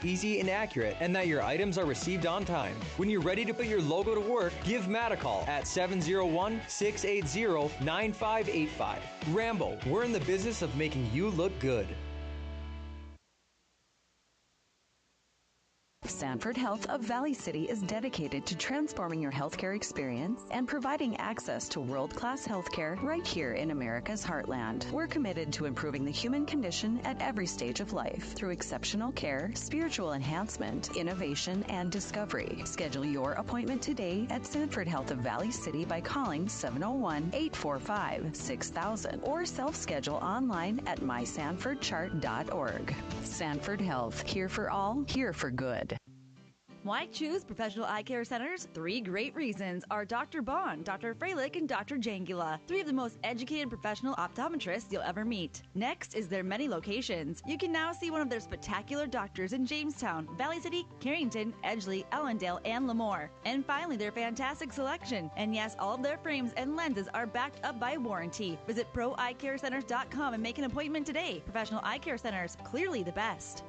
easy and accurate, and that your items are received on time. When you're ready to put your logo to work, give Matt a call at 701-680-9585. Rambo, we're in the business of making you look good. Sanford Health of Valley City is dedicated to transforming your healthcare experience and providing access to world-class healthcare right here in America's heartland. We're committed to improving the human condition at every stage of life through exceptional care, spiritual enhancement, innovation, and discovery. Schedule your appointment today at Sanford Health of Valley City by calling 701-845-6000 or self-schedule online at mysanfordchart.org. Sanford Health, here for all, here for good. Why choose Professional Eye Care Centers? 3 great reasons are Dr. Bond, Dr. Freilich, and Dr. Jangula, 3 of the most educated professional optometrists you'll ever meet. Next is their many locations. You can now see one of their spectacular doctors in Jamestown, Valley City, Carrington, Edgeley, Ellendale, and Lemoore. And finally, their fantastic selection. And yes, all of their frames and lenses are backed up by warranty. Visit proeyecarecenters.com and make an appointment today. Professional Eye Care Centers, clearly the best.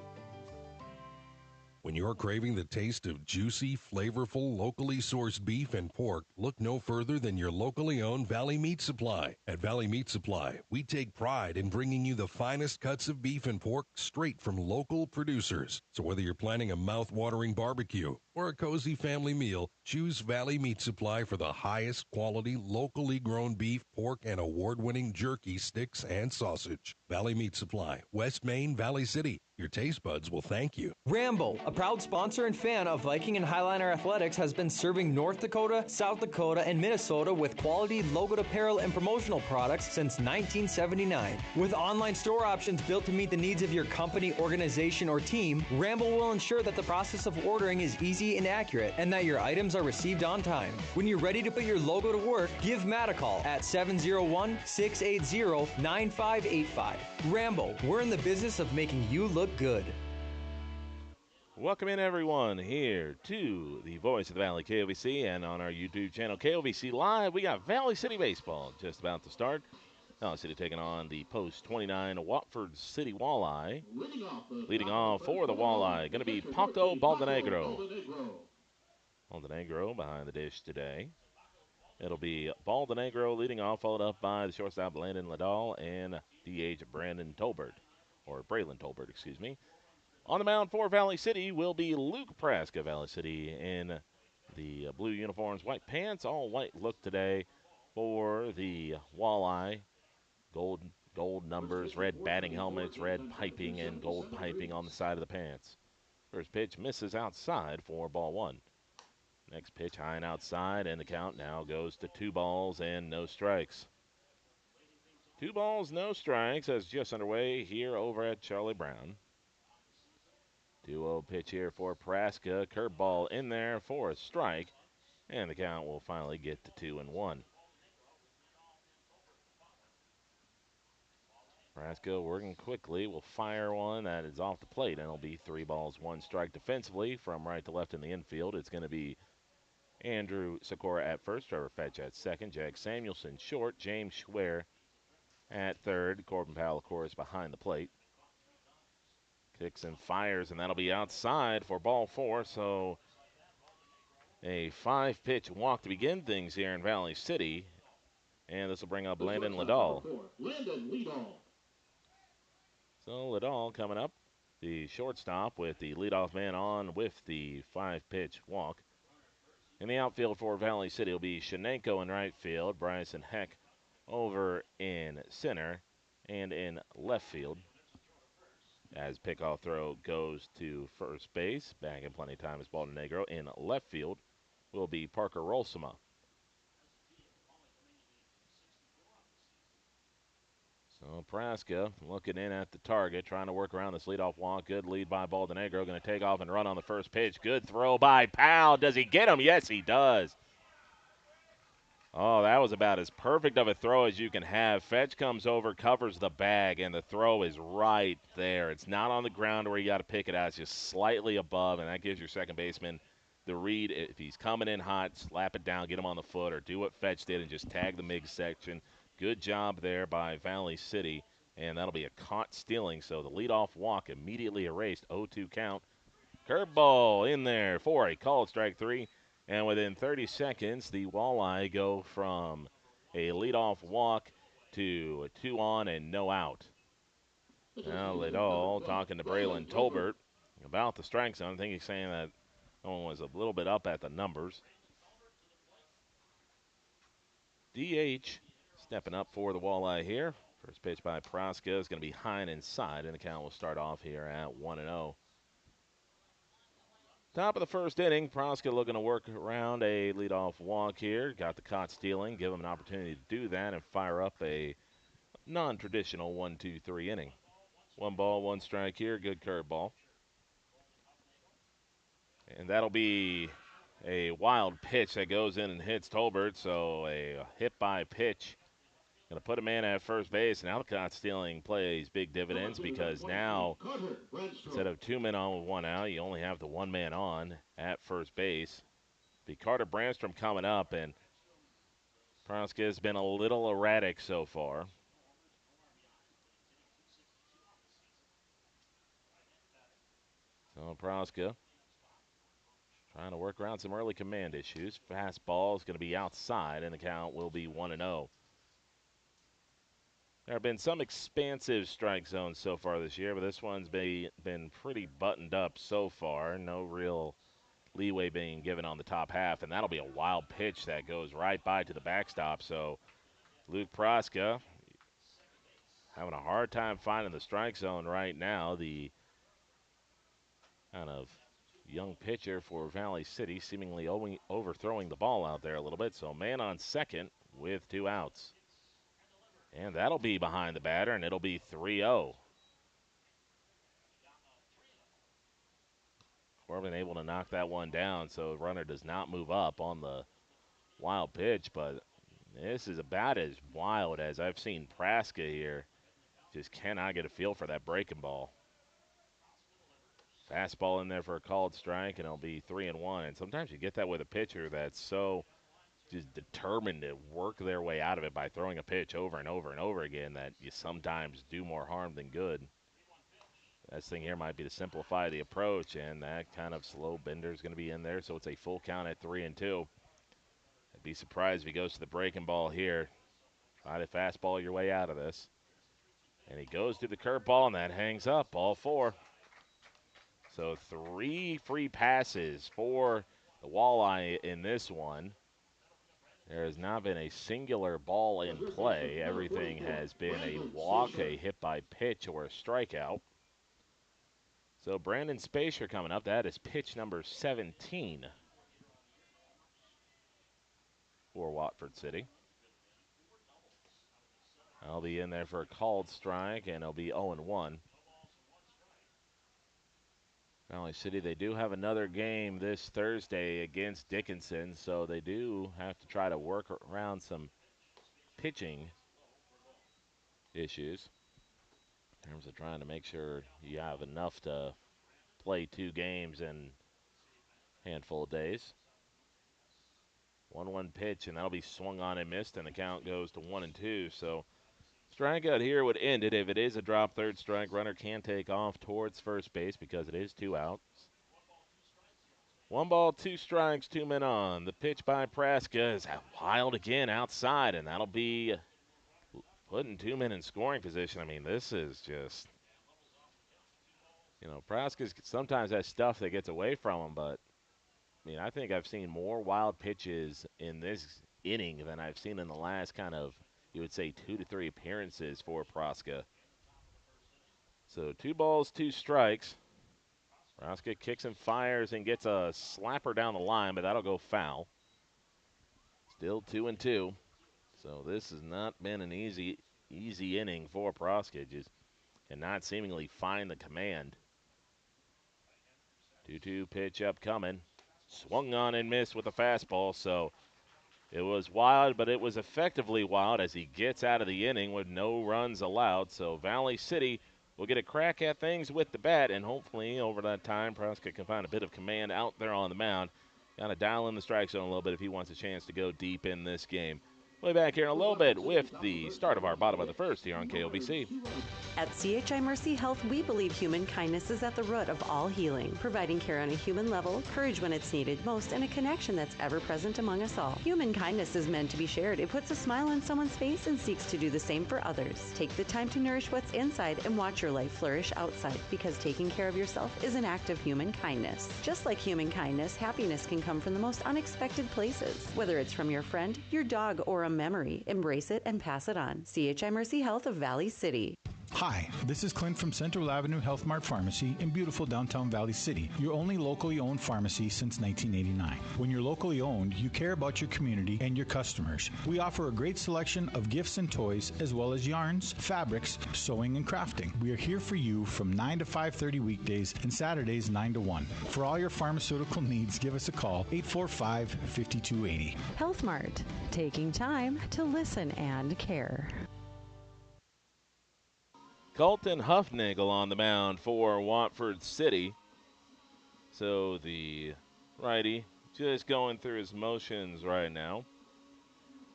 When you're craving the taste of juicy, flavorful, locally sourced beef and pork, look no further than your locally owned Valley Meat Supply. At Valley Meat Supply, we take pride in bringing you the finest cuts of beef and pork straight from local producers. So whether you're planning a mouth-watering barbecue or a cozy family meal, choose Valley Meat Supply for the highest quality, locally grown beef, pork, and award-winning jerky, sticks, and sausage. Valley Meat Supply, West Main, Valley City. Your taste buds will thank you. Rambo, a proud sponsor and fan of Viking and Highliner Athletics, has been serving North Dakota, South Dakota, and Minnesota with quality logoed apparel and promotional products since 1979. With online store options built to meet the needs of your company, organization, or team, Rambo will ensure that the process of ordering is easy and accurate, and that your items are received on time. When you're ready to put your logo to work, give Matt a call at 701-680-9585. Rambo, we're in the business of making you look good. Welcome in, everyone, here to the Voice of the Valley, KOVC, and on our YouTube channel, KOVC Live. We got Valley City Baseball just about to start. Valley City taking on the post 29 Watford City Walleye. Leading off for the Walleye, going to be Paco Baldenegro. Baldenegro behind the dish today. It'll be Baldenegro leading off, followed up by the shortstop Landon Liddell and DH Braylon Tolbert, excuse me. On the mound for Valley City will be Luke Praska. Valley City in the blue uniforms, white pants, all white look today for the Walleye. Gold numbers, red batting helmets, red piping, and gold piping on the side of the pants. First pitch misses outside for ball 1. Next pitch high and outside, and the count now goes to 2 balls and no strikes. 2 balls, no strikes as just underway here over at Charlie Brown. 2-0 pitch here for Praska. Curveball in there for a strike. And the count will finally get to 2-1. Praska working quickly will fire one that is off the plate. And it'll be 3 balls, 1 strike defensively from right to left in the infield. It's going to be Andrew Sikora at first, Trevor Fetch at second, Jack Samuelson short, James Schwer at third. Corbin Powell, of course, behind the plate. Kicks and fires, and that'll be outside for ball 4. So a 5-pitch walk to begin things here in Valley City. And this will bring up Landon Liddell. So Liddell coming up, the shortstop with the leadoff man on with the 5-pitch walk. In the outfield for Valley City will be Shenenko in right field, Bryson Heck over in center, and in left field. As pickoff throw goes to first base, back in plenty of time is Baldenegro. In left field will be Parker Rolsema. So Praska looking in at the target, trying to work around this leadoff walk. Good lead by Baldenegro, going to take off and run on the first pitch. Good throw by Powell. Does he get him? Yes, he does. Oh, that was about as perfect of a throw as you can have. Fetch comes over, covers the bag, and the throw is right there. It's not on the ground where you got to pick it out. It's just slightly above, and that gives your second baseman the read. If he's coming in hot, slap it down, get him on the foot, or do what Fetch did and just tag the midsection. Good job there by Valley City, and that'll be a caught stealing. So the leadoff walk immediately erased, 0-2 count. Curveball in there for a called strike 3. And within 30 seconds, the Walleye go from a leadoff walk to a 2 on and no out. Now Liddell talking to Braylon Tolbert about the strike zone. I think he's saying that one was a little bit up at the numbers. DH stepping up for the Walleye here. First pitch by Proska is going to be high and inside, and the count will start off here at 1-0. Top of the first inning, Proska looking to work around a leadoff walk here. Got the caught stealing, give him an opportunity to do that and fire up a non-traditional 1-2-3 inning. 1 ball, 1 strike here, good curveball. And that'll be a wild pitch that goes in and hits Tolbert, so a hit by pitch. Going to put a man at first base, and Alcott stealing plays big dividends because now, instead of 2 men on with 1 out, you only have the 1 man on at first base. Be Carter Brandstrom coming up, and Proska has been a little erratic so far. So Proska trying to work around some early command issues. Fastball is going to be outside, and the count will be 1-0. There have been some expansive strike zones so far this year, but this one's been pretty buttoned up so far. No real leeway being given on the top half, and that'll be a wild pitch that goes right by to the backstop. So Luke Proska having a hard time finding the strike zone right now. The kind of young pitcher for Valley City seemingly overthrowing the ball out there a little bit. So man on second with 2 outs. And that'll be behind the batter, and it'll be 3-0. Corbin able to knock that one down, so the runner does not move up on the wild pitch, but this is about as wild as I've seen Praska here. Just cannot get a feel for that breaking ball. Fastball in there for a called strike, and it'll be 3-1. And sometimes you get that with a pitcher that's so just determined to work their way out of it by throwing a pitch over and over and over again that you sometimes do more harm than good. Best thing here might be to simplify the approach, and that kind of slow bender is going to be in there, so it's a full count at 3-2. I'd be surprised if he goes to the breaking ball here. Try to fastball your way out of this. And he goes to the curveball, and that hangs up, ball 4. So 3 free passes for the Walleye in this one. There has not been a singular ball in play. Everything has been a walk, a hit by pitch, or a strikeout. So Brandon Spacer coming up. That is pitch number 17 for Watford City. I'll be in there for a called strike, and it'll be 0-1. Valley City, they do have another game this Thursday against Dickinson, so they do have to try to work around some pitching issues in terms of trying to make sure you have enough to play 2 games in a handful of days. 1-1 pitch, and that'll be swung on and missed, and the count goes to 1-2. So strikeout here would end it. If it is a drop third strike, runner can take off towards first base because it is 2 outs. 1 ball, 2 strikes, 2 men on. The pitch by Praska is wild again outside, and that'll be putting 2 men in scoring position. I mean, this is just, Praska sometimes has stuff that gets away from him, but, I think I've seen more wild pitches in this inning than I've seen in the last kind of, you would say, 2 to 3 appearances for Praska. So 2 balls, 2 strikes. Praska kicks and fires and gets a slapper down the line, but that'll go foul. Still 2-2. So this has not been an easy inning for Praska. Just cannot seemingly find the command. 2-2 pitch upcoming. Swung on and missed with a fastball, so it was wild, but it was effectively wild as he gets out of the inning with no runs allowed. So Valley City will get a crack at things with the bat, and hopefully over that time, Praska can find a bit of command out there on the mound. Got to dial in the strike zone a little bit if he wants a chance to go deep in this game. We'll be back here in a little bit with the start of our bottom of the first here on KOBC. At CHI Mercy Health, we believe human kindness is at the root of all healing, providing care on a human level, courage when it's needed most, and a connection that's ever present among us all. Human kindness is meant to be shared. It puts a smile on someone's face and seeks to do the same for others. Take the time to nourish what's inside and watch your life flourish outside, because taking care of yourself is an act of human kindness. Just like human kindness, happiness can come from the most unexpected places. Whether it's from your friend, your dog, or a memory, embrace it and pass it on. CHI Mercy Health of Valley City. Hi, this is Clint from Central Avenue Health Mart Pharmacy in beautiful downtown Valley City, your only locally owned pharmacy since 1989. When you're locally owned, you care about your community and your customers. We offer a great selection of gifts and toys, as well as yarns, fabrics, sewing, and crafting. We are here for you from 9 to 5:30 weekdays and Saturdays 9 to 1. For all your pharmaceutical needs, give us a call, 845-5280. Health Mart, taking time to listen and care. Colton Huffnagel on the mound for Watford City. So the righty just going through his motions right now.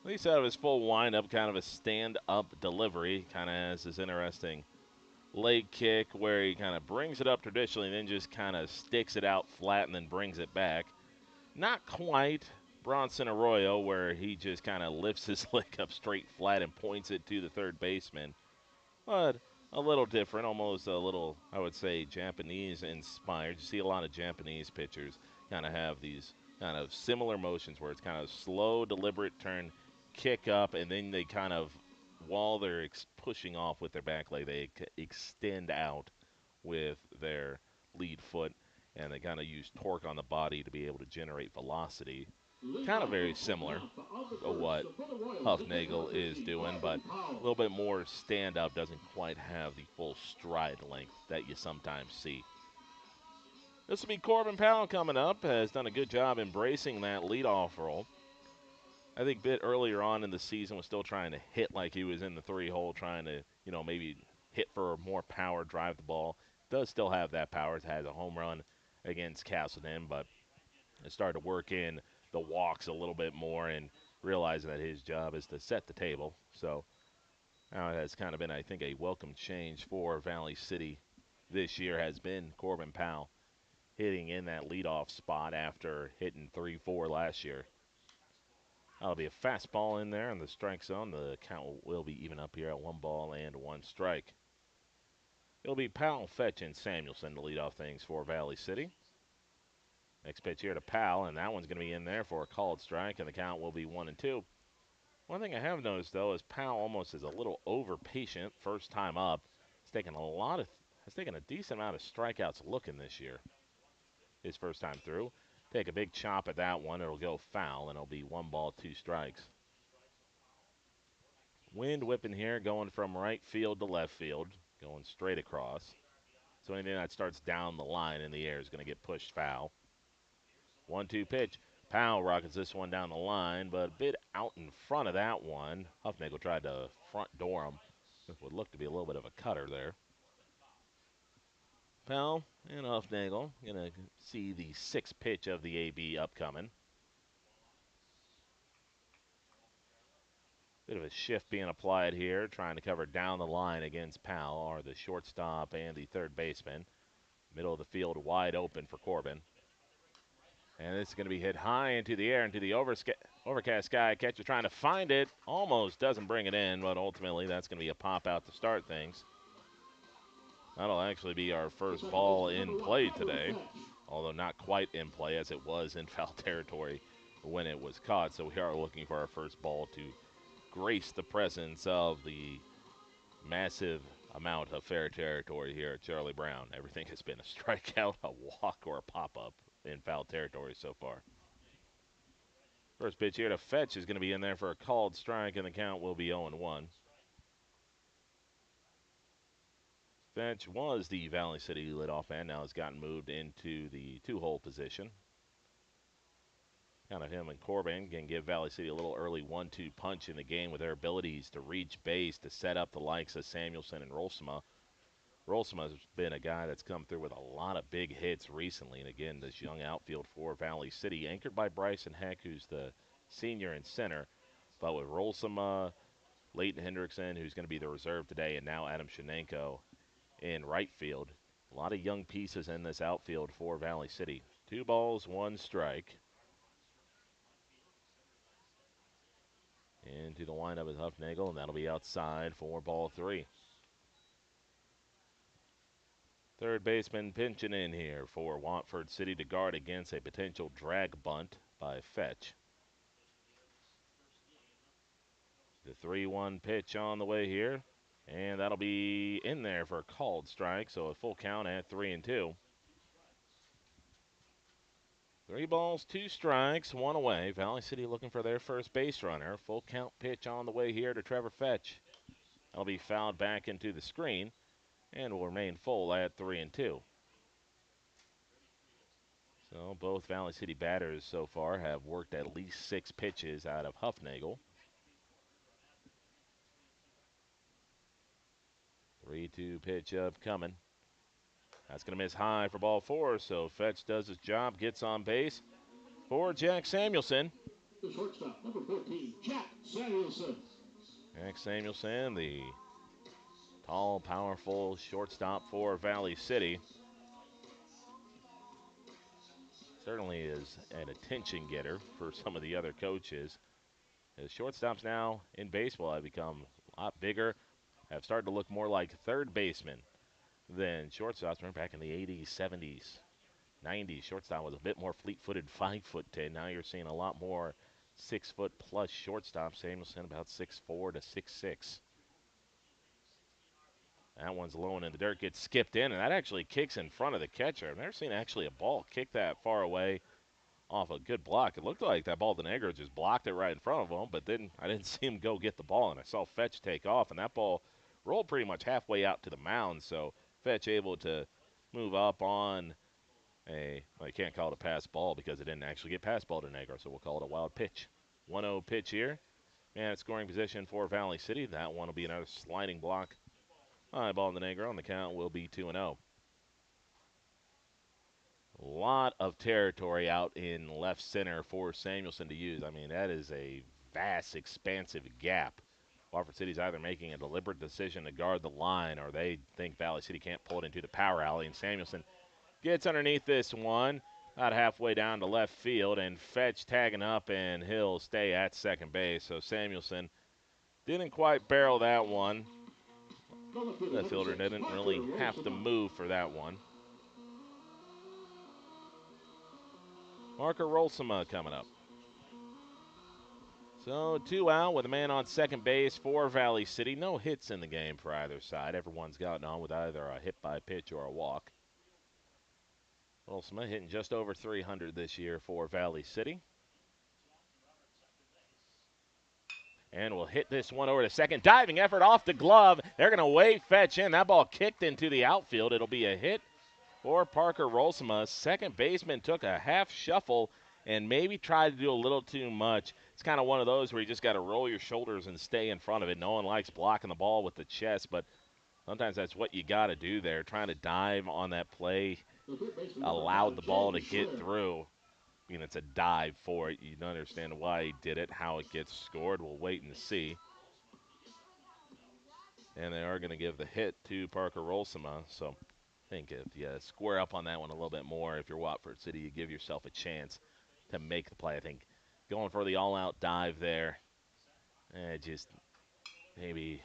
At least out of his full windup, kind of a stand-up delivery. Kind of has this interesting leg kick where he kind of brings it up traditionally and then just kind of sticks it out flat and then brings it back. Not quite Bronson Arroyo, where he just kind of lifts his leg up straight flat and points it to the third baseman. But a little different, almost a little, I would say, Japanese-inspired. You see a lot of Japanese pitchers kind of have these kind of similar motions where it's kind of slow, deliberate turn, kick up, and then they kind of, while they're pushing off with their back leg, they extend out with their lead foot, and they kind of use torque on the body to be able to generate velocity. Kind of very similar to what Huffnagel is doing, but a little bit more stand-up, doesn't quite have the full stride length that you sometimes see. This will be Corbin Powell coming up, has done a good job embracing that leadoff role. I think a bit earlier on in the season was still trying to hit like he was in the three-hole, trying to, maybe hit for more power, drive the ball. Does still have that power. It has a home run against Castleton, but it started to work in the walks a little bit more and realizing that his job is to set the table. So now it has kind of been, I think, a welcome change for Valley City this year has been Corbin Powell hitting in that leadoff spot after hitting 3-4 last year. That'll be a fastball in there in the strike zone. The count will be even up here at 1-1 strike. It'll be Powell, Fetch, and Samuelson to lead off things for Valley City. Next pitch here to Powell, and that one's going to be in there for a called strike, and the count will be 1-2. One thing I have noticed, though, is Powell almost is a little over-patient first time up. He's taken a decent amount of strikeouts looking this year. His first time through. Take a big chop at that one. It'll go foul, and it'll be 1-2 strikes. Wind whipping here, going from right field to left field, going straight across. So anything that starts down the line in the air is going to get pushed foul. 1-2 pitch. Powell rockets this one down the line, but a bit out in front of that one. Huffnagel tried to front door him. It would look to be a little bit of a cutter there. Powell and Huffnagel going to see the sixth pitch of the AB upcoming. Bit of a shift being applied here, trying to cover down the line against Powell, are the shortstop and the third baseman. Middle of the field wide open for Corbin. And this is going to be hit high into the air, into the overcast sky. Catcher trying to find it. Almost doesn't bring it in, but ultimately that's going to be a pop out to start things. That'll actually be our first ball in play today, although not quite in play as it was in foul territory when it was caught. So we are looking for our first ball to grace the presence of the massive amount of fair territory here at Charlie Brown. Everything has been a strikeout, a walk, or a pop-up in foul territory so far. First pitch here to Fetch is going to be in there for a called strike, and the count will be 0-1. Fetch was the Valley City leadoff man, now has gotten moved into the two-hole position. Kind of him and Corbin can give Valley City a little early 1-2 punch in the game with their abilities to reach base, to set up the likes of Samuelson and Rolsema. Rolsema has been a guy that's come through with a lot of big hits recently. And again, this young outfield for Valley City, anchored by Bryson Heck, who's the senior in center. But with Rolsoma, Leighton Hendrickson, who's going to be the reserve today, and now Adam Shenenko in right field, a lot of young pieces in this outfield for Valley City. 2 balls, 1 strike. Into the windup is Huffnagel, and that'll be outside for ball 3. Third baseman pinching in here for Watford City to guard against a potential drag bunt by Fetch. The 3-1 pitch on the way here, and that'll be in there for a called strike, so a full count at 3-2. 3 balls, 2 strikes, 1 away. Valley City looking for their first base runner. Full count pitch on the way here to Trevor Fetch. That'll be fouled back into the screen and will remain full at 3-2. So both Valley City batters so far have worked at least 6 pitches out of Huffnagel. 3-2 pitch upcoming. That's going to miss high for ball 4, so Fetch does his job, gets on base for Jack Samuelson. The shortstop, number 14, Jack Samuelson. Jack Samuelson, the tall, powerful shortstop for Valley City. Certainly is an attention getter for some of the other coaches. As shortstops now in baseball have become a lot bigger, have started to look more like third basemen than shortstops. Remember back in the 80s, 70s, 90s, shortstop was a bit more fleet-footed, 5'10". Now you're seeing a lot more 6-foot-plus shortstop. Samuelson about 6'4" to 6'6". That one's low and in the dirt, gets skipped in, and that actually kicks in front of the catcher. I've never seen actually a ball kick that far away off a good block. It looked like that Baldonegro just blocked it right in front of him, but then I didn't see him go get the ball, and I saw Fetch take off, and that ball rolled pretty much halfway out to the mound, so Fetch able to move up on well, you can't call it a pass ball because it didn't actually get past Baldonegro, so we'll call it a wild pitch. 1-0 pitch here, and at scoring position for Valley City. That one will be another sliding block. Baldonegro, and the count will be 2-0. A lot of territory out in left center for Samuelson to use. I mean, that is a vast, expansive gap. Watford City's either making a deliberate decision to guard the line, or they think Valley City can't pull it into the power alley, and Samuelson gets underneath this one, about halfway down to left field, and Fetch tagging up, and he'll stay at second base. So Samuelson didn't quite barrel that one. The fielder didn't really have to move for that one. Marker Rolsoma coming up. So 2 out with a man on second base for Valley City. No hits in the game for either side. Everyone's gotten on with either a hit by pitch or a walk. Rolsoma hitting just over 300 this year for Valley City. And we'll hit this one over to second. Diving effort off the glove. They're going to wave Fetch in. That ball kicked into the outfield. It'll be a hit for Parker Rolsoma. Second baseman took a half shuffle and maybe tried to do a little too much. It's kind of one of those where you just got to roll your shoulders and stay in front of it. No one likes blocking the ball with the chest, but sometimes that's what you got to do there. Trying to dive on that play allowed the ball to get through. I mean, it's a dive for it. You don't understand why he did it, how it gets scored. We'll wait and see. And they are going to give the hit to Parker Rolsoma. So I think if you square up on that one a little bit more, if you're Watford City, you give yourself a chance to make the play. I think going for the all-out dive there, just maybe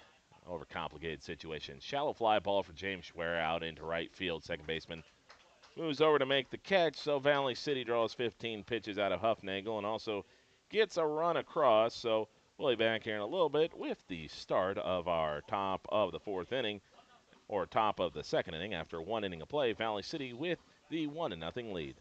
overcomplicated situation. Shallow fly ball for James Schwer out into right field. Second baseman moves over to make the catch, so Valley City draws 15 pitches out of Huffnagel and also gets a run across. So we'll be back here in a little bit with the start of our top of the fourth inning, or top of the second inning after 1 inning of play. Valley City with the 1-0 lead.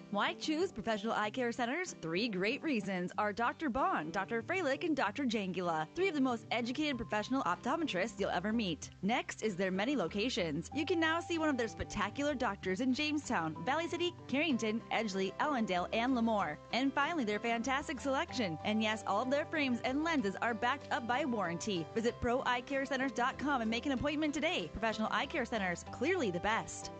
Why choose Professional Eye Care Centers? 3 great reasons are Dr. Bond, Dr. Freilich, and Dr. Jangula. 3 of the most educated professional optometrists you'll ever meet. Next is their many locations. You can now see one of their spectacular doctors in Jamestown, Valley City, Carrington, Edgeley, Allendale, and Lemoore. And finally, their fantastic selection. And yes, all of their frames and lenses are backed up by warranty. Visit ProEyeCareCenters.com and make an appointment today. Professional Eye Care Centers, clearly the best.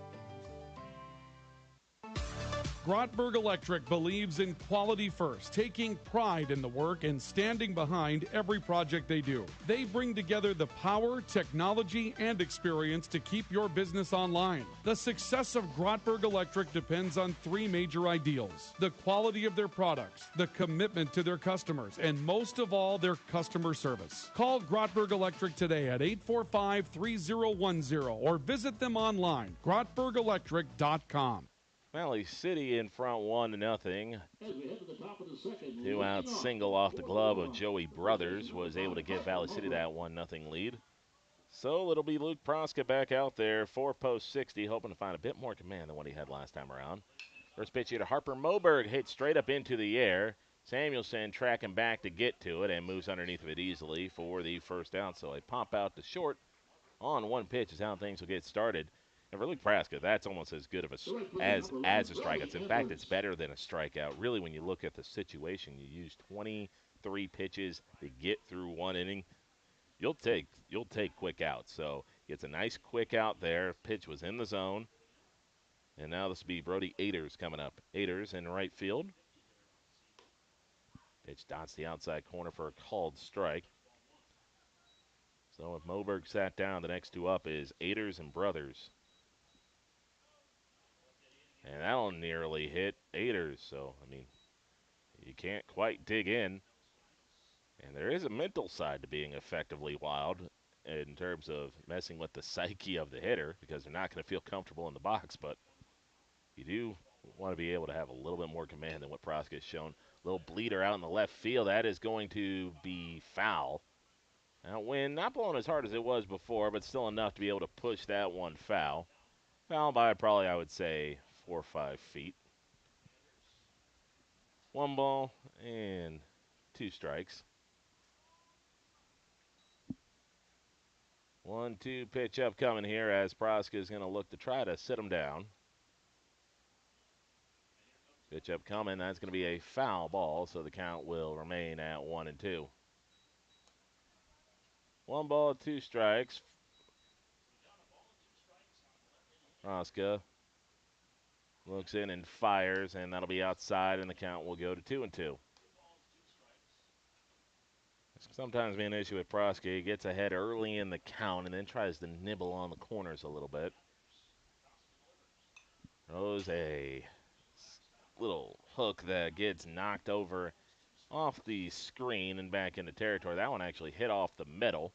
Grotberg Electric believes in quality first, taking pride in the work and standing behind every project they do. They bring together the power, technology, and experience to keep your business online. The success of Grotberg Electric depends on three major ideals: the quality of their products, the commitment to their customers, and most of all, their customer service. Call Grotberg Electric today at 845-3010 or visit them online, grotbergelectric.com. Valley City in front 1-0. As we head to the top of the second. 2-out single off the glove of Joey Brothers was able to give Valley City that 1-0 lead. So it'll be Luke Proska back out there, 4-post 60, hoping to find a bit more command than what he had last time around. First pitch here to Harper Moberg, hit straight up into the air. Samuelson tracking back to get to it and moves underneath of it easily for the first out. So a pop out to short on one pitch is how things will get started. And for Luke Praska, that's almost as good of a as a strikeout. In fact, it's better than a strikeout. Really, when you look at the situation, you use 23 pitches to get through one inning. You'll take quick outs. So gets a nice quick out there. Pitch was in the zone. And now this will be Brody Aders coming up. Aders in right field. Pitch dots the outside corner for a called strike. So if Moberg sat down, the next two up is Aders and Brothers. And that'll nearly hit Aders. So, I mean, you can't quite dig in. And there is a mental side to being effectively wild in terms of messing with the psyche of the hitter, because they're not going to feel comfortable in the box. But you do want to be able to have a little bit more command than what Proska has shown. Little bleeder out in the left field. That is going to be foul. Now, wind not blowing as hard as it was before, but still enough to be able to push that one foul. Foul by probably, I would say, 4 or 5 feet. 1 ball and 2 strikes. 1-2 pitch up coming here as Proska is going to look to try to sit him down. Pitch up coming. That's going to be a foul ball, so the count will remain at 1-2. 1 ball, 2 strikes. Proska looks in and fires, and that'll be outside, and the count will go to 2-2. Sometimes be an issue with Proska. He gets ahead early in the count and then tries to nibble on the corners a little bit. Throws a little hook that gets knocked over off the screen and back into territory. That one actually hit off the middle.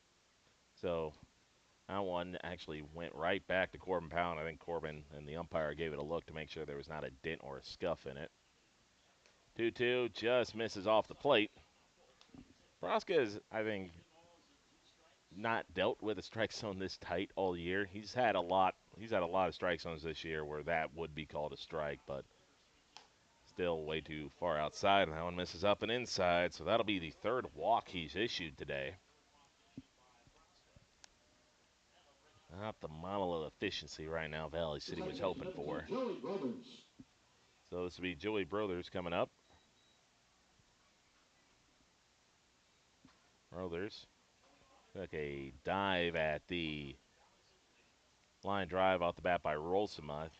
So that one actually went right back to Corbin Powell. I think Corbin and the umpire gave it a look to make sure there was not a dent or a scuff in it. 2-2 just misses off the plate. Proska is, I think, not dealt with a strike zone this tight all year. He's had a lot of strike zones this year where that would be called a strike, but still way too far outside, and that one misses up and inside, so that'll be the third walk he's issued today. Not the model of efficiency right now Valley City was hoping for. So this will be Joey Brothers coming up. Brothers took a dive at the line drive off the bat by Rolsema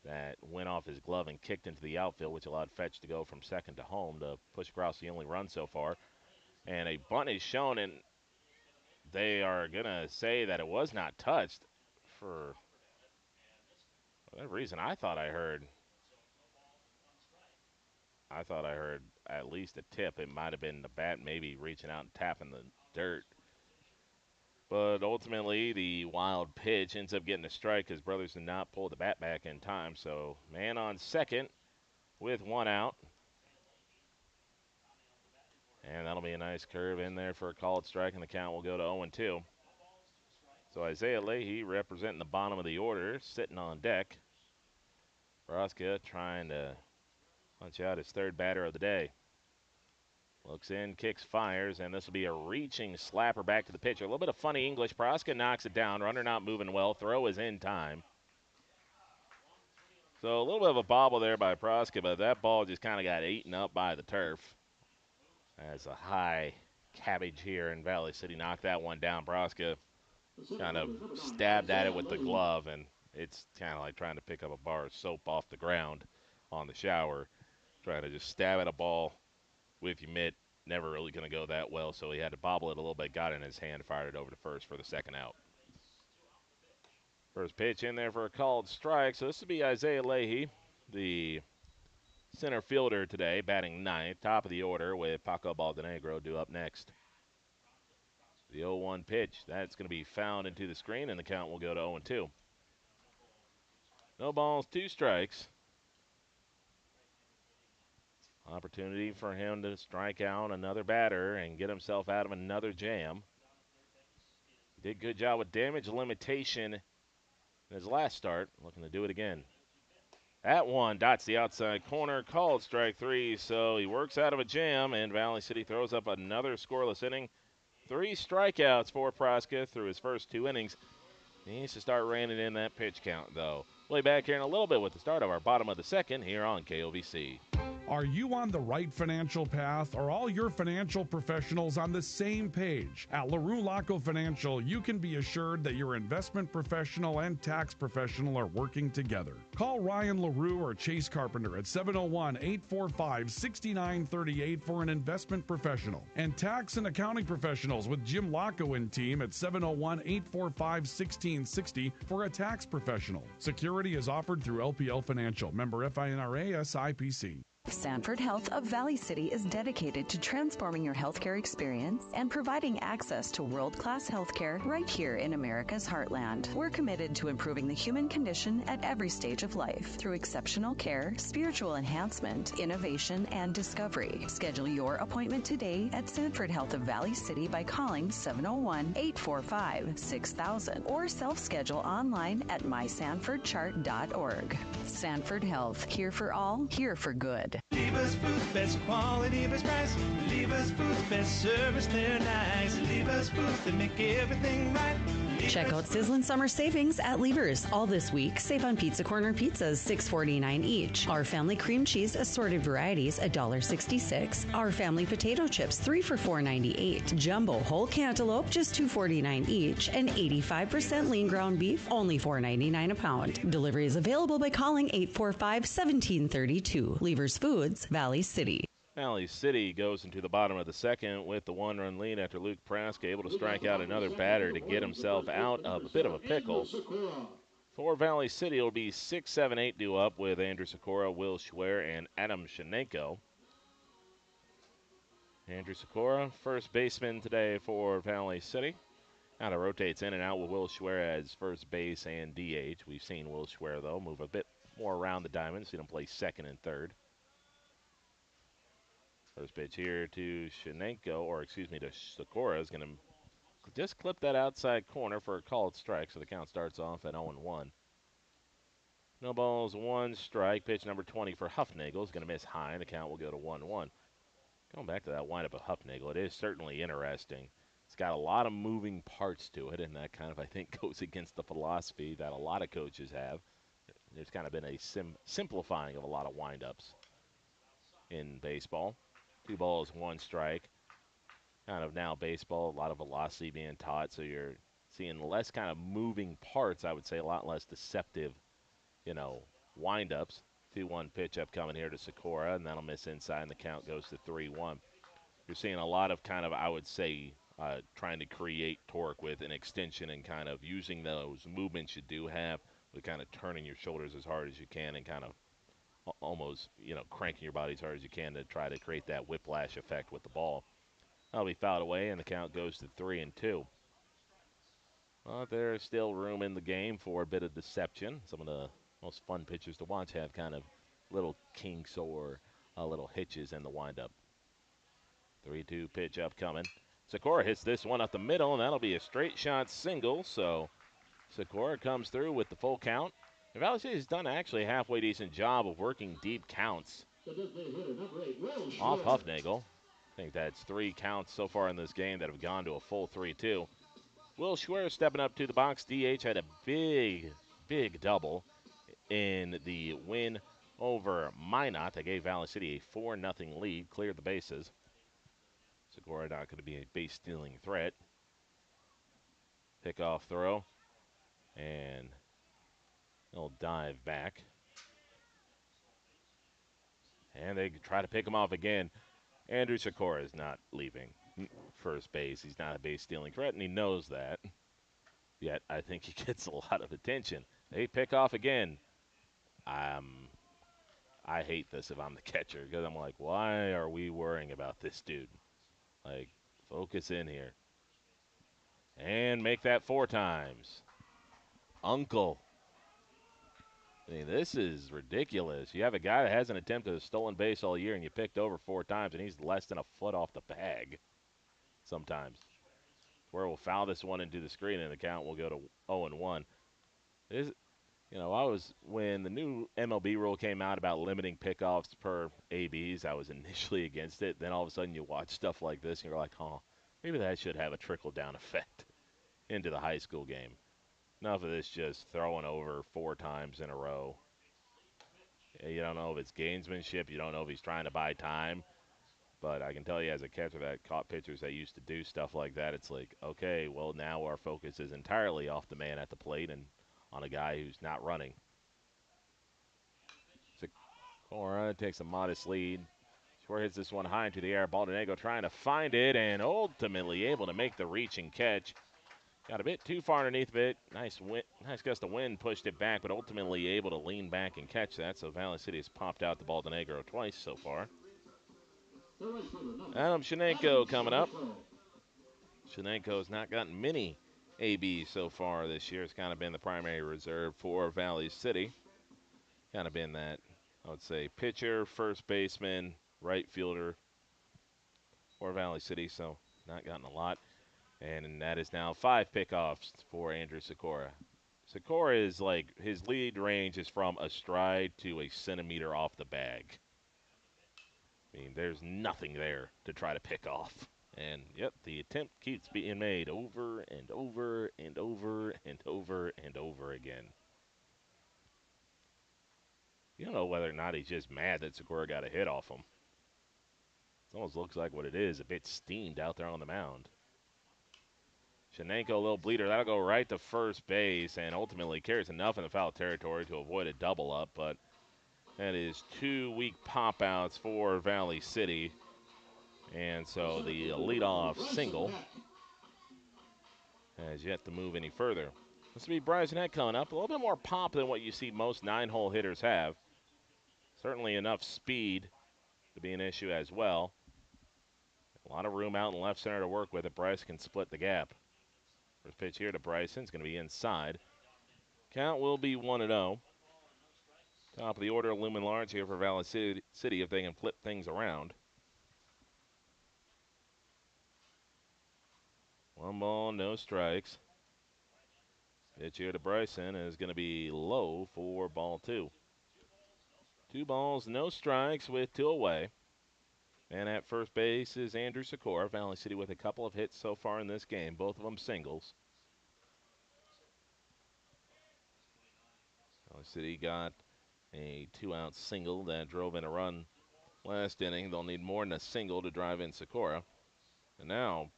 that went off his glove and kicked into the outfield, which allowed Fetch to go from second to home to push across the only run so far. And a bunt is shown, and they are going to say that it was not touched for whatever reason. I thought I heard at least a tip. It might have been the bat maybe reaching out and tapping the dirt. But ultimately, the wild pitch ends up getting a strike because Brothers did not pull the bat back in time. So man on second with 1 out. And that'll be a nice curve in there for a called strike, and the count will go to 0-2. So Isaiah Leahy representing the bottom of the order, sitting on deck. Proska trying to punch out his third batter of the day. Looks in, kicks, fires, and this will be a reaching slapper back to the pitcher. A little bit of funny English. Proska knocks it down. Runner not moving well. Throw is in time. So a little bit of a bobble there by Proska, but that ball just kind of got eaten up by the turf. As a high cabbage here in Valley City knocked that one down. Proska kind of stabbed at it with the glove, and it's kind of like trying to pick up a bar of soap off the ground. on the shower, trying to just stab at a ball with your mitt. Never really going to go that well, so he had to bobble it a little bit, got it in his hand, fired it over to first for the second out. First pitch in there for a called strike. So this would be Isaiah Leahy, the center fielder today, batting ninth, top of the order with Paco Baldenegro due up next. The 0-1 pitch, that's going to be fouled into the screen, and the count will go to 0-2. No balls, 2 strikes. Opportunity for him to strike out another batter and get himself out of another jam. Did a good job with damage limitation in his last start. Looking to do it again. That one dots the outside corner, called strike 3, so he works out of a jam, and Valley City throws up another scoreless inning. 3 strikeouts for Proska through his first 2 innings. He needs to start reining in that pitch count, though. We'll be back here in a little bit with the start of our bottom of the second here on KOVC. Are you on the right financial path? Are all your financial professionals on the same page? At LaRue Laco Financial, you can be assured that your investment professional and tax professional are working together. Call Ryan LaRue or Chase Carpenter at 701-845-6938 for an investment professional. And tax and accounting professionals with Jim Laco and team at 701-845-1660 for a tax professional. Security is offered through LPL Financial. Member FINRA SIPC. Sanford Health of Valley City is dedicated to transforming your healthcare experience and providing access to world-class healthcare right here in America's heartland. We're committed to improving the human condition at every stage of life through exceptional care, spiritual enhancement, innovation, and discovery. Schedule your appointment today at Sanford Health of Valley City by calling 701-845-6000 or self-schedule online at mysanfordchart.org. Sanford Health, here for all, here for good. Lever's Foods, best quality, best price. Lever's Foods, best service, they're nice. Lever's Foods, they make everything right. Check out sizzling summer savings at Lever's. All this week, save on Pizza Corner pizzas, $6.49 each. Our family cream cheese assorted varieties, $1.66. Our family potato chips, 3 for $4.98. Jumbo whole cantaloupe, just $2.49 each. And 85% lean ground beef, only $4.99 a pound. Delivery is available by calling 845-1732. Lever's Foods, Valley City. Valley City goes into the bottom of the second with the 1-run lead after Luke Praska able to strike out another batter to get himself out of a bit of a pickle. For Valley City, it'll be 6, 7, 8 due up with Andrew Sikora, Will Schwer, and Adam Shenenko. Andrew Sikora, first baseman today for Valley City. Kind of rotates in and out with Will Schwer as first base and DH. We've seen Will Schwer, though, move a bit more around the diamond. Seen him play second and third. First pitch here to to Sikora is going to just clip that outside corner for a called strike, so the count starts off at 0-1. No balls, 1 strike. Pitch number 20 for Huffnagel is going to miss high, and the count will go to 1-1. Going back to that windup of Huffnagel, it is certainly interesting. It's got a lot of moving parts to it, and that kind of, I think, goes against the philosophy that a lot of coaches have. There's kind of been a simplifying of a lot of windups in baseball. 2 balls, 1 strike. Kind of now baseball, a lot of velocity being taught, so you're seeing less kind of moving parts, I would say, a lot less deceptive, windups. 2-1 pitch up coming here to Sikora, and that'll miss inside, and the count goes to 3-1. You're seeing a lot of kind of, I would say, trying to create torque with an extension and kind of using those movements you do have with kind of turning your shoulders as hard as you can and kind of almost, cranking your body as hard as you can to try to create that whiplash effect with the ball. That'll be fouled away, and the count goes to 3-2. But there's still room in the game for a bit of deception. Some of the most fun pitchers to watch have kind of little kinks or little hitches in the windup. 3-2 pitch upcoming. Sikora hits this one up the middle, and that'll be a straight shot single. So Sikora comes through with the full count. And Valley City has done actually a halfway decent job of working deep counts off Huffnagel. I think that's 3 counts so far in this game that have gone to a full 3-2. Will Schwer stepping up to the box. DH had a big, big double in the win over Minot. That gave Valley City a 4-0 lead, cleared the bases. Sikora not going to be a base-stealing threat. Pickoff throw, and he'll dive back. And they try to pick him off again. Andrew Sikora is not leaving first base. He's not a base stealing threat, and he knows that. Yet I think he gets a lot of attention. They pick off again. I hate this if I'm the catcher because I'm like, why are we worrying about this dude? Like, focus in here. And make that 4 times. Uncle. I mean, this is ridiculous. You have a guy that hasn't attempted a stolen base all year, and you picked over 4 times, and he's less than a foot off the bag sometimes. Where we'll foul this one into the screen, and the count will go to 0-1. When the new MLB rule came out about limiting pickoffs per ABs, I was initially against it. Then all of a sudden you watch stuff like this, and you're like, oh, maybe that should have a trickle-down effect into the high school game. Enough of this just throwing over 4 times in a row. You don't know if it's gamesmanship. You don't know if he's trying to buy time. But I can tell you as a catcher that caught pitchers that used to do stuff like that, it's like, okay, well, now our focus is entirely off the man at the plate and on a guy who's not running. Sikora takes a modest lead. Shore hits this one high into the air. Baldonado trying to find it and ultimately able to make the reach and catch. Got a bit too far underneath of it. Nice gust of wind pushed it back, but ultimately able to lean back and catch that. So Valley City has popped out the Baldonado twice so far. Adam Shenenko coming up. Shenenko's not gotten many ABs so far this year. It's kind of been the primary reserve for Valley City. Kind of been that, I would say, pitcher, first baseman, right fielder for Valley City. So not gotten a lot. And that is now 5 pickoffs for Andrew Sikora. Sikora is like, his lead range is from a stride to a centimeter off the bag. I mean, there's nothing there to try to pick off. And, yep, the attempt keeps being made over and over and over and over and over again. You don't know whether or not he's just mad that Sikora got a hit off him. It almost looks like what it is, a bit steamed out there on the mound. Shenenko, a little bleeder. That'll go right to first base and ultimately carries enough in the foul territory to avoid a double up. But that is 2 weak pop outs for Valley City. And so the leadoff single has yet to move any further. This will be Bryson Heck coming up. A little bit more pop than what you see most 9-hole hitters have. Certainly enough speed to be an issue as well. A lot of room out in left center to work with if Bryce can split the gap. First pitch here to Bryson. It's going to be inside. Count will be 1-0. Top of the order, Lumen Large here for Valley City if they can flip things around. 1 ball, no strikes. Pitch here to Bryson is going to be low for ball 2. 2 balls, no strikes with 2 away. And at first base is Andrew Sikora. Valley City with a couple of hits so far in this game, both of them singles. Valley City got a 2-out single that drove in a run last inning. They'll need more than a single to drive in Sikora. And now,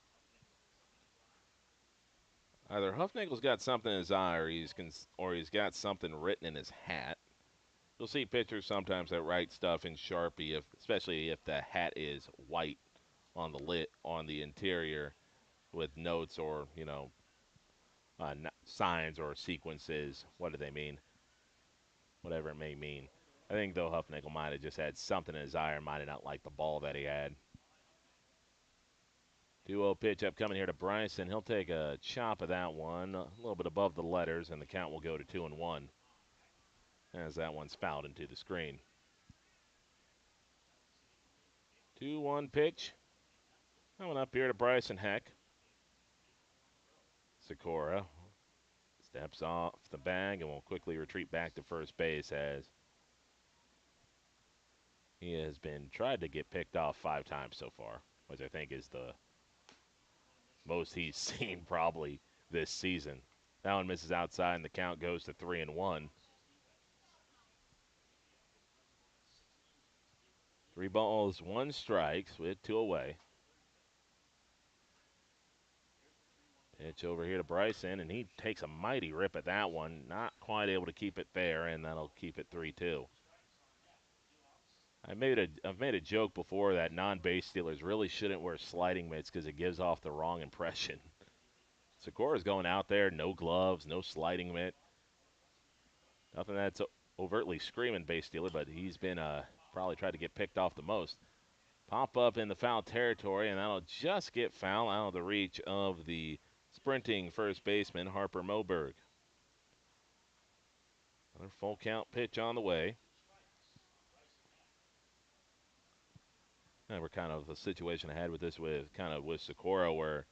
either Huffnagel's got something in his eye or he's got something written in his hat. You'll see pitchers sometimes that write stuff in Sharpie, especially if the hat is white on the interior with notes or, signs or sequences. What do they mean? Whatever it may mean. I think, though, Huffnagel might have just had something in his eye or might have not liked the ball that he had. 2-0 pitch up coming here to Bryson. He'll take a chop of that one, a little bit above the letters, and the count will go to 2-1 as that one's fouled into the screen. 2-1 pitch coming up here to Bryson Heck. Sikora steps off the bag and will quickly retreat back to first base as he has been tried to get picked off 5 times so far, which I think is the most he's seen probably this season. That one misses outside, and the count goes to 3-1. 3 balls, 1 strikes with 2 away. Pitch over here to Bryson, and he takes a mighty rip at that one. Not quite able to keep it there, and that'll keep it 3-2. I've made a joke before that non-base stealers really shouldn't wear sliding mitts because it gives off the wrong impression. Sikора's going out there, no gloves, no sliding mitt. Nothing that's overtly screaming base stealer, but he's been probably tried to get picked off the most. Pop up in the foul territory, and that'll just get foul out of the reach of the sprinting first baseman, Harper Moberg. Another full count pitch on the way. And we're kind of the situation I had with this with Sikora where,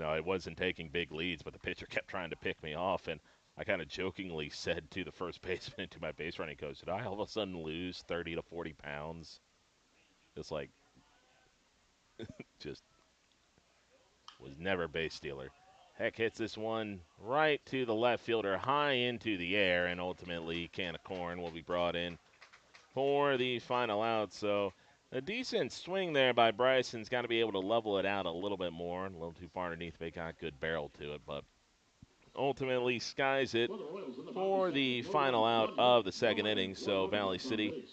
I wasn't taking big leads, but the pitcher kept trying to pick me off, and I kind of jokingly said to the first baseman, to my base running coach, did I all of a sudden lose 30 to 40 pounds? It's like, just was never base stealer. Heck hits this one right to the left fielder, high into the air, and ultimately Can of Corn will be brought in for the final out. So a decent swing there by Bryson's got to be able to level it out a little bit more. A little too far underneath, but got good barrel to it, but ultimately skies it for the final out of the second inning. So Valley City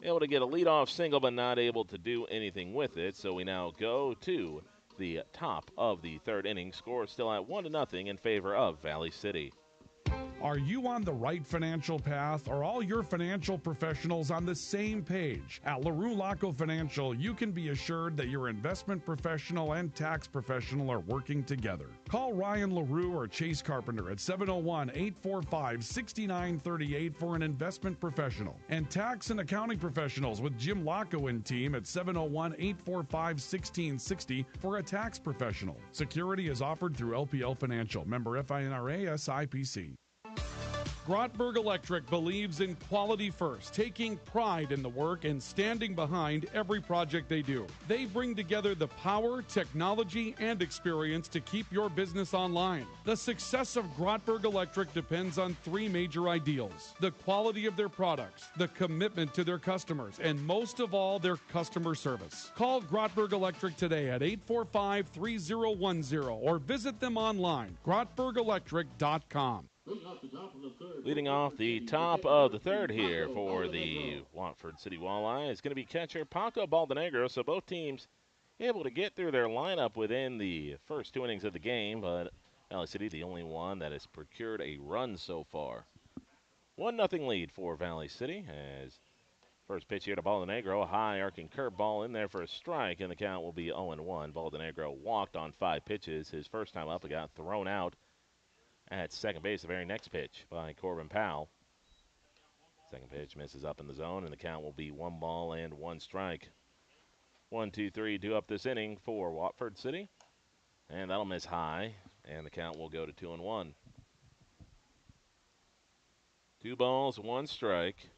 able to get a leadoff single, but not able to do anything with it. So we now go to the top of the third inning. Score still at 1-0 in favor of Valley City. Are you on the right financial path? Are all your financial professionals on the same page? At LaRue Laco Financial, you can be assured that your investment professional and tax professional are working together. Call Ryan LaRue or Chase Carpenter at 701-845-6938 for an investment professional. And tax and accounting professionals with Jim Laco and team at 701-845-1660 for a tax professional. Security is offered through LPL Financial. Member FINRA SIPC. Grotberg Electric believes in quality first, taking pride in the work and standing behind every project they do. They bring together the power, technology, and experience to keep your business online. The success of Grotberg Electric depends on three major ideals: the quality of their products, the commitment to their customers, and most of all, their customer service. Call Grotberg Electric today at 845-3010 or visit them online, grotbergelectric.com. Leading off the top of the third here for the Watford City Walleye is going to be catcher Paco Baldenegro. So both teams able to get through their lineup within the first two innings of the game, but Valley City the only one that has procured a run so far. 1-0 lead for Valley City as first pitch here to Baldenegro, a high arcing curveball in there for a strike, and the count will be 0-1. Baldenegro walked on 5 pitches. His first time up, it got thrown out at second base the very next pitch by Corbin Powell. Second pitch misses up in the zone, and the count will be 1-1 strike. 1-2-3 due up this inning for Watford City, and that'll miss high, and the count will go to 2-1. 2 balls, 1 strike.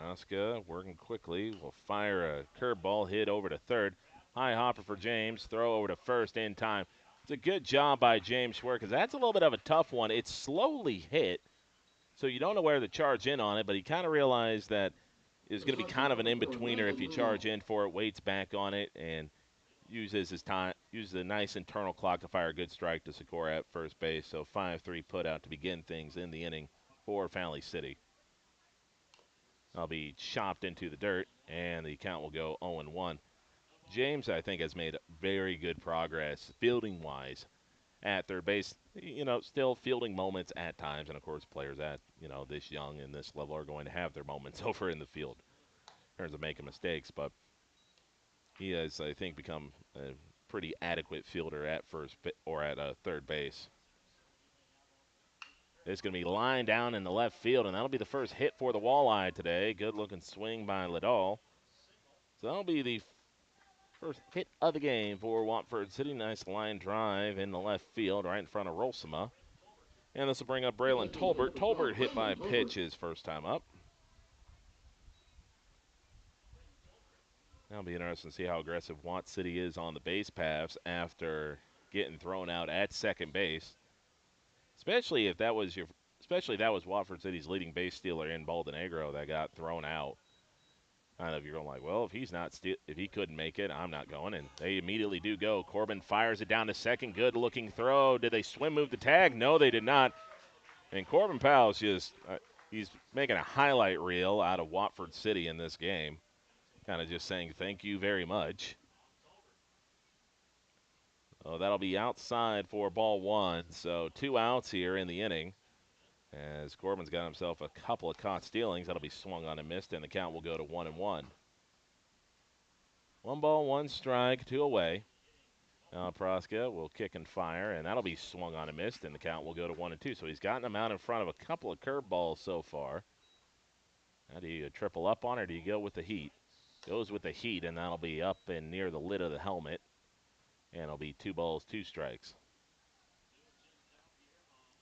Raska working quickly will fire a curveball hit over to third. High hopper for James, throw over to first in time. It's a good job by James Schwer because that's a little bit of a tough one. It's slowly hit, so you don't know where to charge in on it, but he kind of realized that it's going to be kind of an in-betweener if you charge in for it, waits back on it, and uses his time, uses a nice internal clock to fire a good strike to Sikora at first base. So 5-3 put out to begin things in the inning for Valley City. I'll be chopped into the dirt, and the count will go 0-1. James, I think, has made very good progress fielding-wise at third base. Still fielding moments at times, and, of course, players at, this young and this level are going to have their moments over in the field in terms of making mistakes. But he has, I think, become a pretty adequate fielder at third base. It's going to be lined down in the left field, and that'll be the first hit for the Walleye today. Good-looking swing by Liddell. So that'll be the first hit of the game for Watford City. Nice line drive in the left field right in front of Rolsema. And this will bring up Braylon Tolbert. Tolbert hit by a pitch his first time up. That'll be interesting to see how aggressive Watt City is on the base paths after getting thrown out at second base. Especially that was Watford City's leading base stealer in Baldenegro that got thrown out. Kind of, you're going like, well, if he couldn't make it, I'm not going. And they immediately do go. Corbin fires it down to second. Good looking throw. Did they swim move the tag? No, they did not. And Corbin Powell's just he's making a highlight reel out of Watford City in this game. kind of just saying thank you very much. Oh, that'll be outside for ball one. So 2 outs here in the inning. As Corbin's got himself a couple of caught stealings. That'll be swung on and missed, and the count will go to 1-1. 1 ball, 1 strike, 2 away. Now Proska will kick and fire, and that'll be swung on and missed, and the count will go to 1-2. So he's gotten him out in front of a couple of curveballs so far. How do you triple up on it, or do you go with the heat? Goes with the heat, and that'll be up and near the lid of the helmet. And it'll be 2 balls, 2 strikes.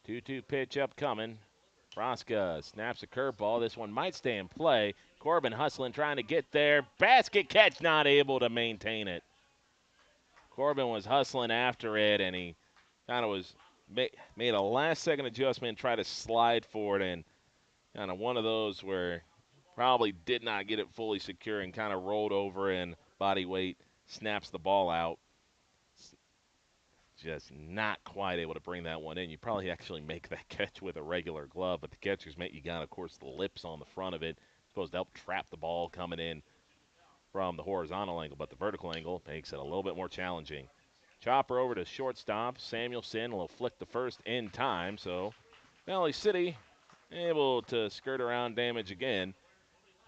2-2 pitch upcoming. Proska snaps a curveball. This one might stay in play. Corbin hustling, trying to get there. Basket catch, not able to maintain it. Corbin was hustling after it, and he kind of was made a last-second adjustment, tried to slide for it, and kind of one of those where probably did not get it fully secure and kind of rolled over, and body weight snaps the ball out. Just not quite able to bring that one in. You probably actually make that catch with a regular glove, but the catcher's mitt, you got, of course, the lips on the front of it. Supposed to help trap the ball coming in from the horizontal angle, but the vertical angle makes it a little bit more challenging. Chopper over to shortstop. Samuelson will flick the first in time, so Valley City able to skirt around damage again,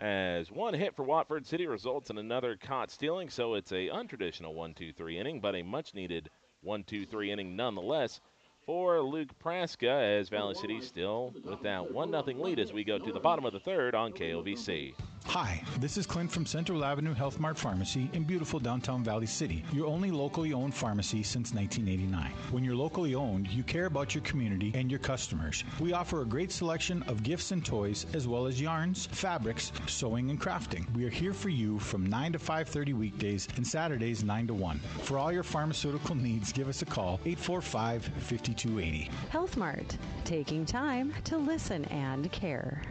as one hit for Watford City results in another caught stealing, so it's a untraditional 1-2-3 inning, but a much-needed 1-2-3 inning nonetheless for Luke Praska, as Valley City still with that 1-0 lead as we go to the bottom of the third on KOVC. Hi, this is Clint from Central Avenue Health Mart Pharmacy in beautiful downtown Valley City, your only locally owned pharmacy since 1989. When you're locally owned, you care about your community and your customers. We offer a great selection of gifts and toys, as well as yarns, fabrics, sewing, and crafting. We are here for you from 9 to 5:30 weekdays and Saturdays 9 to 1. For all your pharmaceutical needs, give us a call, 845-5280. Health Mart, taking time to listen and care.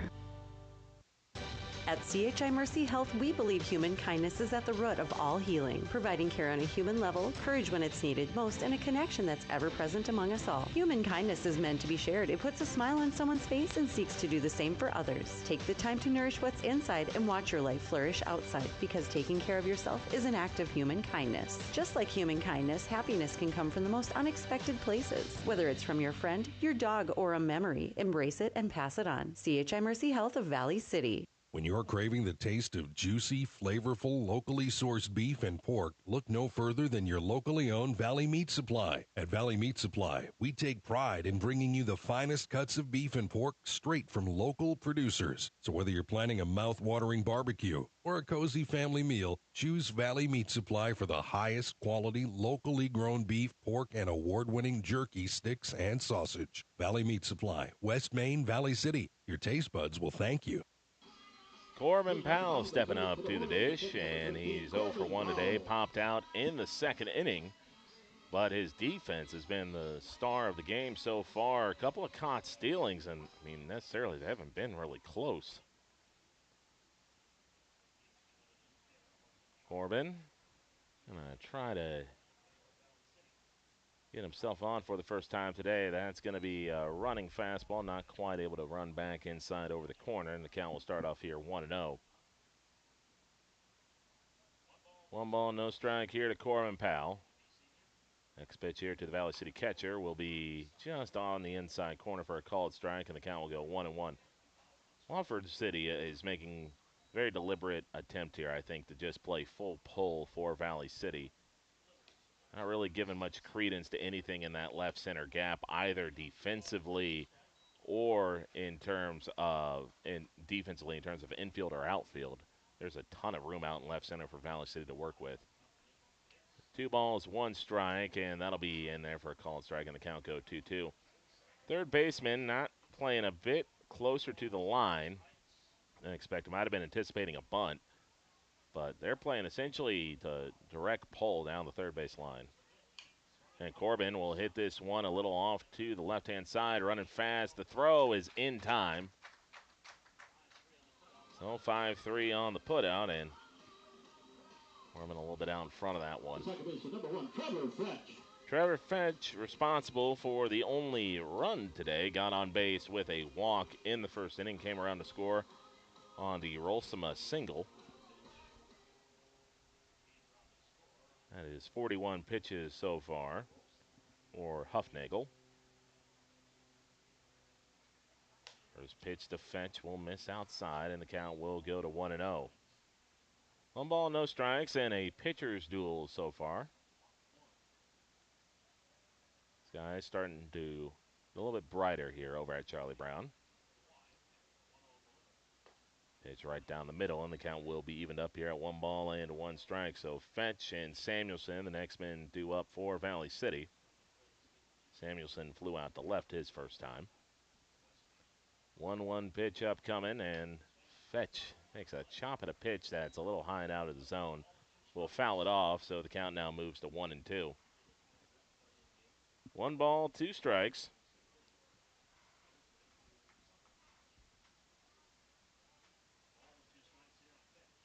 At CHI Mercy Health, we believe human kindness is at the root of all healing, providing care on a human level, courage when it's needed most, and a connection that's ever present among us all. Human kindness is meant to be shared. It puts a smile on someone's face and seeks to do the same for others. Take the time to nourish what's inside and watch your life flourish outside, because taking care of yourself is an act of human kindness. Just like human kindness, happiness can come from the most unexpected places. Whether it's from your friend, your dog, or a memory, embrace it and pass it on. CHI Mercy Health of Valley City. When you're craving the taste of juicy, flavorful, locally sourced beef and pork, look no further than your locally owned Valley Meat Supply. At Valley Meat Supply, we take pride in bringing you the finest cuts of beef and pork straight from local producers. So whether you're planning a mouth-watering barbecue or a cozy family meal, choose Valley Meat Supply for the highest quality, locally grown beef, pork, and award-winning jerky, sticks, and sausage. Valley Meat Supply, West Main, Valley City. Your taste buds will thank you. Corbin Powell stepping up to the dish, and he's 0 for 1 today. Popped out in the second inning, but his defense has been the star of the game so far. A couple of caught stealings, and I mean, necessarily they haven't been really close. Corbin gonna try to get himself on for the first time today. That's going to be a running fastball, not quite able to run back inside over the corner, and the count will start off here 1-0. 1 ball, no strike here to Corbin Powell. Next pitch here to the Valley City catcher will be just on the inside corner for a called strike, and the count will go 1-1. Watford City is making a very deliberate attempt here, I think, to just play full pull for Valley City. Not really giving much credence to anything in that left center gap, either defensively or in terms of infield or outfield. There's a ton of room out in left center for Valley City to work with. 2 balls, 1 strike, and that'll be in there for a called strike, and the count go 2-2. Third baseman not playing a bit closer to the line than expected. Might have been anticipating a bunt, but they're playing essentially the direct pull down the third base line. And Corbin will hit this one a little off to the left-hand side, running fast. The throw is in time. So 5-3 on the putout, and Corbin a little bit out in front of that one. Trevor Fetch, responsible for the only run today, got on base with a walk in the first inning, came around to score on the Rolsima single. is 41 pitches so far for Huffnagel. First pitch to Fetch will miss outside, and the count will go to 1-0. 1 ball, no strikes, and a pitcher's duel so far. Sky starting to a little bit brighter here over at Charlie Brown. Pitch right down the middle, and the count will be evened up here at 1 ball and 1 strike. So Fetch and Samuelson, the next men due up for Valley City. Samuelson flew out to left his first time. 1-1 pitch upcoming, and Fetch makes a chop at a pitch that's a little high and out of the zone. Will foul it off, so the count now moves to 1-2. 1 ball, 2 strikes.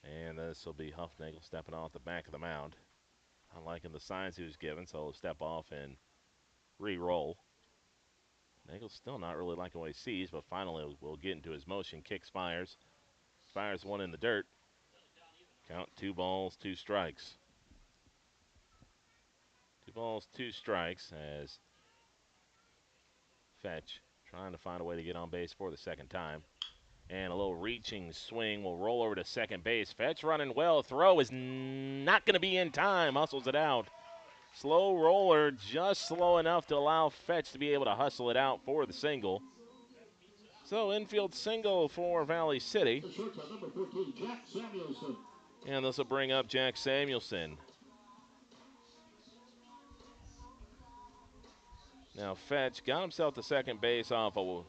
And this will be Huffnagel stepping off the back of the mound. Not liking the signs he was given, so he'll step off and re-roll. Nagel's still not really liking what he sees, but finally will get into his motion. Kicks, fires. Fires one in the dirt. Count 2 balls, 2 strikes. 2 balls, 2 strikes as Fetch trying to find a way to get on base for the second time. And a little reaching swing will roll over to second base. Fetch running well. Throw is not going to be in time. Hustles it out. Slow roller, just slow enough to allow Fetch to be able to hustle it out for the single. So infield single for Valley City. Number 14, Jack Samuelson. And this will bring up Jack Samuelson. Now Fetch got himself to second base off a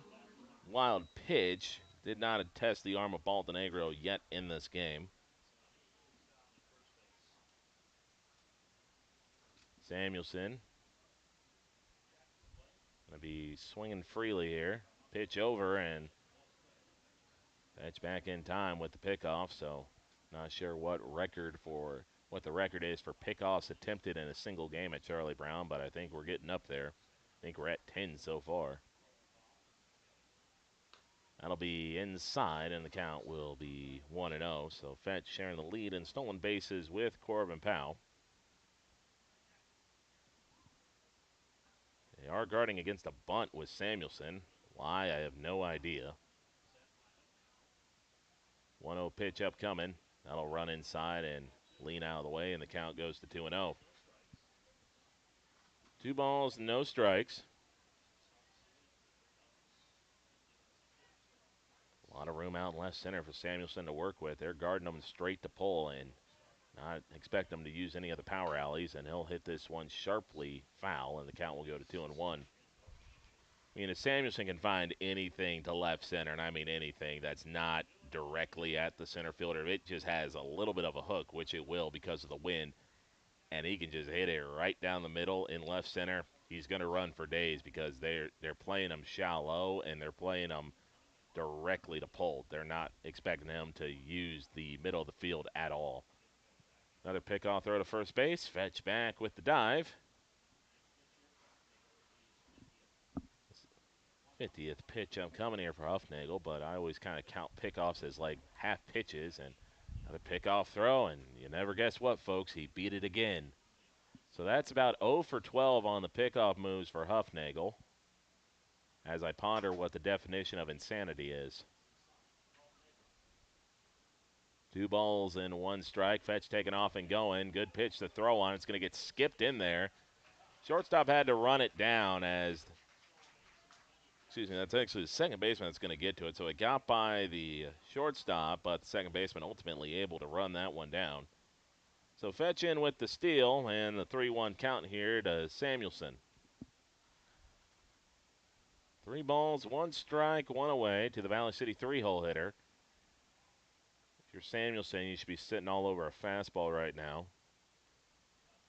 wild pitch. Did not test the arm of Baltonegro yet in this game. Samuelson going to be swinging freely here. Pitch over, and Fetch back in time with the pickoff, so not sure what the record is for pickoffs attempted in a single game at Charlie Brown, but I think we're getting up there. I think we're at 10 so far. That'll be inside, and the count will be 1-0. So Fetch sharing the lead in stolen bases with Corbin Powell. They are guarding against a bunt with Samuelson. Why, I have no idea. 1-0 pitch upcoming. That'll run inside and lean out of the way, and the count goes to 2-0. 2 balls, no strikes. A lot of room out in left center for Samuelson to work with. They're guarding him straight to pull and not expect him to use any of the power alleys, and he'll hit this one sharply foul, and the count will go to 2-1. I mean, if Samuelson can find anything to left center, and I mean anything that's not directly at the center fielder, it just has a little bit of a hook, which it will because of the wind, and he can just hit it right down the middle in left center, he's going to run for days because they're playing him shallow, and they're playing him directly to pull. They're not expecting him to use the middle of the field at all. Another pickoff throw to first base. Fetch back with the dive. 50th pitch coming here for Huffnagel, but I always kind of count pickoffs as like half pitches. And another pickoff throw, and you never guess what, folks. He beat it again. So that's about 0 for 12 on the pickoff moves for Huffnagel, as I ponder what the definition of insanity is. 2 balls and 1 strike. Fetch taking off and going. Good pitch to throw on. It's going to get skipped in there. Shortstop had to run it down as, that's actually the second baseman that's going to get to it. So it got by the shortstop, but the second baseman ultimately able to run that one down. So Fetch in with the steal, and the 3-1 count here to Samuelson. 3 balls, 1 strike, 1 away to the Valley City 3-hole hitter. If you're Samuelson, you should be sitting all over a fastball right now.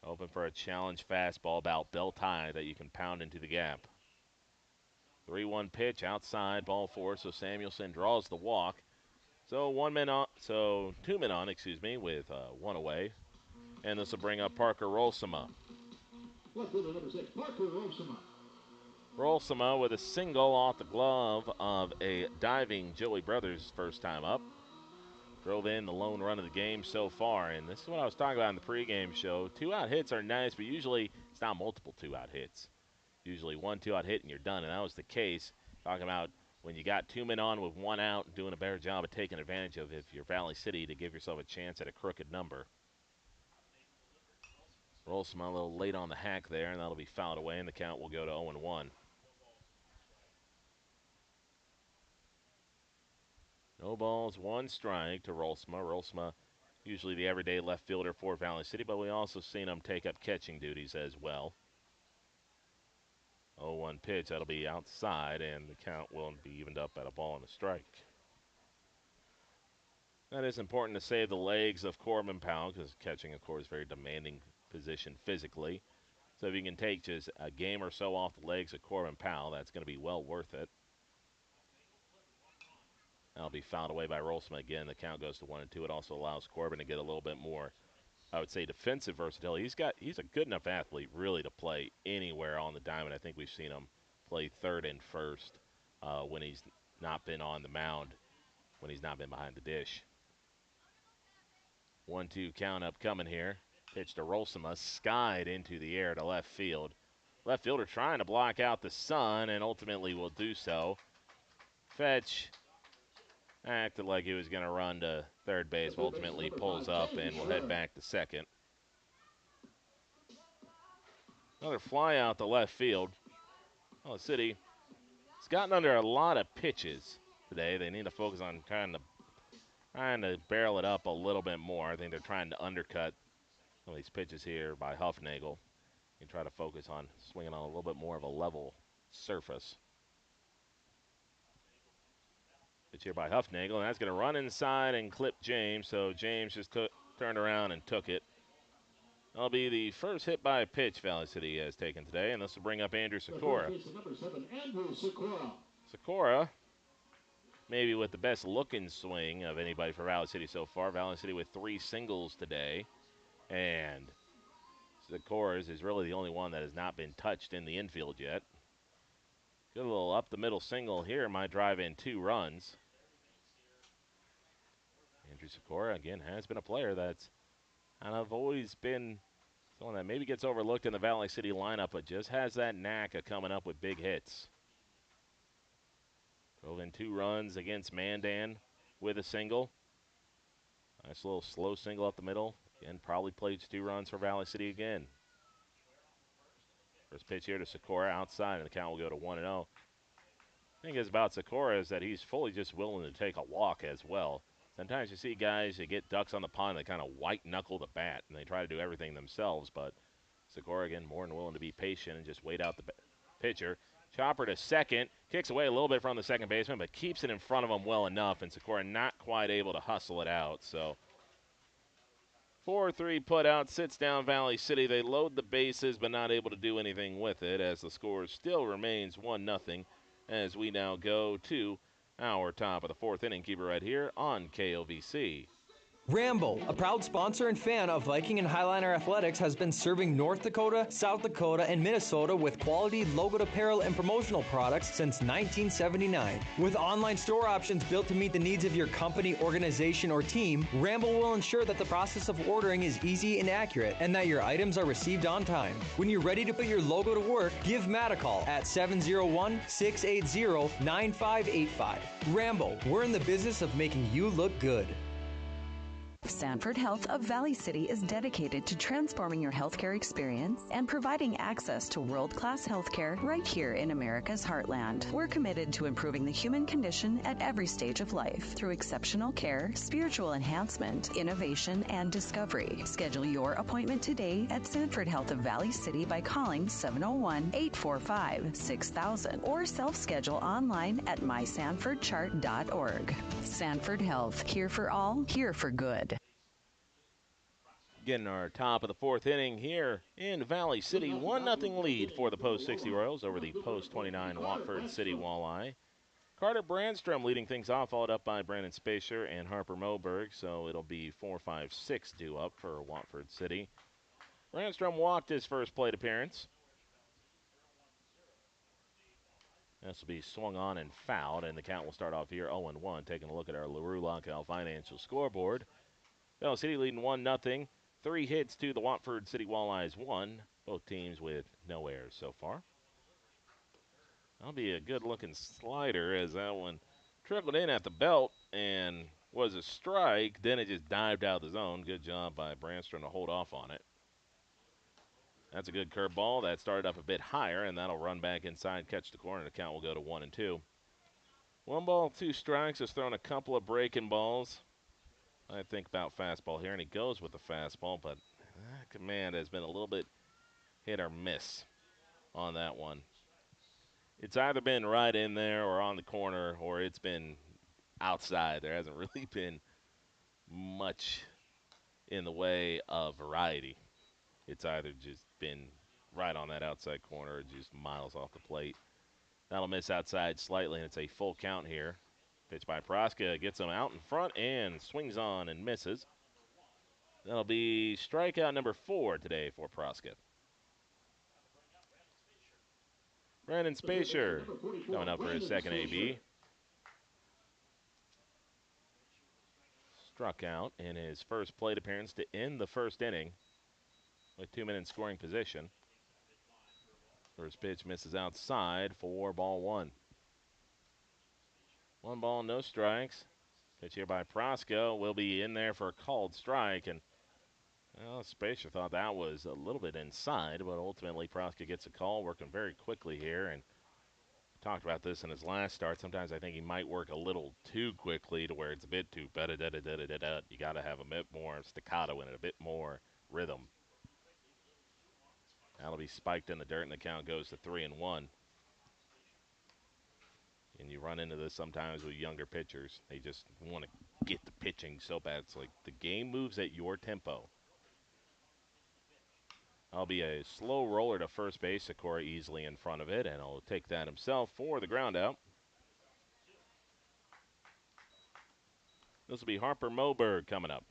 Hoping for a challenge fastball about belt high that you can pound into the gap. 3-1 pitch outside, ball 4, so Samuelson draws the walk. So 2 men on, with 1 away. And this will bring up Parker Rolsema. Number 6, Parker Rolsema. Rolsema with a single off the glove of a diving Joey Brothers first time up. drove in the lone run of the game so far. And this is what I was talking about in the pregame show. 2-out hits are nice, but usually it's not multiple 2-out hits. Usually 1 2-out hit and you're done, and that was the case. Talking about when you got 2 men on with 1 out and doing a better job of taking advantage of if you're Valley City to give yourself a chance at a crooked number. Rolsma a little late on the hack there, and that'll be fouled away, and the count will go to 0-1. No balls, 1 strike to Rolsma. Rolsma, usually the everyday left fielder for Valley City, but we also seen him take up catching duties as well. 0-1 pitch, that'll be outside, and the count will be evened up at a ball and a strike. That is important to save the legs of Corbin Powell, because catching, of course, is a very demanding position physically. So if you can take just a game or so off the legs of Corbin Powell, that's going to be well worth it. That'll be fouled away by Rolsma again. The count goes to 1-2. It also allows Corbin to get a little bit more, I would say, defensive versatility. He's a good enough athlete, really, to play anywhere on the diamond. I think we've seen him play third and first when he's not been on the mound, when he's not been behind the dish. 1-2 count up coming here. Pitch to Rolsma, skied into the air to left field. Left fielder trying to block out the sun, and ultimately will do so. Fetch acted like he was going to run to third base, but ultimately pulls up and will head back to second. Another fly out to left field. Well, the City has gotten under a lot of pitches today. They need to focus on trying to barrel it up a little bit more. I think they're trying to undercut some of these pitches here by Huffnagel and try to focus on swinging on a little bit more of a level surface. Pitch here by Huffnagel, and that's going to run inside and clip James, so James just turned around and took it. That'll be the first hit by pitch Valley City has taken today, and this will bring up Andrew Sikora. Sikora, maybe with the best looking swing of anybody for Valley City so far. Valley City with 3 singles today, and Sikora's is really the only one that has not been touched in the infield yet. Good little up the middle single here, might drive in 2 runs. Andrew Sikora, again, has been a player that's kind of always been someone that maybe gets overlooked in the Valley City lineup, but just has that knack of coming up with big hits. Drove in 2 runs against Mandan with a single. Nice little slow single up the middle. Again, probably plays 2 runs for Valley City again. First pitch here to Sikora outside, and the count will go to 1-0. The thing is about Sikora is that he's fully just willing to take a walk as well. Sometimes you see guys that get ducks on the pond, they kind of white-knuckle the bat, and they try to do everything themselves. But Sikora, again, more than willing to be patient and just wait out the pitcher. Chopper to second, kicks away a little bit from the second baseman, but keeps it in front of him well enough, and Sikora not quite able to hustle it out. So 4-3 put out, sits down Valley City. They load the bases, but not able to do anything with it, as the score still remains 1-0, as we now go to our top of the 4th inning. Keep it right here on KOVC. Rambo, a proud sponsor and fan of Viking and Highliner Athletics, has been serving North Dakota, South Dakota, and Minnesota with quality logoed apparel and promotional products since 1979. With online store options built to meet the needs of your company, organization, or team, Rambo will ensure that the process of ordering is easy and accurate, and that your items are received on time. When you're ready to put your logo to work, give Matt a call at 701-680-9585. Rambo, we're in the business of making you look good. Sanford Health of Valley City is dedicated to transforming your healthcare experience and providing access to world-class healthcare right here in America's heartland. We're committed to improving the human condition at every stage of life through exceptional care, spiritual enhancement, innovation, and discovery. Schedule your appointment today at Sanford Health of Valley City by calling 701-845-6000 or self-schedule online at mysanfordchart.org. Sanford Health, here for all, here for good. Getting our top of the 4th inning here in Valley City. 1-0 lead for the Post 60 Royals over the Post 29 Watford City Walleye. Carter Brandstrom leading things off, followed up by Brandon Spacer and Harper Moberg. So it'll be 4-5-6 due up for Watford City. Brandstrom walked his first plate appearance. This will be swung on and fouled, and the count will start off here 0-1. Taking a look at our LaRue Lockout Financial scoreboard. Valley City leading 1-0. 3 hits to the Watford City Walleyes 1. Both teams with no errors so far. That'll be a good-looking slider as that one trickled in at the belt and was a strike. Then it just dived out of the zone. Good job by Brandstrom to hold off on it. That's a good curveball. That started up a bit higher, and that'll run back inside, catch the corner. The count will go to 1-2. 1 ball, 2 strikes. Has thrown a couple of breaking balls. I think about fastball here, and he goes with the fastball, but that command has been a little bit hit or miss on that one. It's either been right in there or on the corner, or it's been outside. There hasn't really been much in the way of variety. It's either just been right on that outside corner or just miles off the plate. That'll miss outside slightly, and it's a full count here. Pitch by Proska gets him out in front and swings on and misses. That'll be strikeout number 4 today for Proska. Brandon Spacer coming up for his second AB. Struck out in his first plate appearance to end the first inning with 2 men in scoring position. First pitch misses outside for ball 1. 1 ball, no strikes. Pitch here by Proska will be in there for a called strike, and well, Spacer thought that was a little bit inside, but ultimately Proska gets a call, working very quickly here, and talked about this in his last start. Sometimes I think he might work a little too quickly to where it's a bit too da-da-da-da-da-da-da. You got to have a bit more staccato in it, a bit more rhythm. That'll be spiked in the dirt, and the count goes to 3-1. And you run into this sometimes with younger pitchers. They just want to get the pitching so bad. It's like the game moves at your tempo. That'll be a slow roller to first base. Sakura easily in front of it, and he'll take that himself for the ground out. This will be Harper Moberg coming up.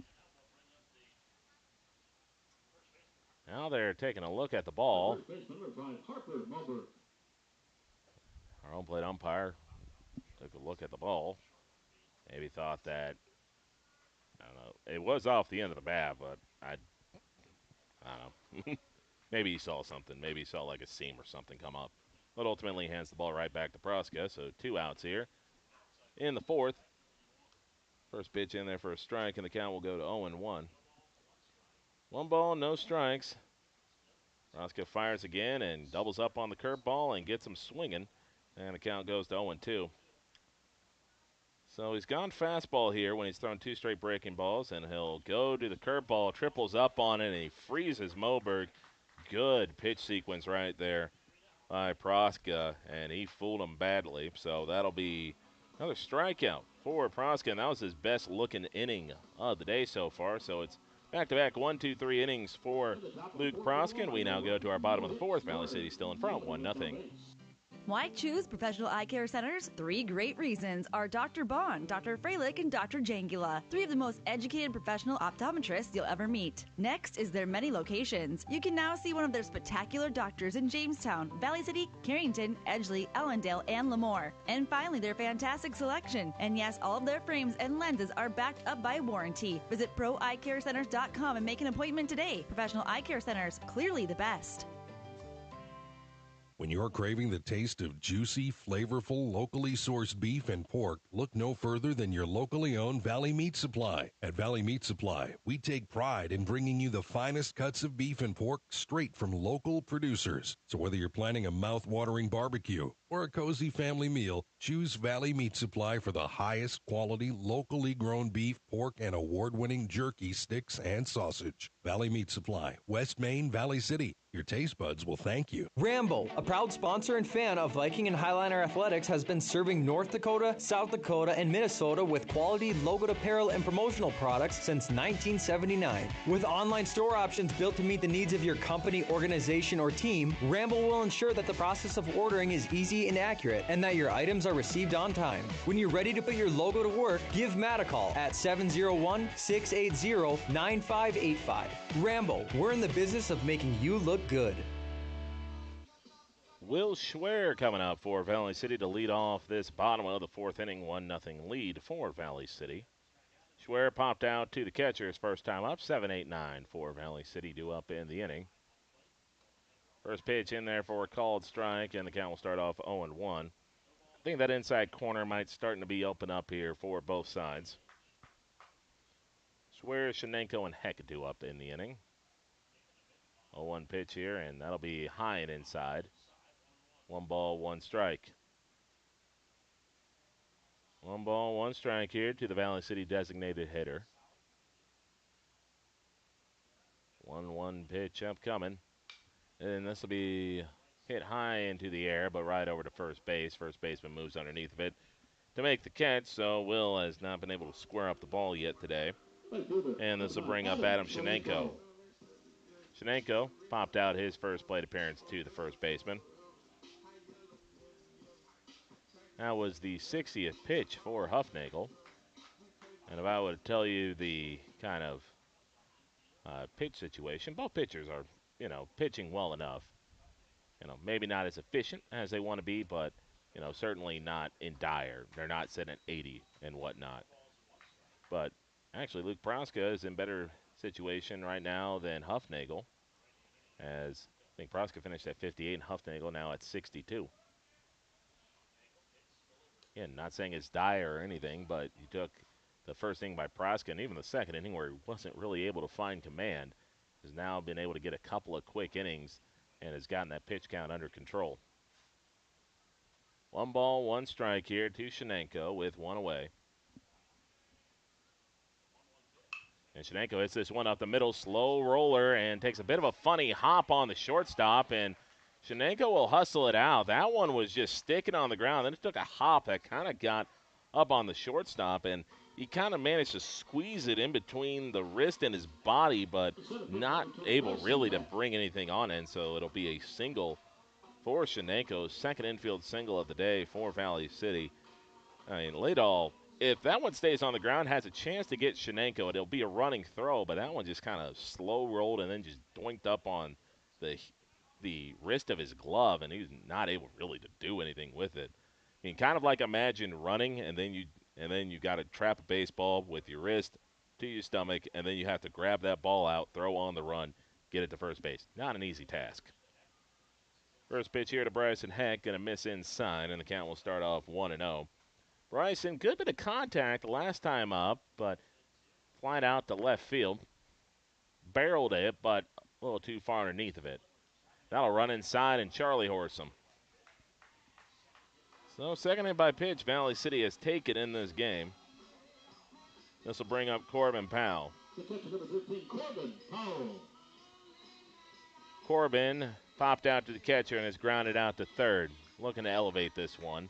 Now they're taking a look at the ball. Our home plate umpire took a look at the ball. Maybe thought that, I don't know, it was off the end of the bat, but I don't know. Maybe he saw something. Maybe he saw like a seam or something come up. But ultimately hands the ball right back to Proska, so 2 outs here in the 4th. First pitch in there for a strike, and the count will go to 0-1. 1 ball, no strikes. Proska fires again and doubles up on the curveball and gets him swinging, and the count goes to 0-2. So he's gone fastball here when he's thrown 2 straight breaking balls, and he'll go to the curveball, triples up on it, and he freezes Moberg. Good pitch sequence right there by Proska, and he fooled him badly. So that'll be another strikeout for Proska, and that was his best-looking inning of the day so far. So it's back-to-back 1-2-3 innings for Luke Proska, and we now go to our bottom of the 4th. Valley City still in front, 1-0. Why choose Professional Eye Care Centers? 3 great reasons are Dr. Bond, Dr. Freilich, and Dr. Jangula. 3 of the most educated professional optometrists you'll ever meet. Next is their many locations. You can now see one of their spectacular doctors in Jamestown, Valley City, Carrington, Edgeley, Ellendale, and Lemoore. And finally, their fantastic selection. And yes, all of their frames and lenses are backed up by warranty. Visit ProEyeCareCenters.com and make an appointment today. Professional Eye Care Centers, clearly the best. When you're craving the taste of juicy, flavorful, locally sourced beef and pork, look no further than your locally owned Valley Meat Supply. At Valley Meat Supply, we take pride in bringing you the finest cuts of beef and pork straight from local producers. So whether you're planning a mouth-watering barbecue or a cozy family meal, choose Valley Meat Supply for the highest quality, locally grown beef, pork, and award-winning jerky, sticks, and sausage. Valley Meat Supply, West Main, Valley City. Your taste buds will thank you. Rambo, a proud sponsor and fan of Viking and Highliner Athletics, has been serving North Dakota, South Dakota, and Minnesota with quality logoed apparel and promotional products since 1979. With online store options built to meet the needs of your company, organization, or team, Rambo will ensure that the process of ordering is easy and accurate, and that your items are received on time. When you're ready to put your logo to work, give Matt a call at 701-680-9585. Rambo, we're in the business of making you look good. Will Schwer coming up for Valley City to lead off this bottom of the fourth inning. 1-0 lead for Valley City. Schwer popped out to the catcher his first time up. 7-8-9 for Valley City due up in the inning. First pitch in there for a called strike, and the count will start off 0-1. I think that inside corner might starting to be open up here for both sides. Schwer, Shenenko, and Heck due up in the inning. 0-1 pitch here, and that'll be high and inside. 1 ball, 1 strike. 1 ball, 1 strike here to the Valley City designated hitter. 1-1 pitch upcoming. And this will be hit high into the air, but right over to first base. First baseman moves underneath of it to make the catch, so Will has not been able to square up the ball yet today. And this will bring up Adam Shenenko. Shenenko popped out his first plate appearance to the first baseman. That was the 60th pitch for Huffnagel. And if I were to tell you the kind of pitch situation, both pitchers are, pitching well enough. Maybe not as efficient as they want to be, but, certainly not in dire. They're not sitting at 80 and whatnot. But actually, Luke Proska is in better situation right now than Huffnagel, as I think Proska finished at 58 and Huffnagel now at 62. Again, not saying it's dire or anything, but you took the first inning by Proska, and even the second inning where he wasn't really able to find command, has now been able to get a couple of quick innings and has gotten that pitch count under control. 1 ball, 1 strike here to Shenenko with 1 away. And Shenenko hits this one up the middle, slow roller, and takes a bit of a funny hop on the shortstop, and Shenenko will hustle it out. That one was just sticking on the ground. Then it took a hop that kind of got up on the shortstop, and he kind of managed to squeeze it in between the wrist and his body, but not able really to bring anything on in. So it'll be a single for Shenenko's second infield single of the day for Valley City. I mean, Liddell, if that one stays on the ground, has a chance to get Shenenko. It'll be a running throw, but that one just kind of slow rolled and then just doinked up on the wrist of his glove, and he was not able really to do anything with it. I mean, kind of like imagine running, and then you got to trap a baseball with your wrist to your stomach, and then you have to grab that ball out, throw on the run, get it to first base. Not an easy task. First pitch here to Bryson Heck, going to miss inside, and the count will start off 1-0. Bryson, good bit of contact last time up, but flied out to left field. Barreled it, but a little too far underneath of it. That'll run inside and Charlie horse him. So second in by pitch, Valley City has taken in this game. This will bring up Corbin Powell. Corbin popped out to the catcher and has grounded out to third. Looking to elevate this one.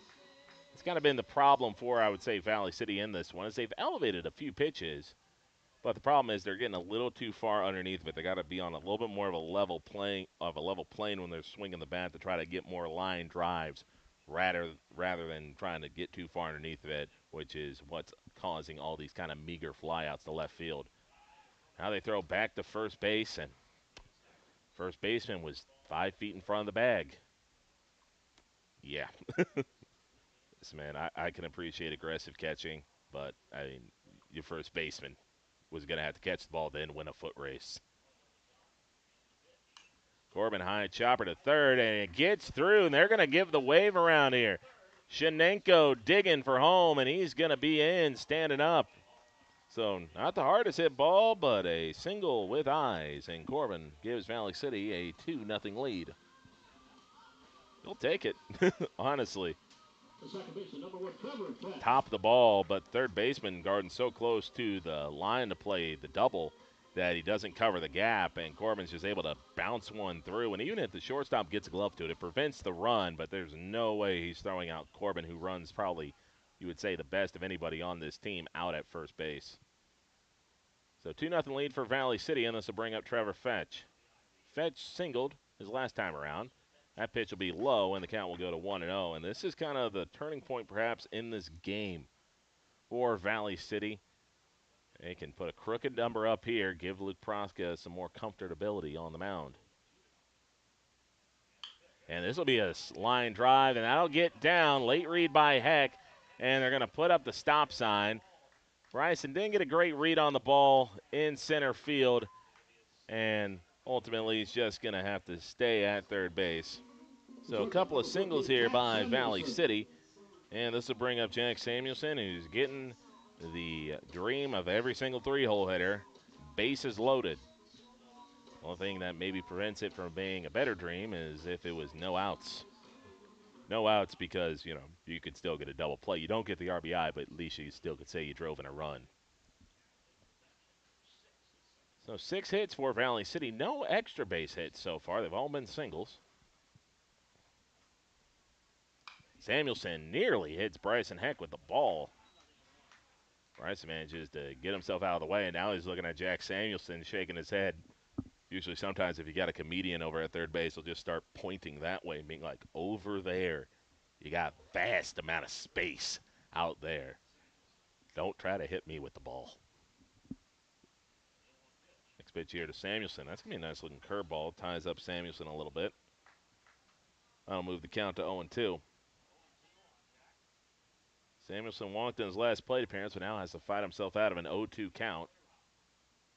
It's kind of been the problem for, I would say, Valley City in this one, is they've elevated a few pitches, but the problem is they're getting a little too far underneath of it. They got to be on a little bit more of a level plane when they're swinging the bat to try to get more line drives rather than trying to get too far underneath of it, which is what's causing all these kind of meager flyouts to left field. Now they throw back to first base, and first baseman was 5 feet in front of the bag. Yeah. Man, I can appreciate aggressive catching, but, I mean, your first baseman was going to have to catch the ball, then win a foot race. Corbin high chopper to third, and it gets through, and they're going to give the wave around here. Shenenko digging for home, and he's going to be in, standing up. So not the hardest hit ball, but a single with eyes, and Corbin gives Valley City a 2-0 lead. He'll take it, honestly. Top of the ball, but third baseman Garden so close to the line to play the double that he doesn't cover the gap, and Corbin's just able to bounce one through. And even if the shortstop gets a glove to it, it prevents the run, but there's no way he's throwing out Corbin, who runs probably, you would say, the best of anybody on this team, out at first base. So 2-0 lead for Valley City, and this will bring up Trevor Fetch. Fetch singled his last time around. That pitch will be low, and the count will go to 1-0. And this is kind of the turning point, perhaps, in this game for Valley City. They can put a crooked number up here, give Luke Proska some more comfortability on the mound. And this will be a line drive, and that'll get down. Late read by Heck, and they're going to put up the stop sign. Bryson didn't get a great read on the ball in center field, and ultimately he's just going to have to stay at third base. So a couple of singles here by Valley City, and this will bring up Jack Samuelson, who's getting the dream of every single three-hole hitter. Bases loaded. One thing that maybe prevents it from being a better dream is if it was no outs. No outs because, you could still get a double play. You don't get the RBI, but at least you still could say you drove in a run. So 6 hits for Valley City. No extra base hits so far. They've all been singles. Samuelson nearly hits Bryson Heck with the ball. Bryson manages to get himself out of the way, and now he's looking at Jack Samuelson shaking his head. Usually sometimes if you got a comedian over at third base, he'll just start pointing that way, being like, over there. You got a vast amount of space out there. Don't try to hit me with the ball. Next pitch here to Samuelson. That's going to be a nice-looking curveball. Ties up Samuelson a little bit. That'll move the count to 0-2. Samuelson walked in his last plate appearance, but now has to fight himself out of an 0-2 count.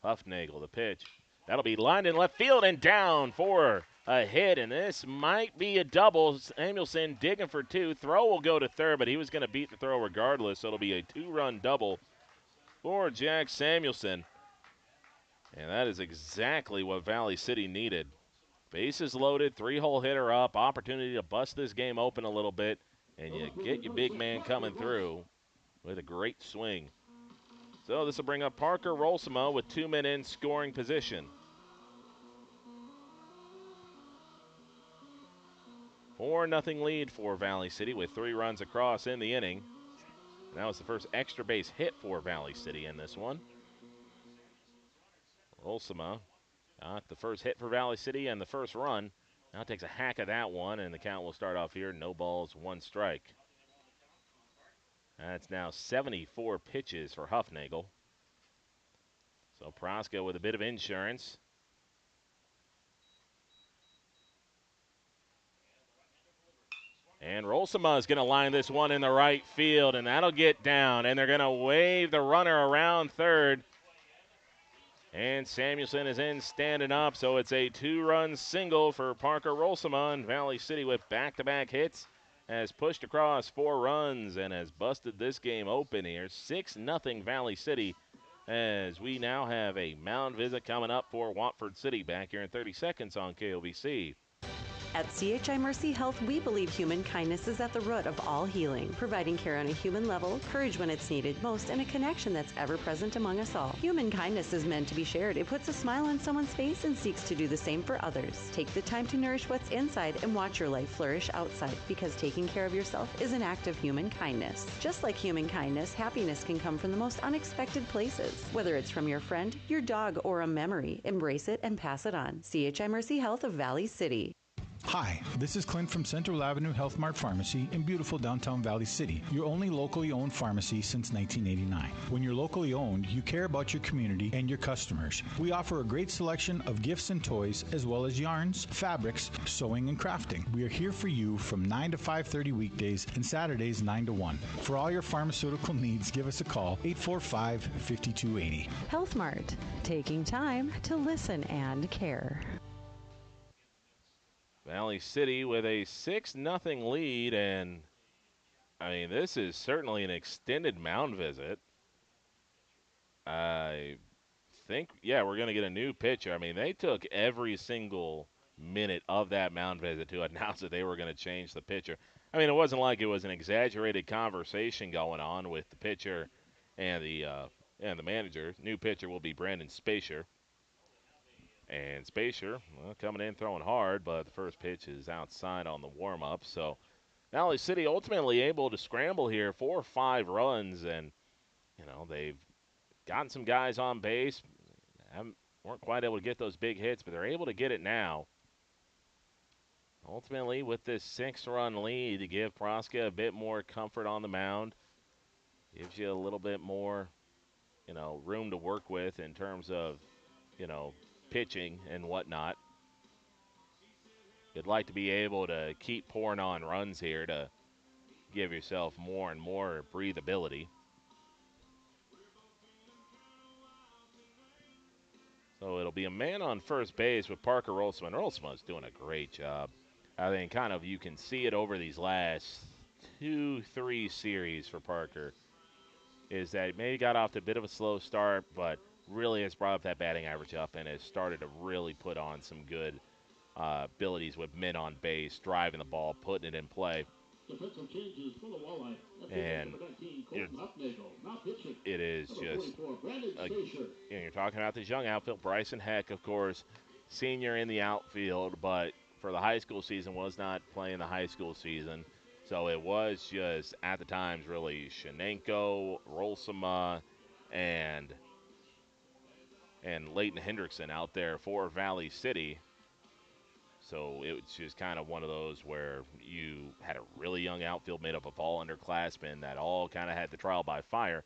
Huffnagel, the pitch. That'll be lined in left field and down for a hit, and this might be a double. Samuelson digging for 2. Throw will go to third, but he was going to beat the throw regardless, so it'll be a 2-run double for Jack Samuelson. And that is exactly what Valley City needed. Bases loaded, 3-hole hitter up, opportunity to bust this game open a little bit, and you get your big man coming through with a great swing. So this will bring up Parker Rolsema with 2 men in scoring position. 4-0 lead for Valley City with 3 runs across in the inning. And that was the first extra base hit for Valley City in this one. Rolsema got the first hit for Valley City and the first run. Now takes a hack at that one, and the count will start off here. No balls, 1 strike. That's now 74 pitches for Huffnagel. So Proska with a bit of insurance. And Rolsema is going to line this one in the right field, and that'll get down. And they're going to wave the runner around third. And Samuelson is in standing up, so it's a 2-run single for Parker Rolsema. And Valley City with back-to-back hits has pushed across 4 runs and has busted this game open here. 6-0 Valley City, as we now have a mound visit coming up for Watford City back here in 30 seconds on KOBC. At CHI Mercy Health, we believe human kindness is at the root of all healing, providing care on a human level, courage when it's needed most, and a connection that's ever present among us all. Human kindness is meant to be shared. It puts a smile on someone's face and seeks to do the same for others. Take the time to nourish what's inside and watch your life flourish outside, because taking care of yourself is an act of human kindness. Just like human kindness, happiness can come from the most unexpected places. Whether it's from your friend, your dog, or a memory, embrace it and pass it on. CHI Mercy Health of Valley City. Hi, this is Clint from Central Avenue Health Mart Pharmacy in beautiful downtown Valley City, your only locally owned pharmacy since 1989. When you're locally owned, you care about your community and your customers. We offer a great selection of gifts and toys, as well as yarns, fabrics, sewing, and crafting. We are here for you from 9 to 5:30 weekdays and Saturdays 9 to 1. For all your pharmaceutical needs, give us a call, 845-5280. Health Mart, taking time to listen and care. Valley City with a 6-0 lead, and I mean, this is certainly an extended mound visit. I think, yeah, we're going to get a new pitcher. I mean, they took every single minute of that mound visit to announce that they were going to change the pitcher. I mean, it wasn't like it was an exaggerated conversation going on with the pitcher and the manager. New pitcher will be Brandon Spacer. And Spacer, well, coming in throwing hard, but the first pitch is outside on the warm-up. So Valley City ultimately able to scramble here 4 or 5 runs, and, they've gotten some guys on base. Weren't quite able to get those big hits, but they're able to get it now. Ultimately, with this 6-run lead, to give Proska a bit more comfort on the mound, gives you a little bit more, room to work with in terms of, pitching and whatnot. You'd like to be able to keep pouring on runs here to give yourself more and more breathability. So it'll be a man on first base with Parker Rolsma. Rolsma's doing a great job. I think kind of you can see it over these last 2-3 series for Parker, is that maybe got off to a bit of a slow start, but really has brought up that batting average up and has started to really put on some good abilities with men on base, driving the ball, putting it in play. Defensive changes for the Walleye. And it is just, you're talking about this young outfield. Bryson Heck, of course, senior in the outfield, but for the high school season was not playing the high school season. So it was just, at the times, really Shenenko, Rolsama, and Leighton Hendrickson out there for Valley City. So it was just kind of one of those where you had a really young outfield made up of all underclassmen that all kind of had the trial by fire.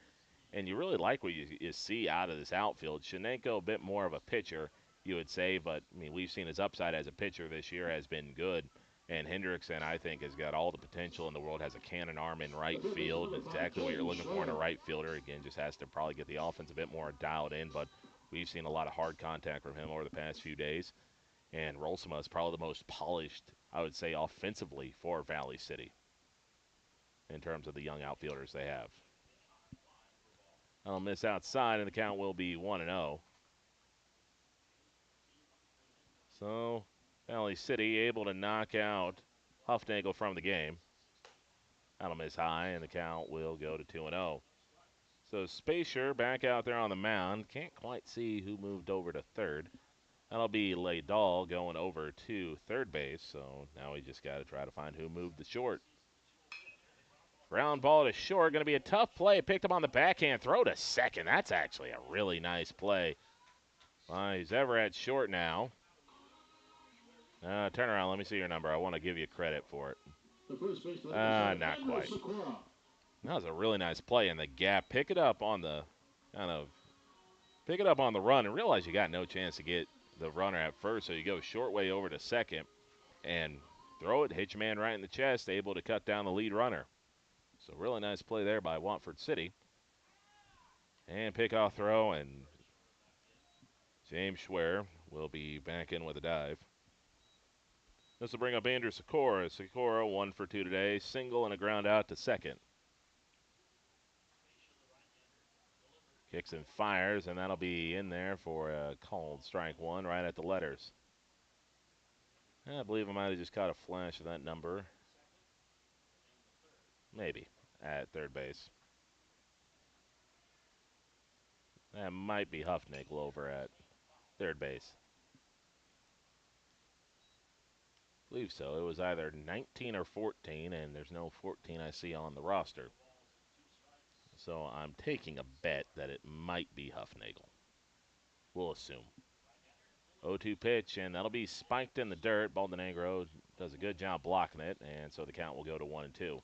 And you really like what you see out of this outfield. Shenenko, a bit more of a pitcher, you would say, but I mean, we've seen his upside as a pitcher this year has been good. And Hendrickson, I think, has got all the potential in the world, has a cannon arm in right field, exactly what you're looking for in a right fielder. Again, just has to probably get the offense a bit more dialed in, but we've seen a lot of hard contact from him over the past few days. And Rolsma is probably the most polished, I would say, offensively for Valley City in terms of the young outfielders they have. I'll miss outside, and the count will be 1-0. So Valley City able to knock out Huffnagel from the game. That'll miss high, and the count will go to 2-0. So Spacer back out there on the mound. Can't quite see who moved over to third. That'll be Laydal going over to third base. So now we just got to try to find who moved the short. Ground ball to short. Going to be a tough play. Picked up on the backhand. Throw to second. That's actually a really nice play. He's ever at short now. Turn around. Let me see your number. I want to give you credit for it. Not quite. That was a really nice play in the gap. Pick it up on the run and realize you got no chance to get the runner at first, so you go short way over to second and throw it, hit your man right in the chest, able to cut down the lead runner. So really nice play there by Watford City. And pickoff throw, and James Schwer will be back in with a dive. This will bring up Andrew Sikora. Sikora 1 for 2 today, single and a ground out to second. Kicks and fires, and that'll be in there for a called strike one right at the letters. I believe I might have just caught a flash of that number. Maybe at third base. That might be Huffnagel over at third base. I believe so. It was either 19 or 14, and there's no 14 I see on the roster. So I'm taking a bet that it might be Huffnagel. We'll assume. 0-2 pitch, and that'll be spiked in the dirt. Baldenegro does a good job blocking it, and so the count will go to 1-2.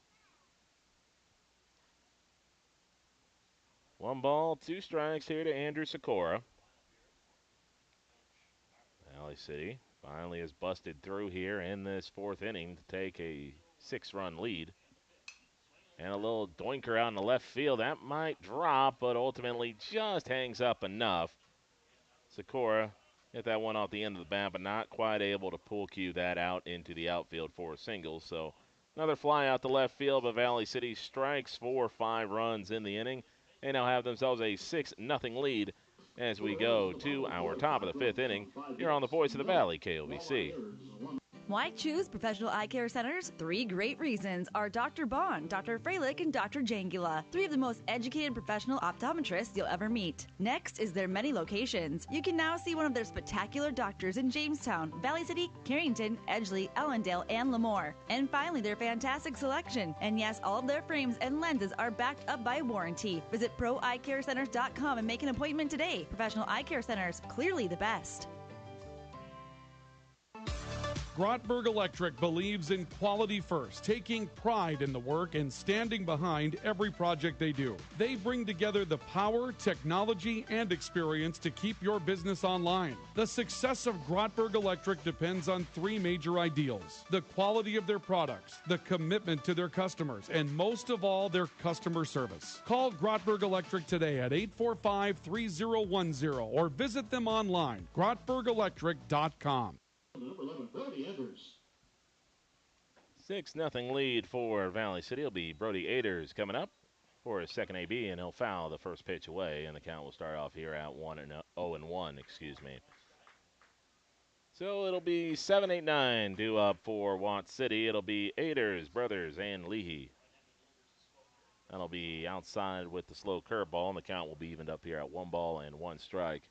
1 ball, 2 strikes here to Andrew Sikora. Valley City finally has busted through here in this 4th inning to take a 6-run lead. And a little doinker out in the left field. That might drop, but ultimately just hangs up enough. Sikora hit that one off the end of the bat, but not quite able to pull cue that out into the outfield for a single. So another fly out to left field, but Valley City strikes 4 or 5 runs in the inning. They now have themselves a 6-0 lead as we go to our top of the 5th inning here on the Voice of the Valley, KOVC. Why choose Professional Eye Care Centers? 3 great reasons are Dr. Bond, Dr. Freilich, and Dr. Jangula, 3 of the most educated professional optometrists you'll ever meet. Next is their many locations. You can now see one of their spectacular doctors in Jamestown, Valley City, Carrington, Edgeley, Ellendale, and Lemoore. And finally, their fantastic selection. And yes, all of their frames and lenses are backed up by warranty. Visit ProEyeCareCenters.com and make an appointment today. Professional Eye Care Centers, clearly the best. Grotberg Electric believes in quality first, taking pride in the work and standing behind every project they do. They bring together the power, technology, and experience to keep your business online. The success of Grotberg Electric depends on three major ideals: the quality of their products, the commitment to their customers, and most of all, their customer service. Call Grotberg Electric today at 845-3010 or visit them online, grotbergelectric.com. Number 11, Brody Enders. 6-0 lead for Valley City. It'll be Brody Aders coming up for his second AB, and he'll foul the first pitch away, and the count will start off here at 0-1, So it'll be 7-8-9 due up for Watt City. It'll be Aders, Brothers, and Leahy. That'll be outside with the slow curveball, and the count will be evened up here at 1-1 strike.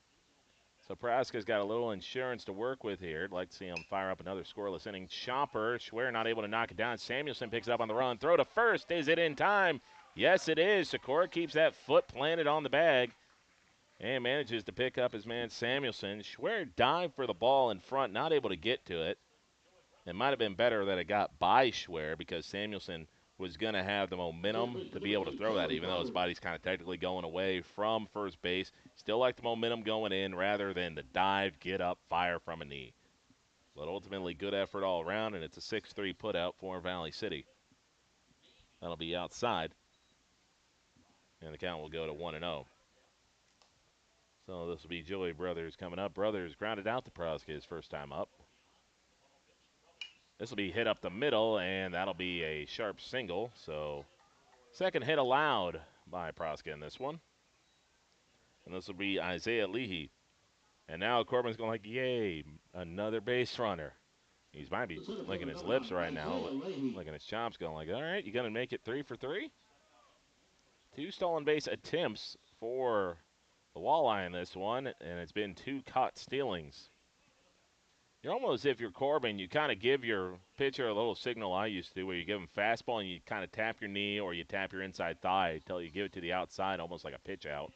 So Praska's got a little insurance to work with here. I'd like to see him fire up another scoreless inning. Chopper, Schwer not able to knock it down. Samuelson picks it up on the run. Throw to first. Is it in time? Yes, it is. Sikora keeps that foot planted on the bag and manages to pick up his man Samuelson. Schwer dived for the ball in front, not able to get to it. It might have been better that it got by Schwer because Samuelson was going to have the momentum to be able to throw that, even though his body's kind of technically going away from first base. Still like the momentum going in rather than the dive, get up, fire from a knee. But ultimately, good effort all around, and it's a 6-3 putout for Valley City. That'll be outside, and the count will go to 1-0. So this will be Joey Brothers coming up. Brothers grounded out to Praska his first time up. This will be hit up the middle, and that'll be a sharp single. So second hit allowed by Praska in this one. And this will be Isaiah Leahy. And now Corbin's going like, yay, another base runner. He might be licking his lips right now, licking his chops, going like, all right, you going to make it 3 for 3? 2 stolen base attempts for the Walleye in this one, and it's been 2 caught stealings. You're almost, if you're Corbin, you kind of give your pitcher a little signal I used to, where you give him fastball and you kind of tap your knee or you tap your inside thigh until you give it to the outside, almost like a pitch out.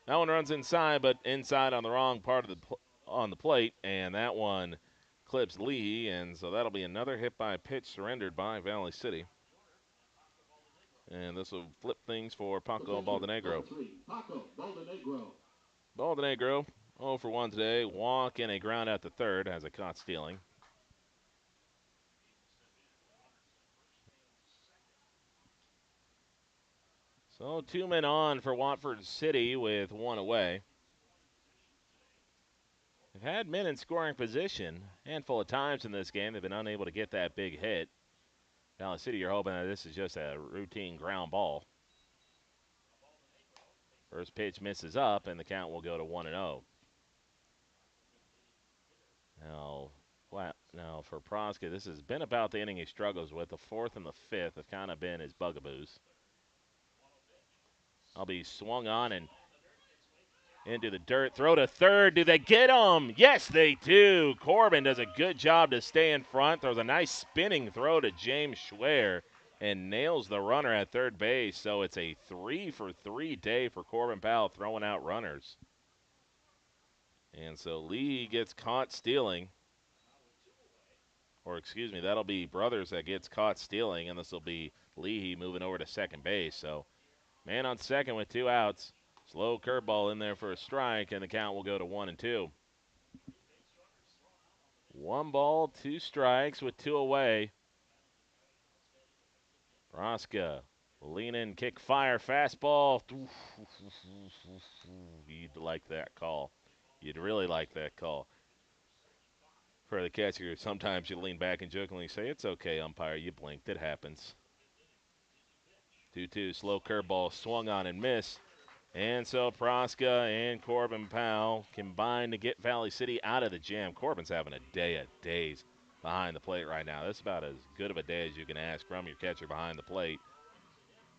That one runs inside, but inside on the wrong part of the plate, and that one clips Lee, and so that'll be another hit by pitch surrendered by Valley City. And this will flip things for Paco Baldenegro. Paco Baldenegro. Baldenegro, 0 for 1 today. Walk and a ground out to third, has a caught stealing. So 2 men on for Watford City with 1 away. They've had men in scoring position a handful of times in this game. They've been unable to get that big hit. Valley City, you're hoping that this is just a routine ground ball. First pitch misses up, and the count will go to 1-0. Now for Praska, this has been about the inning he struggles with. The 4th and the 5th have kind of been his bugaboos. I'll be swung on and into the dirt. Throw to third. Do they get him? Yes, they do. Corbin does a good job to stay in front. Throws a nice spinning throw to James Schwer and nails the runner at third base. So it's a 3 for 3 day for Corbin Powell throwing out runners. And so Lee gets caught stealing. Or excuse me, that'll be Brothers that gets caught stealing, and this will be Leahy moving over to second base. So man on second with 2 outs. Slow curveball in there for a strike, and the count will go to 1-2. 1 ball, 2 strikes with 2 away. Praska, lean in, kick, fire, fastball. You'd like that call. You'd really like that call. For the catcher, sometimes you lean back and jokingly say, it's okay, umpire, you blinked, it happens. 2-2, slow curveball, swung on and missed. And so Praska and Corbin Powell combine to get Valley City out of the jam. Corbin's having a day of days behind the plate right now. That's about as good of a day as you can ask from your catcher behind the plate.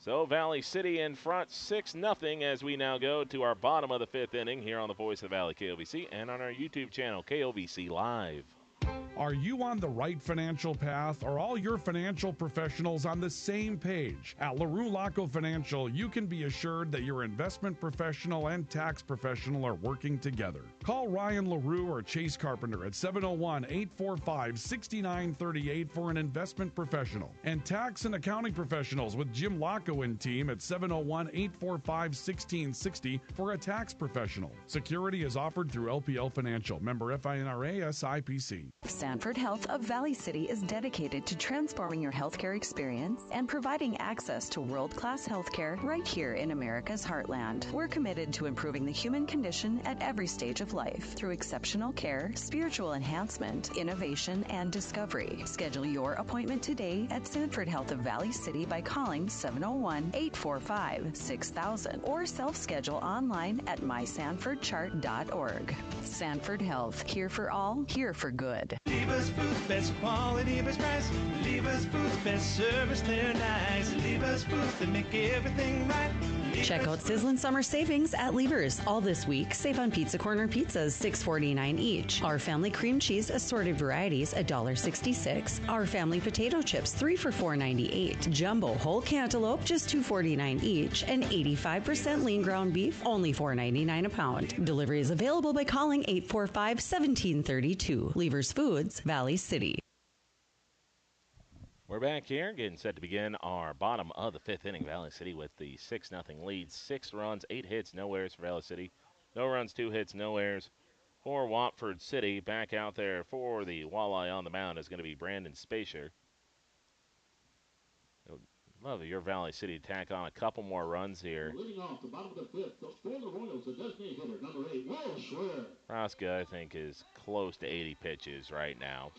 So Valley City in front 6-0 as we now go to our bottom of the 5th inning here on the Voice of the Valley KOVC and on our YouTube channel, KOVC Live. Are you on the right financial path? Are all your financial professionals on the same page? At LaRue Laco Financial, you can be assured that your investment professional and tax professional are working together. Call Ryan LaRue or Chase Carpenter at 701-845-6938 for an investment professional, and tax and accounting professionals with Jim Laco and team at 701-845-1660 for a tax professional. Security is offered through LPL Financial, member FINRA SIPC. Sanford Health of Valley City is dedicated to transforming your healthcare experience and providing access to world-class healthcare right here in America's heartland. We're committed to improving the human condition at every stage of life through exceptional care, spiritual enhancement, innovation, and discovery. Schedule your appointment today at Sanford Health of Valley City by calling 701-845-6000 or self-schedule online at mysanfordchart.org. Sanford Health, here for all, here for good. Lever's Foods, best quality, best price. Lever's Foods, best service, they're nice. Lever's Foods, they make everything right. Check out Sizzlin' Summer Savings at Lever's. All this week, save on Pizza Corner pizzas, $6.49 each. Our family cream cheese assorted varieties, $1.66. Our family potato chips, 3 for $4.98. Jumbo whole cantaloupe, just $2.49 each. And 85% lean ground beef, only $4.99 a pound. Delivery is available by calling 845-1732. Lever's Foods, Valley City. We're back here, getting set to begin our bottom of the fifth inning. Valley City with the 6-0 lead. 6 runs, 8 hits, no errors for Valley City. No runs, 2 hits, no errors for Watford City. Back out there for the Walleye on the mound is going to be Brandon Spacer. Love your Valley City to tack on a couple more runs here. Leading off the bottom of the fifth, for the Royals, the designated hitter, number 8, Will Schwer. Roscoe, I think, is close to 80 pitches right now.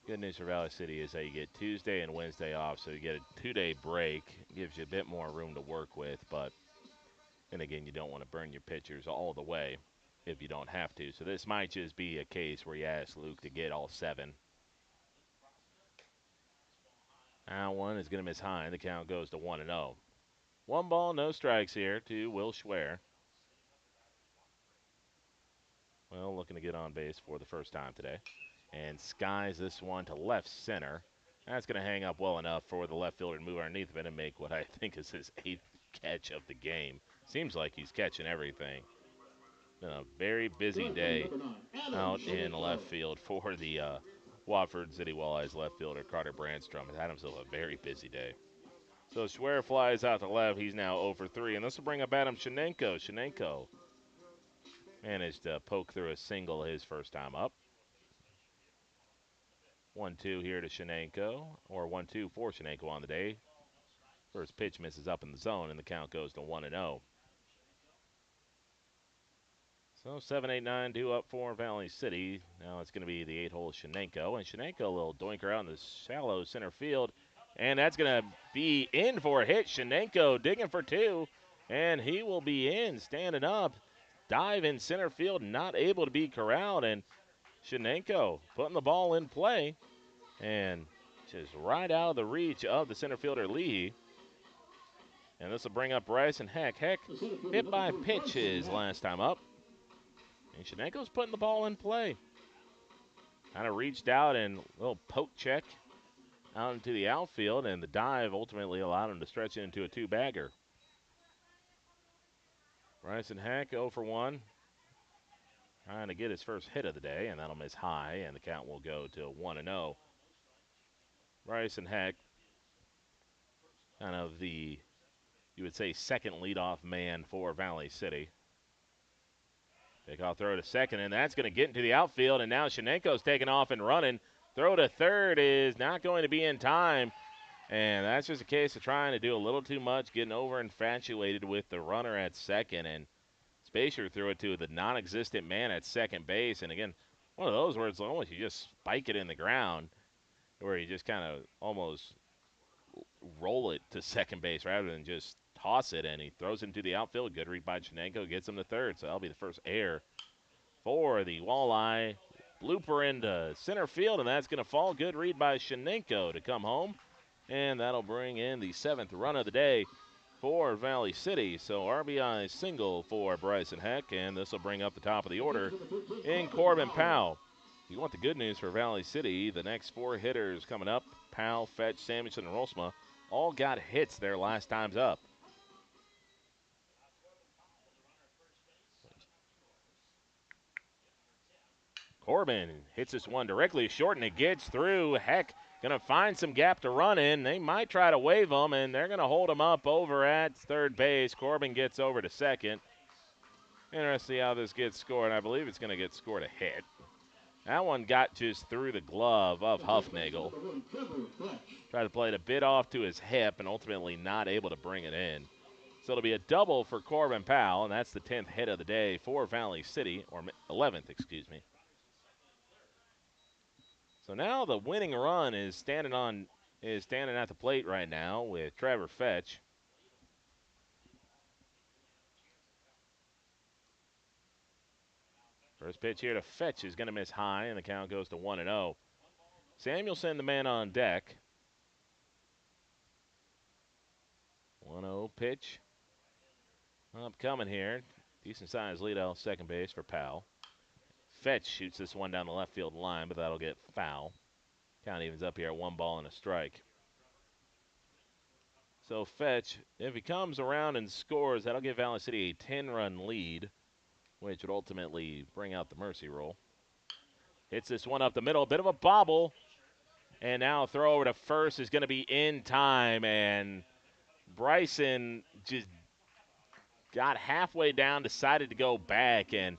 Good news for Valley City is that you get Tuesday and Wednesday off, so you get a 2-day break. Gives you a bit more room to work with, but then again, you don't want to burn your pitchers all the way if you don't have to. So this might just be a case where you ask Luke to get all 7. Now one is going to miss high, and the count goes to 1-0. 1 ball, no strikes here to Will Schwer. Well, looking to get on base for the first time today. And skies this one to left center. That's going to hang up well enough for the left fielder to move underneath of it and make what I think is his 8th catch of the game. Seems like he's catching everything. Been a very busy day out in left field for the Watford City Walleyes left fielder Carter Brandstrom. Has had himself a very busy day. So Schwer flies out to left. He's now 0 for 3. And this will bring up Adam Shenenko. Shenenko managed to poke through a single his first time up. 1-2 here to Shenenko, or 1-2 for Shenenko on the day. First pitch misses up in the zone, and the count goes to 1-0. So 7-8-9 due up for Valley City. Now it's going to be the 8-hole Shenenko, and Shenenko a little doinker out in the shallow center field, and that's going to be in for a hit. Shenenko digging for 2, and he will be in, standing up. Dive in center field, not able to be corralled, and Shenenko putting the ball in play and just right out of the reach of the center fielder Lee. And this will bring up Bryson Heck. Heck hit by pitch his last time up. And Shenenko's putting the ball in play. Kind of reached out and a little poke check out into the outfield, and the dive ultimately allowed him to stretch it into a 2-bagger. Bryson Heck 0 for 1. Trying to get his first hit of the day, and that'll miss high, and the count will go to 1-0. Bryson Heck, kind of the, you would say, second leadoff man for Valley City. Pickoff throw to second, and that's going to get into the outfield, and now Shenenko's taking off and running. Throw to third is not going to be in time, and that's just a case of trying to do a little too much, getting over infatuated with the runner at second, and Spacer threw it to the non-existent man at second base. And again, one of those where it's almost you just spike it in the ground, where you just kind of almost roll it to second base rather than just toss it, and he throws it into the outfield. Good read by Shenenko, gets him to third, so that'll be the first error for the Walleye. Blooper into center field, and that's going to fall. Good read by Shenenko to come home, and that'll bring in the 7th run of the day for Valley City. So RBI single for Bryson Heck, and this will bring up the top of the order in Corbin Powell. You want the good news for Valley City, the next 4 hitters coming up, Powell, Fetch, Samuelson, and Rolsma, all got hits their last times up. Corbin hits this one directly short, and it gets through. Heck, going to find some gap to run in. They might try to wave him, and they're going to hold him up over at third base. Corbin gets over to second. Interesting how this gets scored. I believe it's going to get scored a hit. That one got just through the glove of Huffnagel. Tried to play it a bit off to his hip and ultimately not able to bring it in. So it'll be a double for Corbin Powell, and that's the 10th hit of the day for Valley City, or 11th, excuse me. So now the winning run is standing at the plate right now with Trevor Fetch. First pitch here to Fetch is going to miss high, and the count goes to 1-0. Samuelson, the man on deck. 1-0 pitch. Upcoming here. Decent sized lead out second base for Powell. Fetch shoots this one down the left field line, but that'll get foul. Count evens up here at 1 ball and a strike. So Fetch, if he comes around and scores, that'll give Valley City a 10-run lead, which would ultimately bring out the mercy rule. Hits this one up the middle, a bit of a bobble. And now a throw over to first is going to be in time, and Bryson just got halfway down, decided to go back, and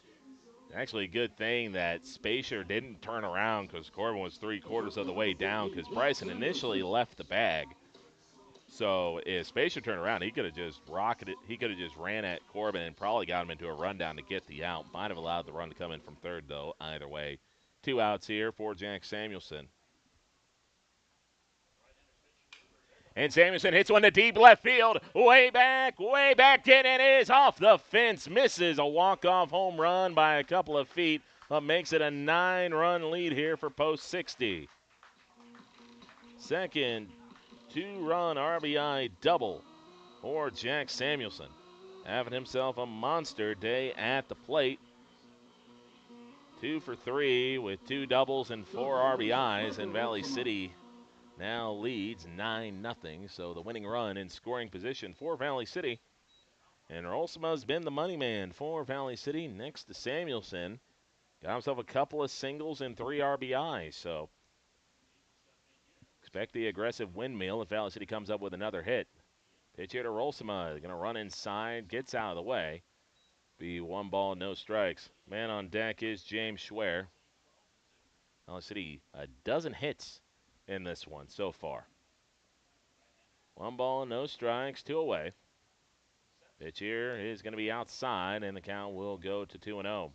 actually a good thing that Spacer didn't turn around because Corbin was 3/4 of the way down because Bryson initially left the bag. So if Spacer turned around, he could have just rocketed. He could have just ran at Corbin and probably got him into a rundown to get the out. Might have allowed the run to come in from third, though, either way. 2 outs here for Jack Samuelson. And Samuelson hits one to deep left field. Way back, and it is off the fence. Misses a walk-off home run by a couple of feet, but makes it a 9-run lead here for post 60. Second 2-run RBI double for Jack Samuelson. Having himself a monster day at the plate. 2 for 3 with 2 doubles and 4 RBIs, and Valley City now leads 9-0. So the winning run in scoring position for Valley City. And Rolsma's been the money man for Valley City next to Samuelson. Got himself a couple of singles and 3 RBIs. So expect the aggressive windmill if Valley City comes up with another hit. Pitch here to Rolsma. Going to run inside. Gets out of the way. Be 1 ball, no strikes. Man on deck is James Schwer. Valley City a dozen hits in this one so far. 1 ball, no strikes, 2 away. Pitch here is going to be outside, and the count will go to 2-0.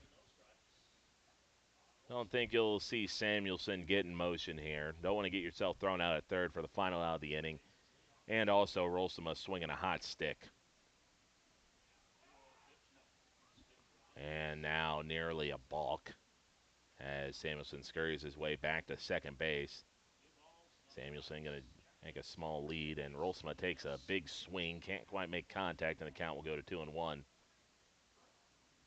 Don't think you'll see Samuelson get in motion here. Don't want to get yourself thrown out at third for the final out of the inning. And also Rolsma swinging a hot stick. And now nearly a balk as Samuelson scurries his way back to second base. Samuelson going to make a small lead, and Rolsma takes a big swing. Can't quite make contact, and the count will go to 2-1.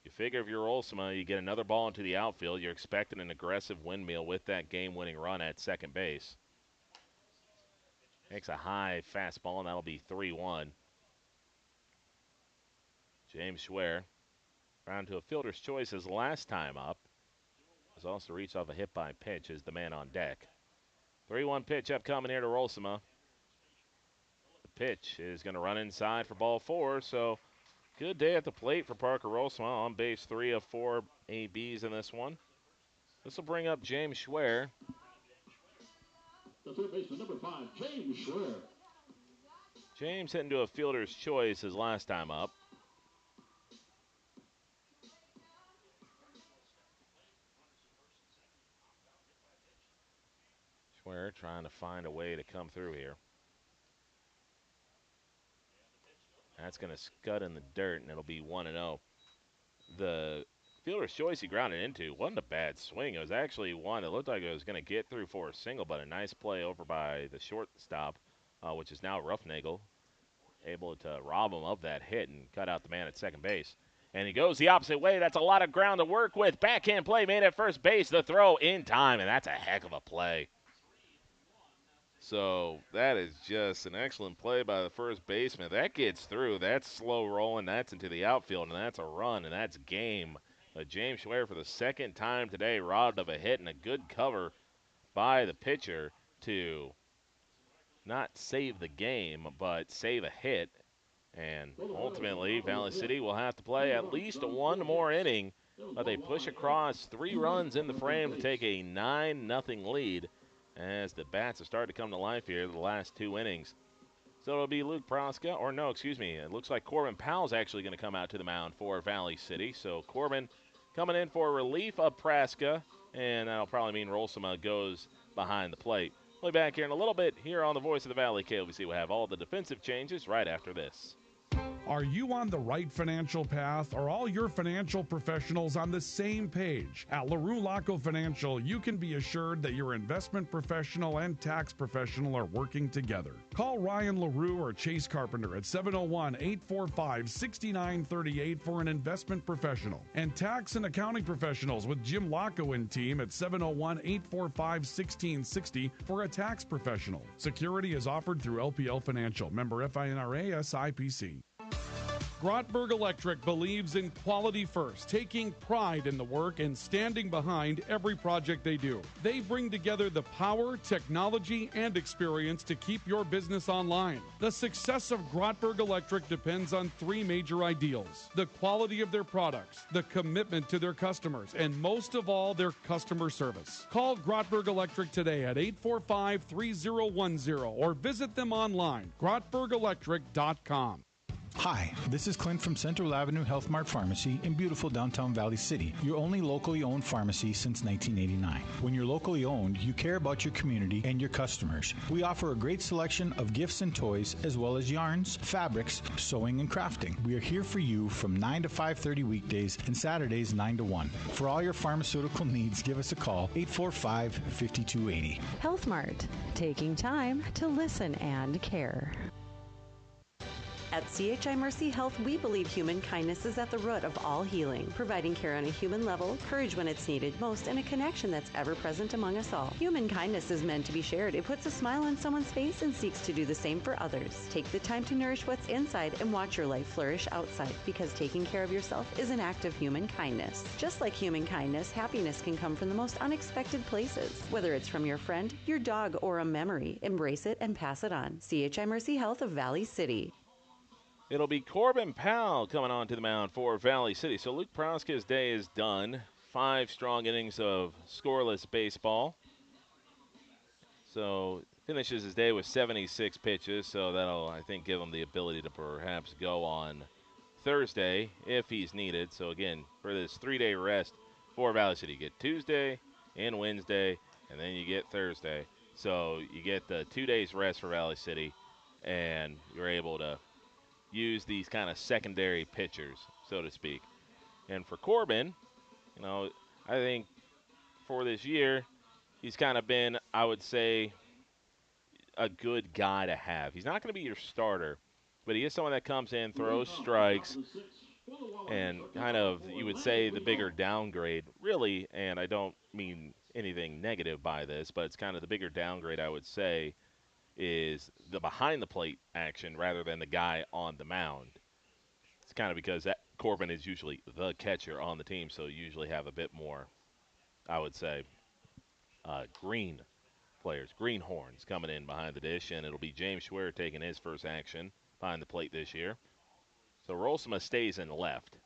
You figure if you're Rolsma, you get another ball into the outfield, you're expecting an aggressive windmill with that game-winning run at second base. Makes a high fastball, and that'll be 3-1. James Schwer, round to a fielder's choice his last time up. Has also reached off a hit by pitch as the man on deck. 3-1 pitch upcoming here to Rolsma. The pitch is going to run inside for ball 4, so good day at the plate for Parker Rolsma on base 3 of 4 ABs in this one. This will bring up James Schwer. The third baseman, number 5, James Schwer. James hitting to a fielder's choice his last time up. Schwer trying to find a way to come through here. That's going to scud in the dirt, and it'll be 1-0. The fielder's choice he grounded into wasn't a bad swing. It was actually one that looked like it was going to get through for a single, but a nice play over by the shortstop, which is now Ruffnagel. able to rob him of that hit and cut out the man at second base. And he goes the opposite way. That's a lot of ground to work with. Backhand play made at first base. The throw in time, and that's a heck of a play. So that is just an excellent play by the first baseman. That gets through. That's slow rolling. That's into the outfield, and that's a run, and that's game. James Schwer for the second time today robbed of a hit, and a good cover by the pitcher to not save the game, but save a hit. And ultimately, Valley City will have to play at least one more inning, but they push across 3 runs in the frame to take a 9-0 lead as the bats have started to come to life here the last 2 innings. So it'll be Luke Praska, or no, excuse me, it looks like Corbin Powell's actually going to come out to the mound for Valley City. So Corbin coming in for relief of Praska, and that'll probably mean Rolsema goes behind the plate. We'll be back here in a little bit here on the Voice of the Valley. KLVC will have all the defensive changes right after this. Are you on the right financial path? Are all your financial professionals on the same page? At LaRue Laco Financial, you can be assured that your investment professional and tax professional are working together. Call Ryan LaRue or Chase Carpenter at 701-845-6938 for an investment professional. And tax and accounting professionals with Jim Laco and team at 701-845-1660 for a tax professional. Security is offered through LPL Financial. Member FINRA SIPC. Grotberg Electric believes in quality first, taking pride in the work and standing behind every project they do. They bring together the power, technology, and experience to keep your business online. The success of Grotberg Electric depends on 3 major ideals: the quality of their products, the commitment to their customers, and most of all, their customer service. Call Grotberg Electric today at 845-3010 or visit them online, grotbergelectric.com. Hi, this is Clint from Central Avenue Health Mart Pharmacy in beautiful downtown Valley City, your only locally owned pharmacy since 1989. When you're locally owned, you care about your community and your customers. We offer a great selection of gifts and toys, as well as yarns, fabrics, sewing, and crafting. We are here for you from 9 to 5:30 weekdays and Saturdays 9 to 1. For all your pharmaceutical needs, give us a call, 845-5280. Health Mart, taking time to listen and care. At CHI Mercy Health, we believe human kindness is at the root of all healing, providing care on a human level, courage when it's needed most, and a connection that's ever present among us all. Human kindness is meant to be shared. It puts a smile on someone's face and seeks to do the same for others. Take the time to nourish what's inside and watch your life flourish outside, because taking care of yourself is an act of human kindness. Just like human kindness, happiness can come from the most unexpected places. Whether it's from your friend, your dog, or a memory, embrace it and pass it on. CHI Mercy Health of Valley City. It'll be Corbin Powell coming on to the mound for Valley City. So Luke Praska's day is done. 5 strong innings of scoreless baseball. So finishes his day with 76 pitches. So that'll, I think, give him the ability to perhaps go on Thursday if he's needed. So again, for this 3-day rest for Valley City, you get Tuesday and Wednesday, and then you get Thursday. So you get the 2 days rest for Valley City, and you're able to use these kind of secondary pitchers, so to speak. And for Corbin, I think for this year, he's kind of been, I would say, a good guy to have. He's not going to be your starter, but he is someone that comes in, throws strikes, and kind of, you would say, the bigger downgrade, really, and I don't mean anything negative by this, but it's kind of the bigger downgrade, I would say, is the behind-the-plate action rather than the guy on the mound. It's kind of because Corbin is usually the catcher on the team, so you usually have a bit more, I would say, green players, greenhorns coming in behind the dish, and it'll be James Schwer taking his first action behind the plate this year. So Rolsema stays in left.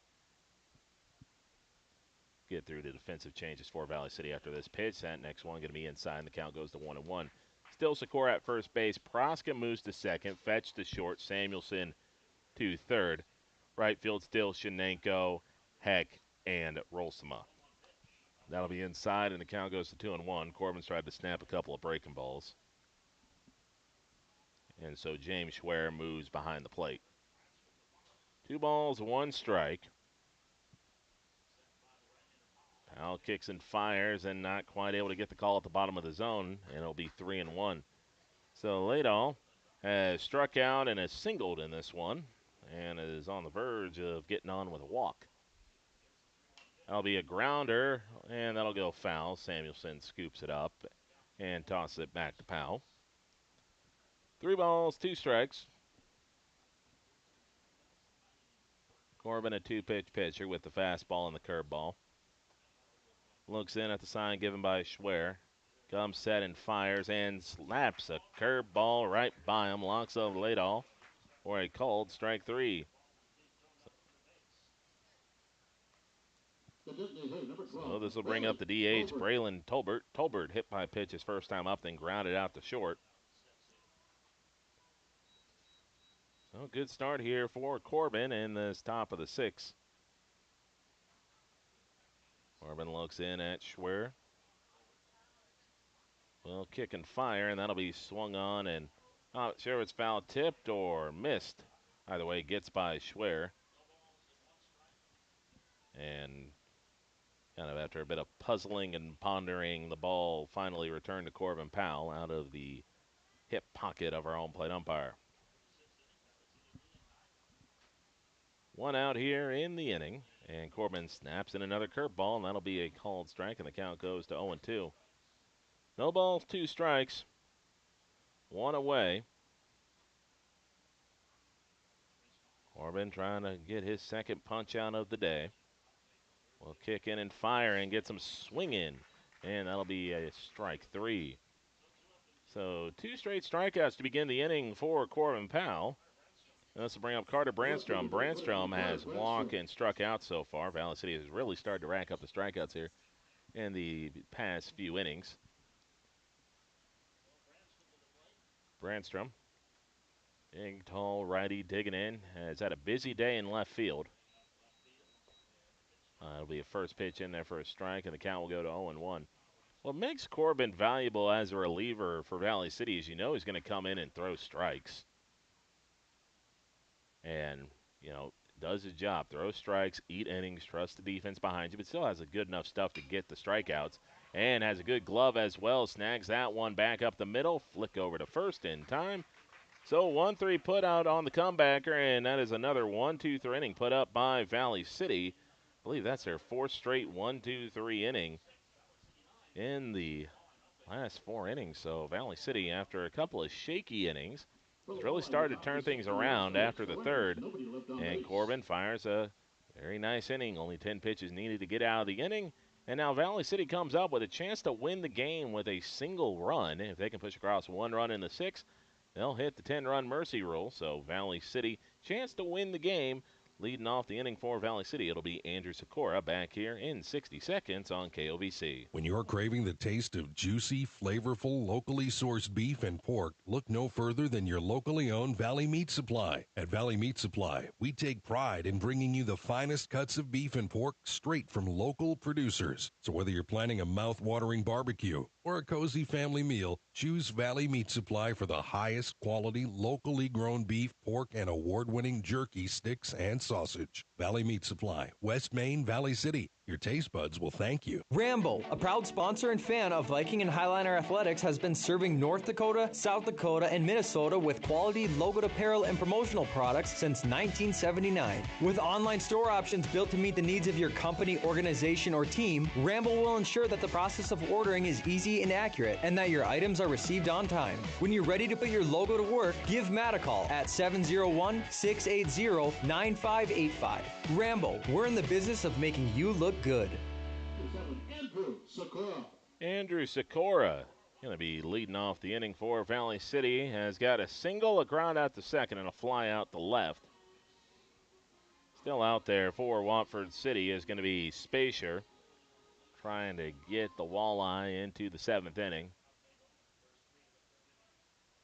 Get through the defensive changes for Valley City after this pitch. That next one going to be inside, and the count goes to 1-1. Still Sikora at first base. Praska moves to second. Fetch to short. Samuelson to third. Right field still Shenenko, Heck, and Rolsema. That'll be inside, and the count goes to 2-1. Corbin's tried to snap a couple of breaking balls. And so James Schwer moves behind the plate. 2 balls, 1 strike. Powell kicks and fires and not quite able to get the call at the bottom of the zone, and it'll be 3-1. So Ladall has struck out and has singled in this one and is on the verge of getting on with a walk. That'll be a grounder, and that'll go foul. Samuelson scoops it up and tosses it back to Powell. 3 balls, 2 strikes. Corbin, a 2-pitch pitcher with the fastball and the curveball. Looks in at the sign given by Schwer. Comes set and fires and slaps a curveball right by him. Locks up Ladall for a called strike 3. So this will bring up the DH, Braylon Tolbert. Tolbert hit by pitch his first time up, then grounded out to short. So good start here for Corbin in this top of the 6th. Corbin looks in at Schwer. Well, kick and fire, and that'll be swung on, and not sure if it's foul tipped or missed. Either way, gets by Schwer. And kind of after a bit of puzzling and pondering, the ball finally returned to Corbin Powell out of the hip pocket of our home plate umpire. 1 out here in the inning, and Corbin snaps in another curveball, and that'll be a called strike, and the count goes to 0-2. No balls, 2 strikes, 1 away. Corbin trying to get his second punch out of the day. Will kick in and fire and get some swing in, and that'll be a strike 3. So 2 straight strikeouts to begin the inning for Corbin Powell. This will bring up Carter Brandstrom. Brandstrom has walked and struck out so far. Valley City has really started to rack up the strikeouts here in the past few innings. Brandstrom, big, tall righty digging in, has had a busy day in left field. It'll be a first pitch in there for a strike, and the count will go to 0-1. What makes Corbin valuable as a reliever for Valley City is he's going to come in and throw strikes. And, does his job. Throw strikes, eat innings, trust the defense behind you, but still has a good enough stuff to get the strikeouts. And has a good glove as well. Snags that one back up the middle. Flick over to first in time. So 1-3 put out on the comebacker, and that is another 1-2-3 inning put up by Valley City. I believe that's their 4th straight 1-2-3 inning in the last 4 innings. So Valley City, after a couple of shaky innings, has really started to turn things around after the 3rd. And Corbin fires a very nice inning. Only 10 pitches needed to get out of the inning. And now Valley City comes up with a chance to win the game with a single run. If they can push across 1 run in the 6th, they'll hit the 10-run mercy rule. So Valley City, chance to win the game. Leading off the inning for Valley City, it'll be Andrew Sikora back here in 60 seconds on KOVC. When you're craving the taste of juicy, flavorful, locally sourced beef and pork, look no further than your locally owned Valley Meat Supply. At Valley Meat Supply, we take pride in bringing you the finest cuts of beef and pork straight from local producers. So whether you're planning a mouth-watering barbecue or a cozy family meal, choose Valley Meat Supply for the highest quality, locally grown beef, pork, and award-winning jerky, sticks, and sausage. Valley Meat Supply, West Main, Valley City. Your taste buds will thank you. Rambo, a proud sponsor and fan of Viking and Highliner Athletics, has been serving North Dakota, South Dakota, and Minnesota with quality logoed apparel and promotional products since 1979. With online store options built to meet the needs of your company, organization, or team, Rambo will ensure that the process of ordering is easy and accurate, and that your items are received on time. When you're ready to put your logo to work, give Matt a call at 701-680-9585. Rambo, we're in the business of making you look good. Andrew Sikora going to be leading off the inning for Valley City. Has got a single, a ground out to second, and a fly out to left. Still out there for Watford City is going to be Spacier, trying to get the Walleye into the 7th inning.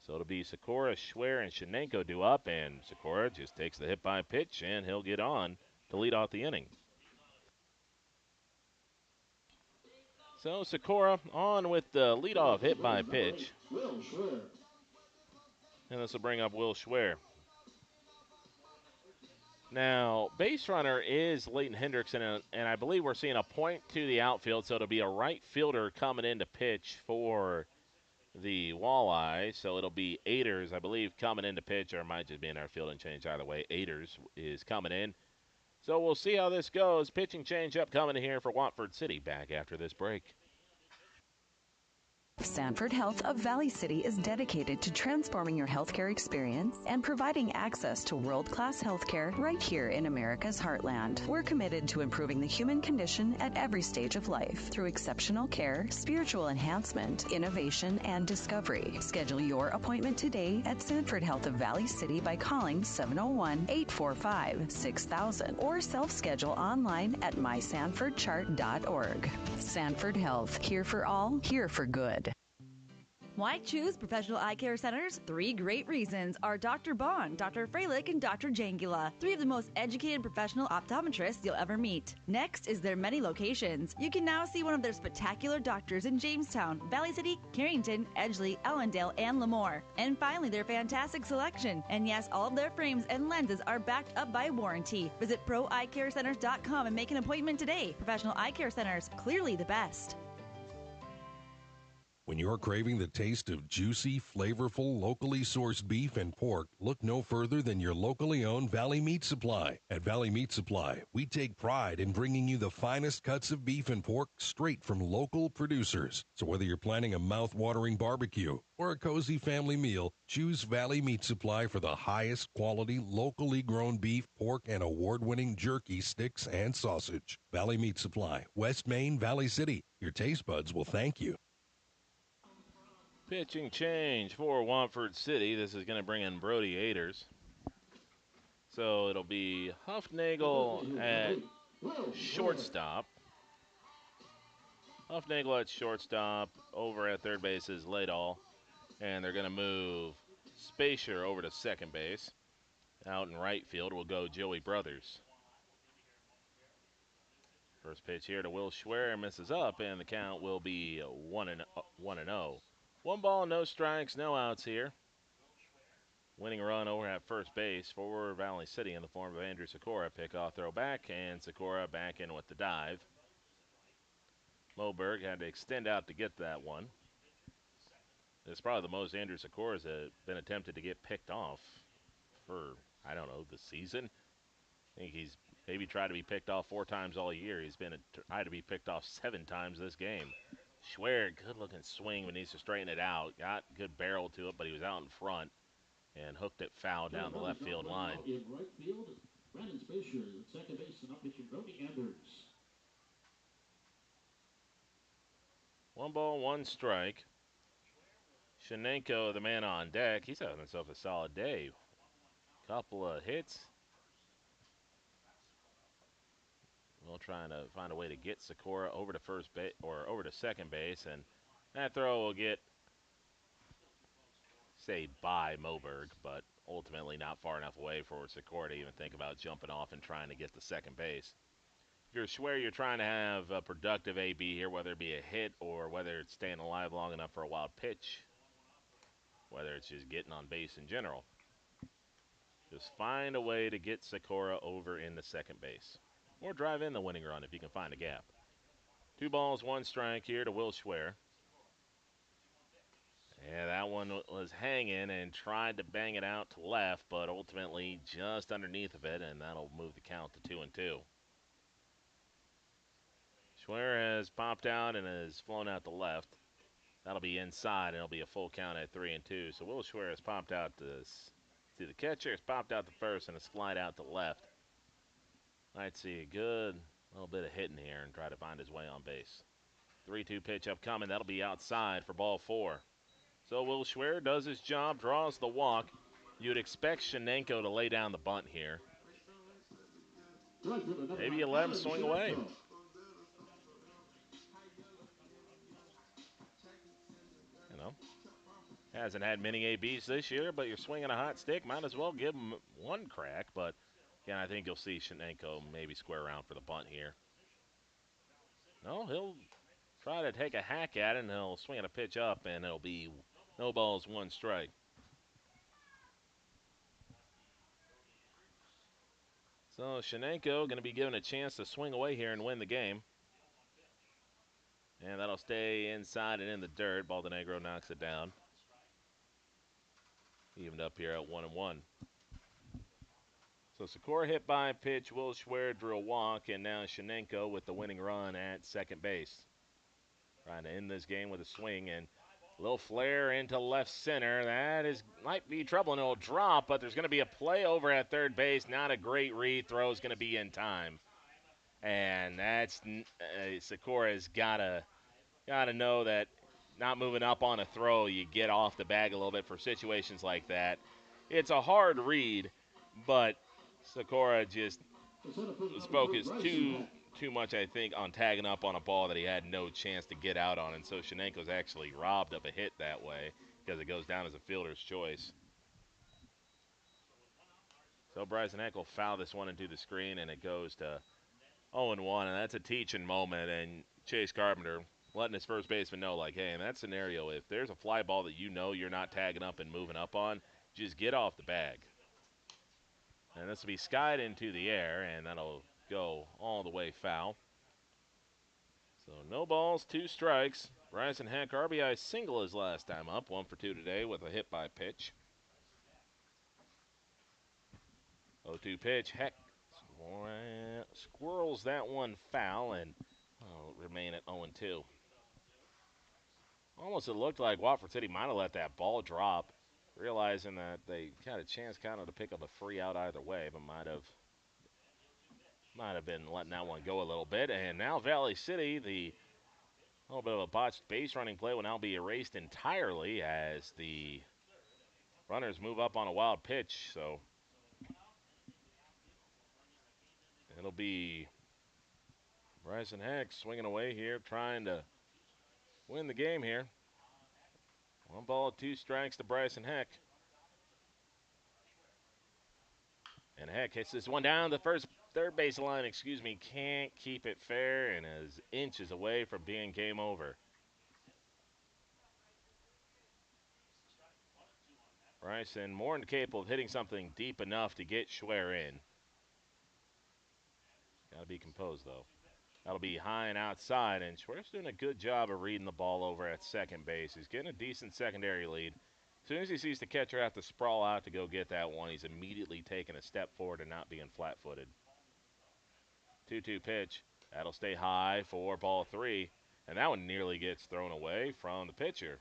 So it'll be Sikora, Schwer, and Shenenko due up, and Sikora just takes the hit by pitch, and he'll get on to lead off the inning. So Sikora on with the leadoff hit by pitch. And this will bring up Will Schwer. Now, base runner is Leighton Hendrickson, and I believe we're seeing a point to the outfield, so it'll be a right fielder coming in to pitch for the Walleye. So it'll be Aiders, I believe, coming in to pitch, or it might just be in our field and change either way. Aiders is coming in. So we'll see how this goes. Pitching change up coming in here for Watford City back after this break. Sanford Health of Valley City is dedicated to transforming your healthcare experience and providing access to world-class healthcare right here in America's heartland. We're committed to improving the human condition at every stage of life through exceptional care, spiritual enhancement, innovation, and discovery. Schedule your appointment today at Sanford Health of Valley City by calling 701-845-6000 or self-schedule online at mysanfordchart.org. Sanford Health, here for all, here for good. Why choose Professional Eye Care Centers? 3 great reasons are Dr. Bond, Dr. Freilich, and Dr. Jangula, 3 of the most educated professional optometrists you'll ever meet. Next is their many locations. You can now see one of their spectacular doctors in Jamestown, Valley City, Carrington, Edgeley, Ellendale, and Lemoore. And finally, their fantastic selection. And yes, all of their frames and lenses are backed up by warranty. Visit proeyecarecenters.com and make an appointment today. Professional Eye Care Centers, clearly the best. When you're craving the taste of juicy, flavorful, locally sourced beef and pork, look no further than your locally owned Valley Meat Supply. At Valley Meat Supply, we take pride in bringing you the finest cuts of beef and pork straight from local producers. So whether you're planning a mouth-watering barbecue or a cozy family meal, choose Valley Meat Supply for the highest quality, locally grown beef, pork, and award-winning jerky, sticks, and sausage. Valley Meat Supply, West Main, Valley City. Your taste buds will thank you. Pitching change for Watford City. This is going to bring in Brody Aiders. So it'll be Huffnagel at shortstop. Huffnagel at shortstop. Over at third base is Ladall. And they're going to move Spacier over to second base. Out in right field will go Joey Brothers. First pitch here to Will Schwer, misses up, and the count will be 1-0. 1 ball, no strikes, no outs here. Winning run over at first base for Valley City in the form of Andrew Sikora. Pickoff throw back, and Sikora back in with the dive. Moberg had to extend out to get that one. It's probably the most Andrew Sikora's been attempted to get picked off for, I don't know, the season. I think he's maybe tried to be picked off 4 times all year. He's been tried to be picked off 7 times this game. Schwer, good-looking swing, but needs to straighten it out. Got good barrel to it, but he was out in front and hooked it foul down the left field line. In right field, Brandon Spacier, second base, and up pitching Brody Anders. 1 ball, 1 strike. Shenenko, the man on deck, he's having himself a solid day. Couple of hits. We'll try to find a way to get Sikora over to first base or over to second base, and that throw will get saved by Moberg, but ultimately not far enough away for Sikora to even think about jumping off and trying to get to second base. If you're Schwer, you're trying to have a productive AB here, whether it be a hit or whether it's staying alive long enough for a wild pitch, whether it's just getting on base in general. Just find a way to get Sikora over in the second base. Or drive in the winning run if you can find a gap. 2 balls, 1 strike here to Will Schwer. Yeah, that one was hanging and tried to bang it out to left, but ultimately just underneath of it, and that'll move the count to 2-2. Schwer has popped out and has flown out to left. That'll be inside, and it'll be a full count at 3-2. So Will Schwer has popped out to the catcher, has popped out to first, and has flied out to left. Might see a good little bit of hitting here and try to find his way on base. 3-2 pitch upcoming. That'll be outside for ball 4. So Will Schwer does his job, draws the walk. You'd expect Shenenko to lay down the bunt here. Maybe you let him swing away. You know, hasn't had many ABs this year, but you're swinging a hot stick. Might as well give him one crack. But, again, I think you'll see Shenenko maybe square around for the bunt here. No, he'll try to take a hack at it, and he'll swing at a pitch up, and it'll be no balls, 1 strike. So Shenenko going to be given a chance to swing away here and win the game. And that'll stay inside and in the dirt. Baldonegro knocks it down. Evened up here at 1-1. So Sikora hit by a pitch. Will Schwer drew a walk. And now Shenenko with the winning run at second base. Trying to end this game with a swing. And a little flare into left center. That might be trouble, and it'll drop. But there's going to be a play over at third base. Not a great read. Throw is going to be in time. And that's Sikora's got to know that not moving up on a throw, you get off the bag a little bit for situations like that. It's a hard read, but Sikora just was focused too much, I think, on tagging up on a ball that he had no chance to get out on. And so Shenenko's actually robbed of a hit that way because it goes down as a fielder's choice. So Bryson Heck will foul this one into the screen, and it goes to 0-1, and that's a teaching moment. And Chase Carpenter letting his first baseman know, like, hey, in that scenario, if there's a fly ball that you know you're not tagging up and moving up on, just get off the bag. And this will be skied into the air, and that'll go all the way foul. So no balls, 2 strikes. Bryson Heck, RBI single his last time up, 1 for 2 today with a hit by pitch. 0-2 pitch. Heck squirrels that one foul and remain at 0-2. Almost it looked like Watford City might have let that ball drop, realizing that they had a chance kind of to pick up a free out either way, but might have been letting that one go a little bit. And now Valley City, the little bit of a botched base running play will now be erased entirely as the runners move up on a wild pitch. So it'll be Bryson Heck swinging away here, trying to win the game here. 1 ball, 2 strikes to Bryson Heck. And Heck hits this one down the third base line, can't keep it fair and is inches away from being game over. Bryson more than capable of hitting something deep enough to get Schwer in. Got to be composed, though. That'll be high and outside, and Schwer's doing a good job of reading the ball over at second base. He's getting a decent secondary lead. As soon as he sees the catcher have to sprawl out to go get that one, he's immediately taking a step forward and not being flat-footed. 2-2 pitch. That'll stay high for ball 3, and that one nearly gets thrown away from the pitcher.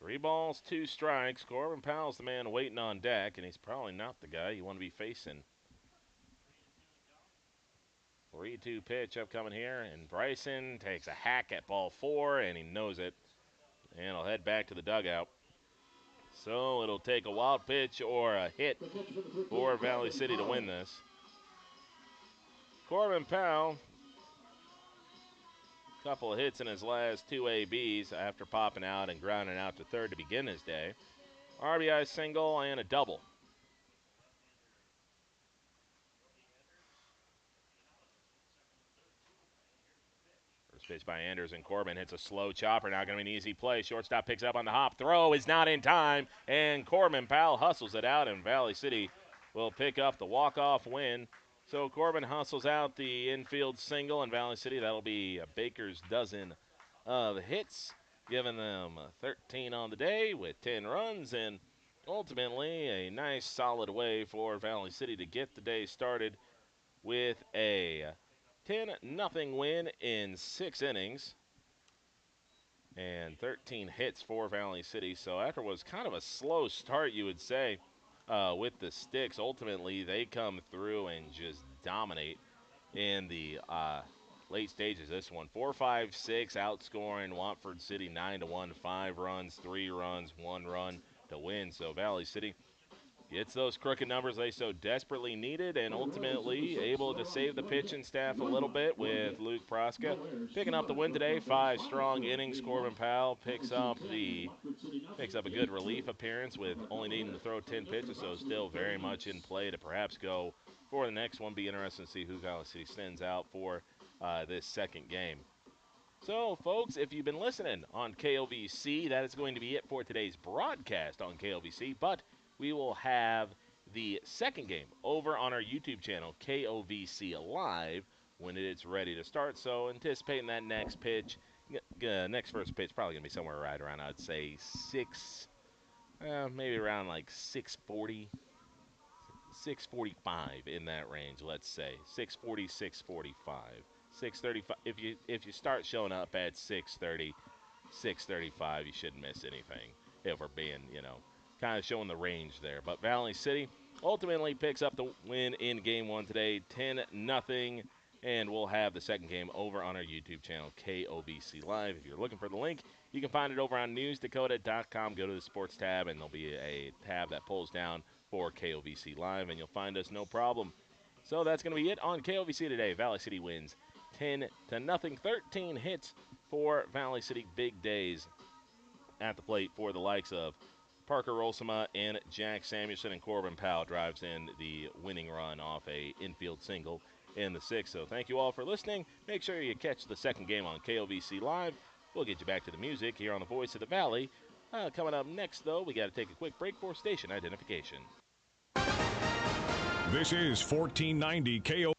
3 balls, 2 strikes. Corbin Powell's the man waiting on deck, and he's probably not the guy you want to be facing. 3-2 pitch upcoming here, and Bryson takes a hack at ball 4, and he knows it, and he'll head back to the dugout. So it'll take a wild pitch or a hit for Valley City to win this. Corbin Powell, a couple of hits in his last 2 ABs after popping out and grounding out to third to begin his day. RBI single and a double. First pitch by Anders, and Corbin hits a slow chopper. Not going to be an easy play. Shortstop picks up on the hop. Throw is not in time, and Corbin Powell hustles it out, and Valley City will pick up the walk-off win. So Corbin hustles out the infield single, and Valley City, that'll be a baker's dozen of hits, giving them 13 on the day with 10 runs, and ultimately a nice solid way for Valley City to get the day started with a 10-0 win in 6 innings and 13 hits for Valley City. So after what was kind of a slow start, you would say, with the Sticks, ultimately they come through and just dominate in the late stages. This one, 4-5-6, outscoring Watford City 9-1, 5 runs, 3 runs, 1 run to win. So Valley City gets those crooked numbers they so desperately needed, and ultimately able to save the pitching staff a little bit with Luke Proska picking up the win today. 5 strong innings. Corbin Powell picks up a good relief appearance with only needing to throw 10 pitches, so still very much in play to perhaps go for the next one. Be interesting to see who Valley City sends out for this second game. So, folks, if you've been listening on KOVC, that is going to be it for today's broadcast on KOVC, but we will have the second game over on our YouTube channel, KOVC Live, when it's ready to start. So anticipating that next pitch, next first pitch, probably going to be somewhere right around, I'd say, maybe around like 6:40. 6:45 in that range, let's say 6:40, 6:45, 6:35. If you start showing up at 6:30, 6:35, you shouldn't miss anything. If we're being, kind of showing the range there. But Valley City ultimately picks up the win in Game 1 today, 10-0. And we'll have the second game over on our YouTube channel, KOVC Live. If you're looking for the link, you can find it over on newsdakota.com. Go to the sports tab, and there'll be a tab that pulls down for KOVC Live, and you'll find us no problem. So that's going to be it on KOVC today. Valley City wins 10-0. 13 hits for Valley City. Big days at the plate for the likes of Parker Rolsema and Jack Samuelson, and Corbin Powell drives in the winning run off a infield single in the sixth. So thank you all for listening. Make sure you catch the second game on KOVC Live. We'll get you back to the music here on the Voice of the Valley. Coming up next, though, we got to take a quick break for station identification. This is 1490 KO.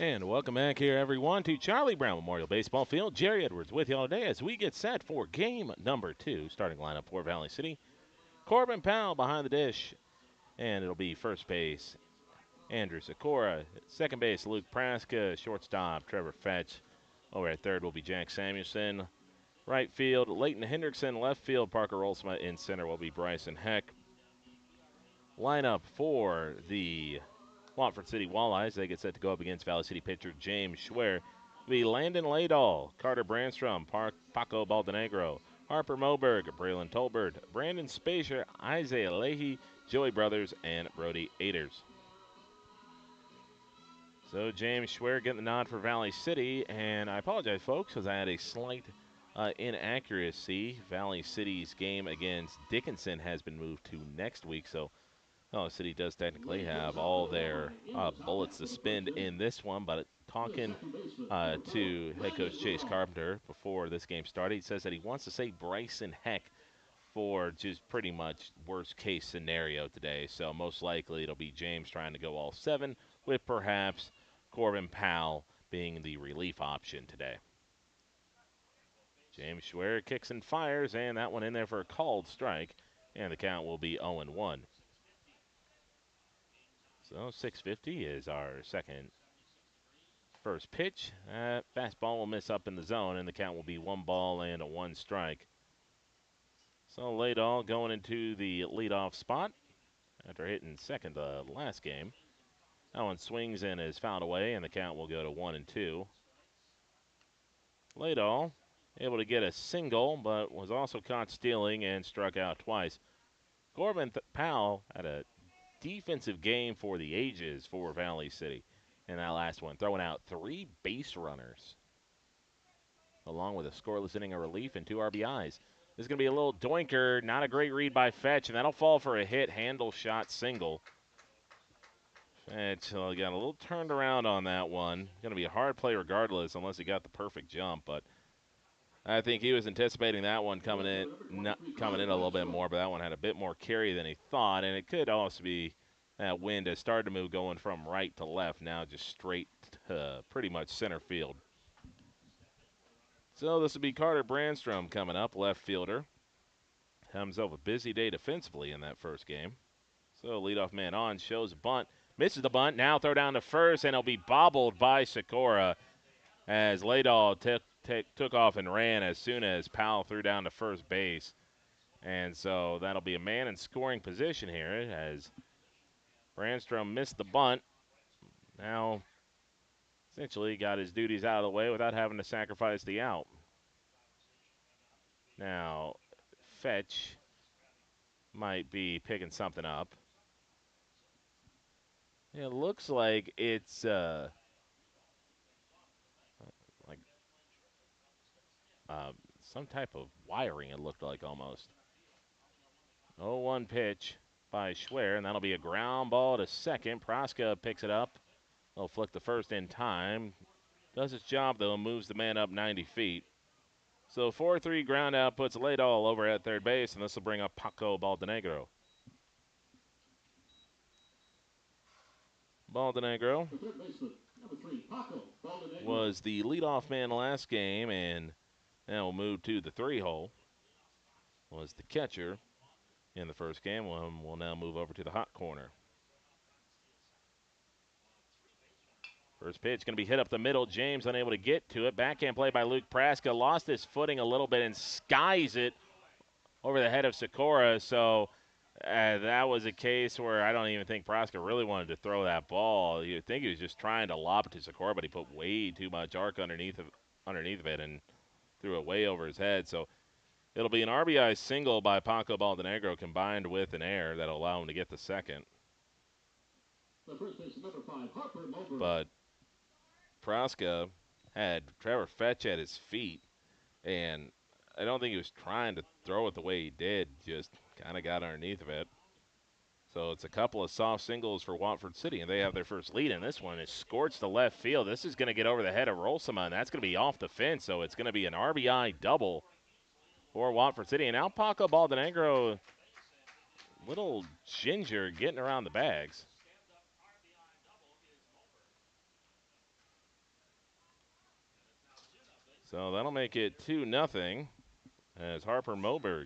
And welcome back here, everyone, to Charlie Brown Memorial Baseball Field. Jerry Edwards with you all today as we get set for game number 2. Starting lineup for Valley City. Corbin Powell behind the dish, and it'll be first base Andrew Sikora. Second base Luke Praska. Shortstop Trevor Fetch. Over at third will be Jack Samuelson. Right field Leighton Hendrickson. Left field Parker Olsma. In center will be Bryson Heck. Lineup for the Watford City Walleyes. They get set to go up against Valley City pitcher James Schwer. The Landon Laydahl, Carter Brandstrom, Paco Baldenegro, Harper Moberg, Braylon Tolbert, Brandon Spazier, Isaiah Leahy, Joey Brothers, and Brody Aders. So James Schwer getting the nod for Valley City, and I apologize, folks, because I had a slight inaccuracy. Valley City's game against Dickinson has been moved to next week, so Valley City does technically have all their bullets to spend in this one, but talking to head coach Chase Carpenter before this game started, he says that he wants to say Bryson Heck for just pretty much worst case scenario today. So most likely it'll be James trying to go all 7 with perhaps Corbin Powell being the relief option today. James Schwer kicks and fires, and that one in there for a called strike, and the count will be 0-1. So 6:50 is our first pitch. Fastball will miss up in the zone, and the count will be 1 ball and a 1 strike. So Laydahl going into the leadoff spot after hitting second the last game. That one swings and is fouled away, and the count will go to 1-2. Laydahl able to get a single, but was also caught stealing and struck out twice. Corbin Powell had a defensive game for the ages for Valley City. And that last one, throwing out 3 base runners, along with a scoreless inning of relief and 2 RBIs. This is going to be a little doinker, not a great read by Fetch, and that'll fall for a hit, handle shot single. Fetch got a little turned around on that one. Going to be a hard play regardless, unless he got the perfect jump, but I think he was anticipating that one coming in a little bit more, but that one had a bit more carry than he thought, and it could also be that wind has started to move going from right to left, now just straight to pretty much center field. So this will be Carter Brandstrom coming up, left fielder. Having himself a busy day defensively in that first game. So leadoff man on, shows a bunt, misses the bunt, now throw down to first, and it'll be bobbled by Sikora as Laydahl took off and ran as soon as Powell threw down to first base. And so that'll be a man in scoring position here as Brandstrom missed the bunt. Now essentially got his duties out of the way without having to sacrifice the out. Now Fetch might be picking something up. It looks like it's some type of wiring, it looked like almost. 0-1 pitch by Schwer, and that'll be a ground ball to second. Praska picks it up. They'll flick the first in time. Does its job, though, moves the man up 90 feet. So 4-3 ground out puts Laydahl over at third base, and this will bring up Paco Baldenegro. Baldenegro was the leadoff man last game, and now will move to the 3-hole. Was the catcher in the first game. Will now move over to the hot corner. First pitch going to be hit up the middle. James unable to get to it. Backhand play by Luke Praska. Lost his footing a little bit and skies it over the head of Sikora. So that was a case where I don't even think Praska really wanted to throw that ball. You'd think he was just trying to lob it to Sikora, but he put way too much arc underneath of it and threw it way over his head. So it'll be an RBI single by Paco Baldenegro combined with an error that'll allow him to get the second. But Praska had Trevor Fetch at his feet, and I don't think he was trying to throw it the way he did, just kind of got underneath of it. So it's a couple of soft singles for Watford City, and they have their first lead in this one. It's scorched to left field. This is going to get over the head of Rolsema, and that's going to be off the fence, so it's going to be an RBI double for Watford City. And now Paco Baldenegro, little ginger getting around the bags. So that'll make it 2-0 as Harper Moberg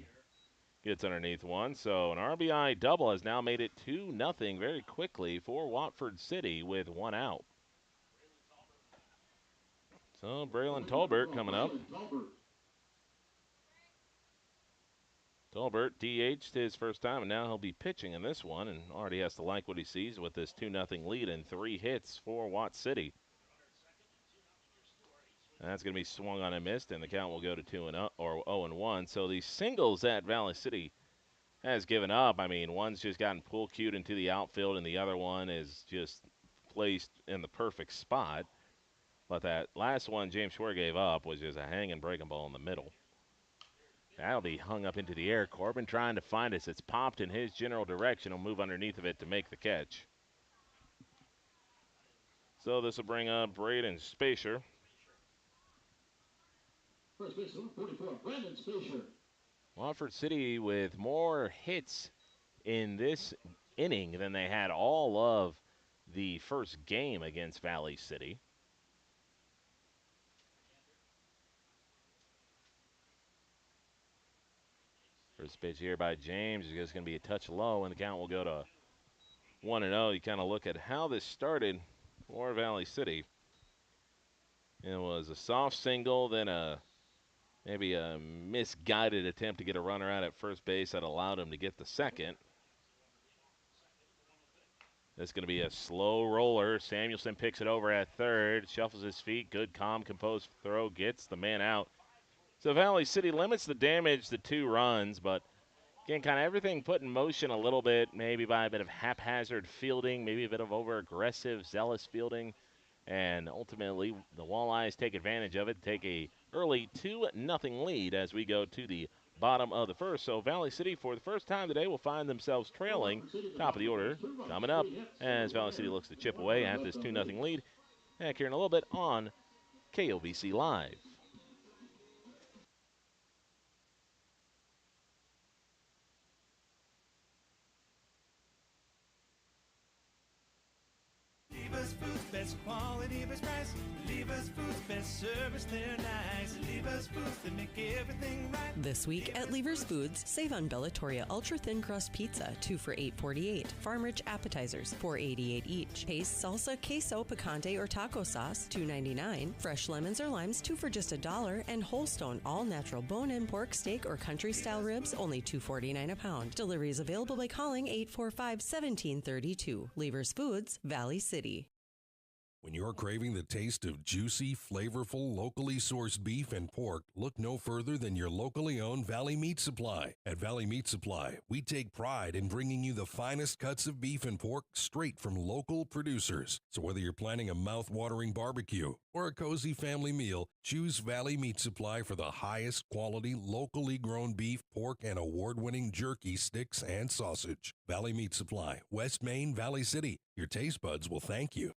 gets underneath one. So an RBI double has now made it 2-0 very quickly for Watford City with one out. So Braylon Tolbert coming up. Tolbert DH'd his first time, and now he'll be pitching in this one, and already has to like what he sees with this 2-0 lead and 3 hits for Watt City. And that's going to be swung on and missed, and the count will go to 0-1. So the singles at Valley City has given up. I mean, one's just gotten pool cued into the outfield, and the other one is just placed in the perfect spot. But that last one James Schwer gave up was just a hanging breaking ball in the middle. That'll be hung up into the air. Corbin trying to find it. It's popped in his general direction. He'll move underneath of it to make the catch. So this will bring up Braden Spacer. First baseman, 44, Brandon Spacer. Watford City with more hits in this inning than they had all of the first game against Valley City. First pitch here by James is just going to be a touch low, and the count will go to 1-0. You kind of look at how this started for Valley City. It was a soft single, then maybe a misguided attempt to get a runner out at first base that allowed him to get the second. That's going to be a slow roller. Samuelson picks it over at third, shuffles his feet, good, calm, composed throw, gets the man out. So Valley City limits the damage to 2 runs, but again, kind of everything put in motion a little bit, maybe by a bit of haphazard fielding, maybe a bit of over-aggressive, zealous fielding. And ultimately, the Walleyes take advantage of it, take a early 2-0 lead as we go to the bottom of the first. So Valley City, for the first time today, will find themselves trailing top of the order coming up as Valley City looks to chip away at this 2-0 lead. Back here in a little bit on KOVC Live. Lever's Foods, best quality, best price. Lever's Foods, best service, they're nice. Lever's Foods, they make everything right. This week at Lever's Foods, save on Bellatoria Ultra Thin Crust Pizza, 2 for $8.48. Farm Rich Appetizers, $4.88 each. Paste, salsa, queso, picante, or taco sauce, $2.99. Fresh lemons or limes, 2 for just $1. And Wholestone all-natural bone-in pork, steak, or country-style ribs, only $2.49 a pound. Delivery is available by calling 845-1732. Lever's Foods, Valley City. When you're craving the taste of juicy, flavorful, locally sourced beef and pork, look no further than your locally owned Valley Meat Supply. At Valley Meat Supply, we take pride in bringing you the finest cuts of beef and pork straight from local producers. So whether you're planning a mouth-watering barbecue or a cozy family meal, choose Valley Meat Supply for the highest quality, locally grown beef, pork, and award-winning jerky, sticks, and sausage. Valley Meat Supply, West Main, Valley City. Your taste buds will thank you.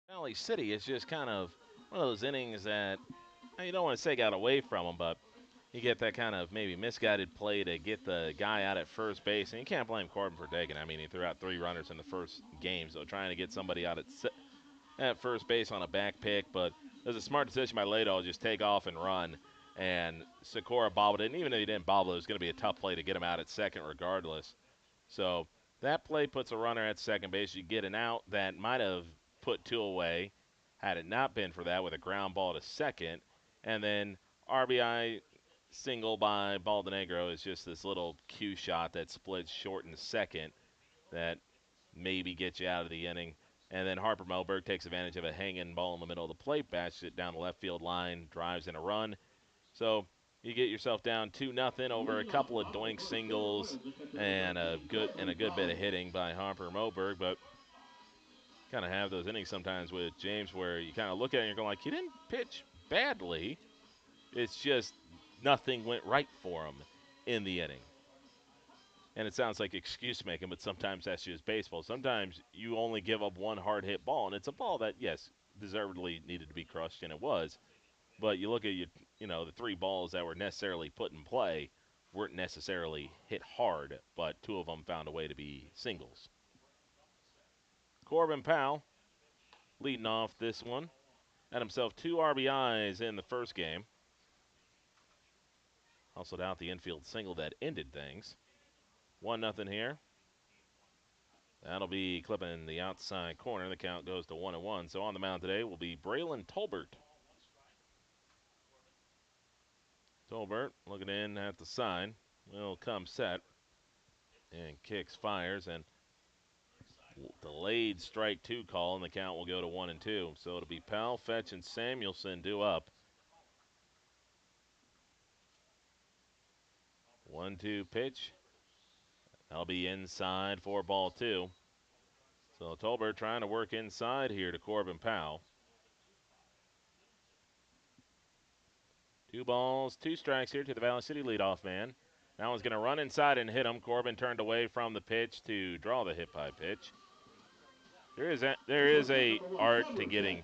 Valley City is just kind of one of those innings that you don't want to say got away from them, but you get that kind of maybe misguided play to get the guy out at first base, and you can't blame Corbin for taking it. I mean, he threw out 3 runners in the first game, so trying to get somebody out at first base on a back pick, but it was a smart decision by Lado, just take off and run, and Sikora bobbled it, and even if he didn't bobble it, was going to be a tough play to get him out at second regardless. So that play puts a runner at second base. You get an out that might have put 2 away had it not been for that with a ground ball to second. And then RBI single by Baldenegro is just this little cue shot that splits short and second that maybe gets you out of the inning. And then Harper Melberg takes advantage of a hanging ball in the middle of the plate, bashes it down the left field line, drives in a run. So you get yourself down 2-0 over a couple of doink singles and a good bit of hitting by Harper Moberg, but kind of have those innings sometimes with James where you kind of look at it and you're going like, he didn't pitch badly. It's just nothing went right for him in the inning. And it sounds like excuse making, but sometimes that's just baseball. Sometimes you only give up one hard hit ball, and it's a ball that, yes, deservedly needed to be crushed, and it was. But you look at the 3 balls that were necessarily put in play weren't necessarily hit hard, but two of them found a way to be singles. Corbin Powell leading off this one. Had himself 2 RBIs in the first game. Hustled out the infield single that ended things. 1-0 here. That'll be clipping the outside corner. The count goes to 1-1. So on the mound today will be Braylon Tolbert. Tolbert looking in at the sign. Will come set. And kicks, fires, and delayed strike 2 call, and the count will go to 1-2. So it'll be Powell, Fetch, and Samuelson due up. 1-2 pitch. That'll be inside for ball 2. So Tolbert trying to work inside here to Corbin Powell. 2 balls, 2 strikes here to the Valley City leadoff man. That one's going to run inside and hit him. Corbin turned away from the pitch to draw the hit by pitch. There is a art to getting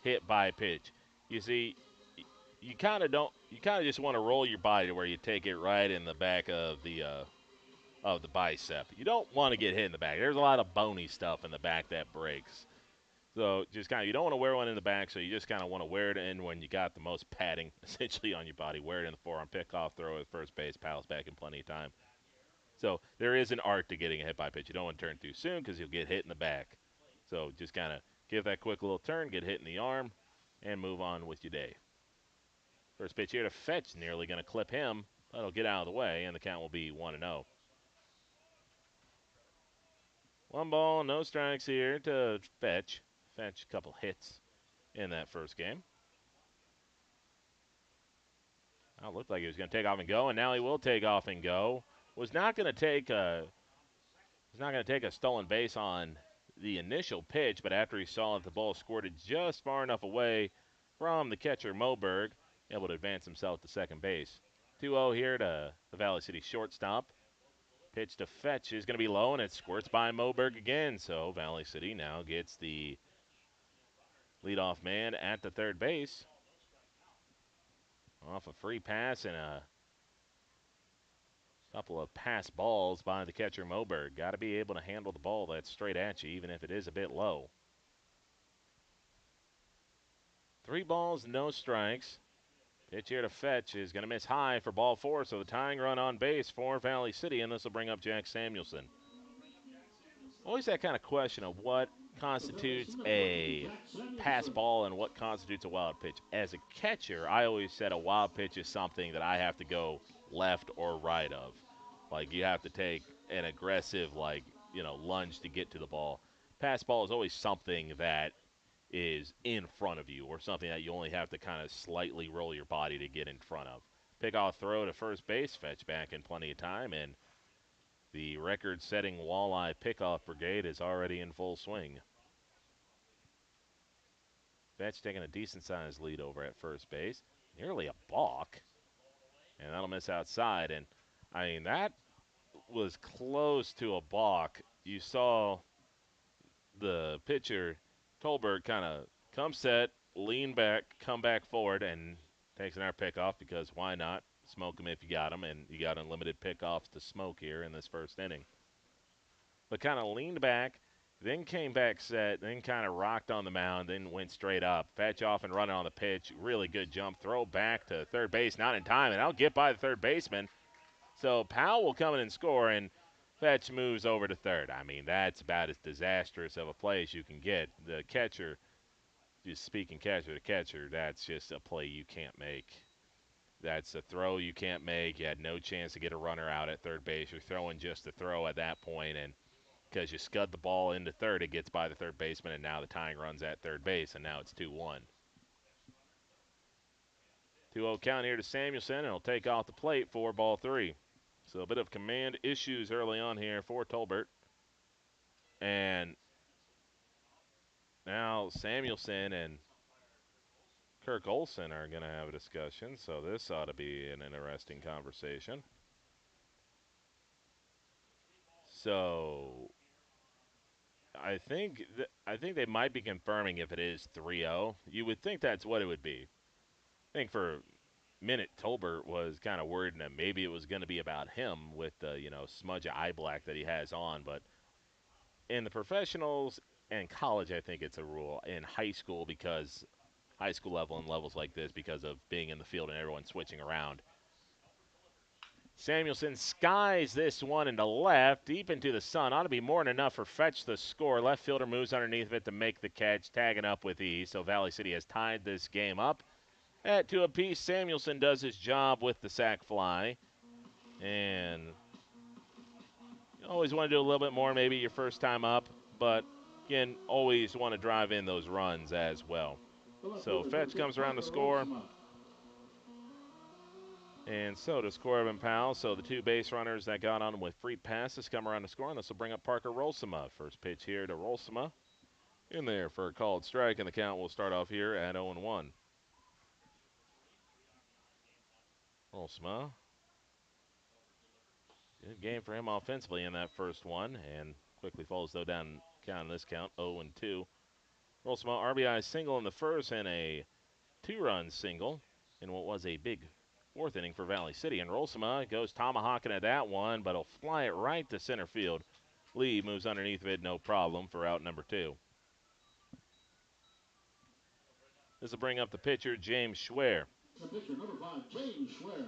hit by pitch. You see, you kind of just want to roll your body to where you take it right in the back of the bicep. You don't want to get hit in the back. There's a lot of bony stuff in the back that breaks. So just kind of, you don't want to wear one in the back, so you just kind of want to wear it in when you got the most padding essentially on your body. Wear it in the forearm, pick off, throw at first base, Powell's back in plenty of time. So there is an art to getting a hit by pitch. You don't want to turn too soon because you'll get hit in the back. So just kind of give that quick little turn, get hit in the arm, and move on with your day. First pitch here to Fetch, nearly going to clip him. That'll get out of the way, and the count will be 1-0. 1 ball, no strikes here to Fetch. Fetch a couple hits in that first game. Well, it looked like he was going to take off and go, and now he will take off and go. Was not going to take a stolen base on the initial pitch, but after he saw that the ball squirted just far enough away from the catcher Moberg, able to advance himself to second base. 2-0 here to the Valley City shortstop. Pitch to Fetch is going to be low, and it squirts by Moberg again. So Valley City now gets the leadoff man at the third base. Off a free pass and a couple of pass balls by the catcher Moberg. Got to be able to handle the ball that's straight at you, even if it is a bit low. 3 balls, no strikes. Pitch here to Fetch is going to miss high for ball 4, so the tying run on base for Valley City, and this will bring up Jack Samuelson. Always that kind of question of what constitutes a pass ball and what constitutes a wild pitch. As a catcher, I always said a wild pitch is something that I have to go left or right of. Like, you have to take an aggressive, lunge to get to the ball. Pass ball is always something that is in front of you, or something that you only have to kind of slightly roll your body to get in front of. Pickoff throw to first base, Fetch back in plenty of time, and the record-setting Walleye pickoff brigade is already in full swing. Fetch taking a decent-sized lead over at first base. Nearly a balk. And that'll miss outside. And, I mean, that was close to a balk. You saw the pitcher, Tolbert, kind of come set, lean back, come back forward, and takes an air pickoff because why not? Smoke him if you got him, and you got unlimited pickoffs to smoke here in this first inning. But kind of leaned back, then came back set, then kind of rocked on the mound, then went straight up. Fetch off and running on the pitch. Really good jump throw back to third base, not in time, and I'll get by the third baseman. So Powell will come in and score, and Fetch moves over to third. I mean, that's about as disastrous of a play as you can get. The catcher, just speaking catcher to catcher, that's just a play you can't make. That's a throw you can't make. You had no chance to get a runner out at third base. You're throwing just a throw at that point, and because you scud the ball into third, it gets by the third baseman, and now the tying run's at third base, and now it's 2-1. 2-0 count here to Samuelson, and he'll take off the plate for ball 3. So a bit of command issues early on here for Tolbert. And now Samuelson and Kirk Olson are going to have a discussion, so this ought to be an interesting conversation. So I think they might be confirming if it is 3-0. You would think that's what it would be. I think for minute Tolbert was kind of worried that maybe it was going to be about him with the, smudge of eye black that he has on. But in the professionals and college, I think it's a rule. In high school, because high school level and levels like this, because of being in the field and everyone switching around. Samuelson skies this one into left, deep into the sun. Ought to be more than enough for Fetch the score. Left fielder moves underneath of it to make the catch, tagging up with ease. So Valley City has tied this game up at 2 apiece. Samuelson does his job with the sac fly. And you always want to do a little bit more, maybe your first time up. But, again, always want to drive in those runs as well. So Fetch comes around to score. And so does Corbin Powell. So the two base runners that got on with free passes come around to score, and this will bring up Parker Rolsema. First pitch here to Rolsema. In there for a called strike, and the count will start off here at 0-1. Rolsema. Good game for him offensively in that first one, and quickly falls, though, down count in this count, 0-2. Rolsema RBI single in the first and a two-run single in what was a big fourth inning for Valley City. And Rolsema goes tomahawking at that one, but he'll fly it right to center field. Lee moves underneath of it, no problem, for out number 2. This will bring up the pitcher, James Schwer. The pitcher, number 5, James Schwer.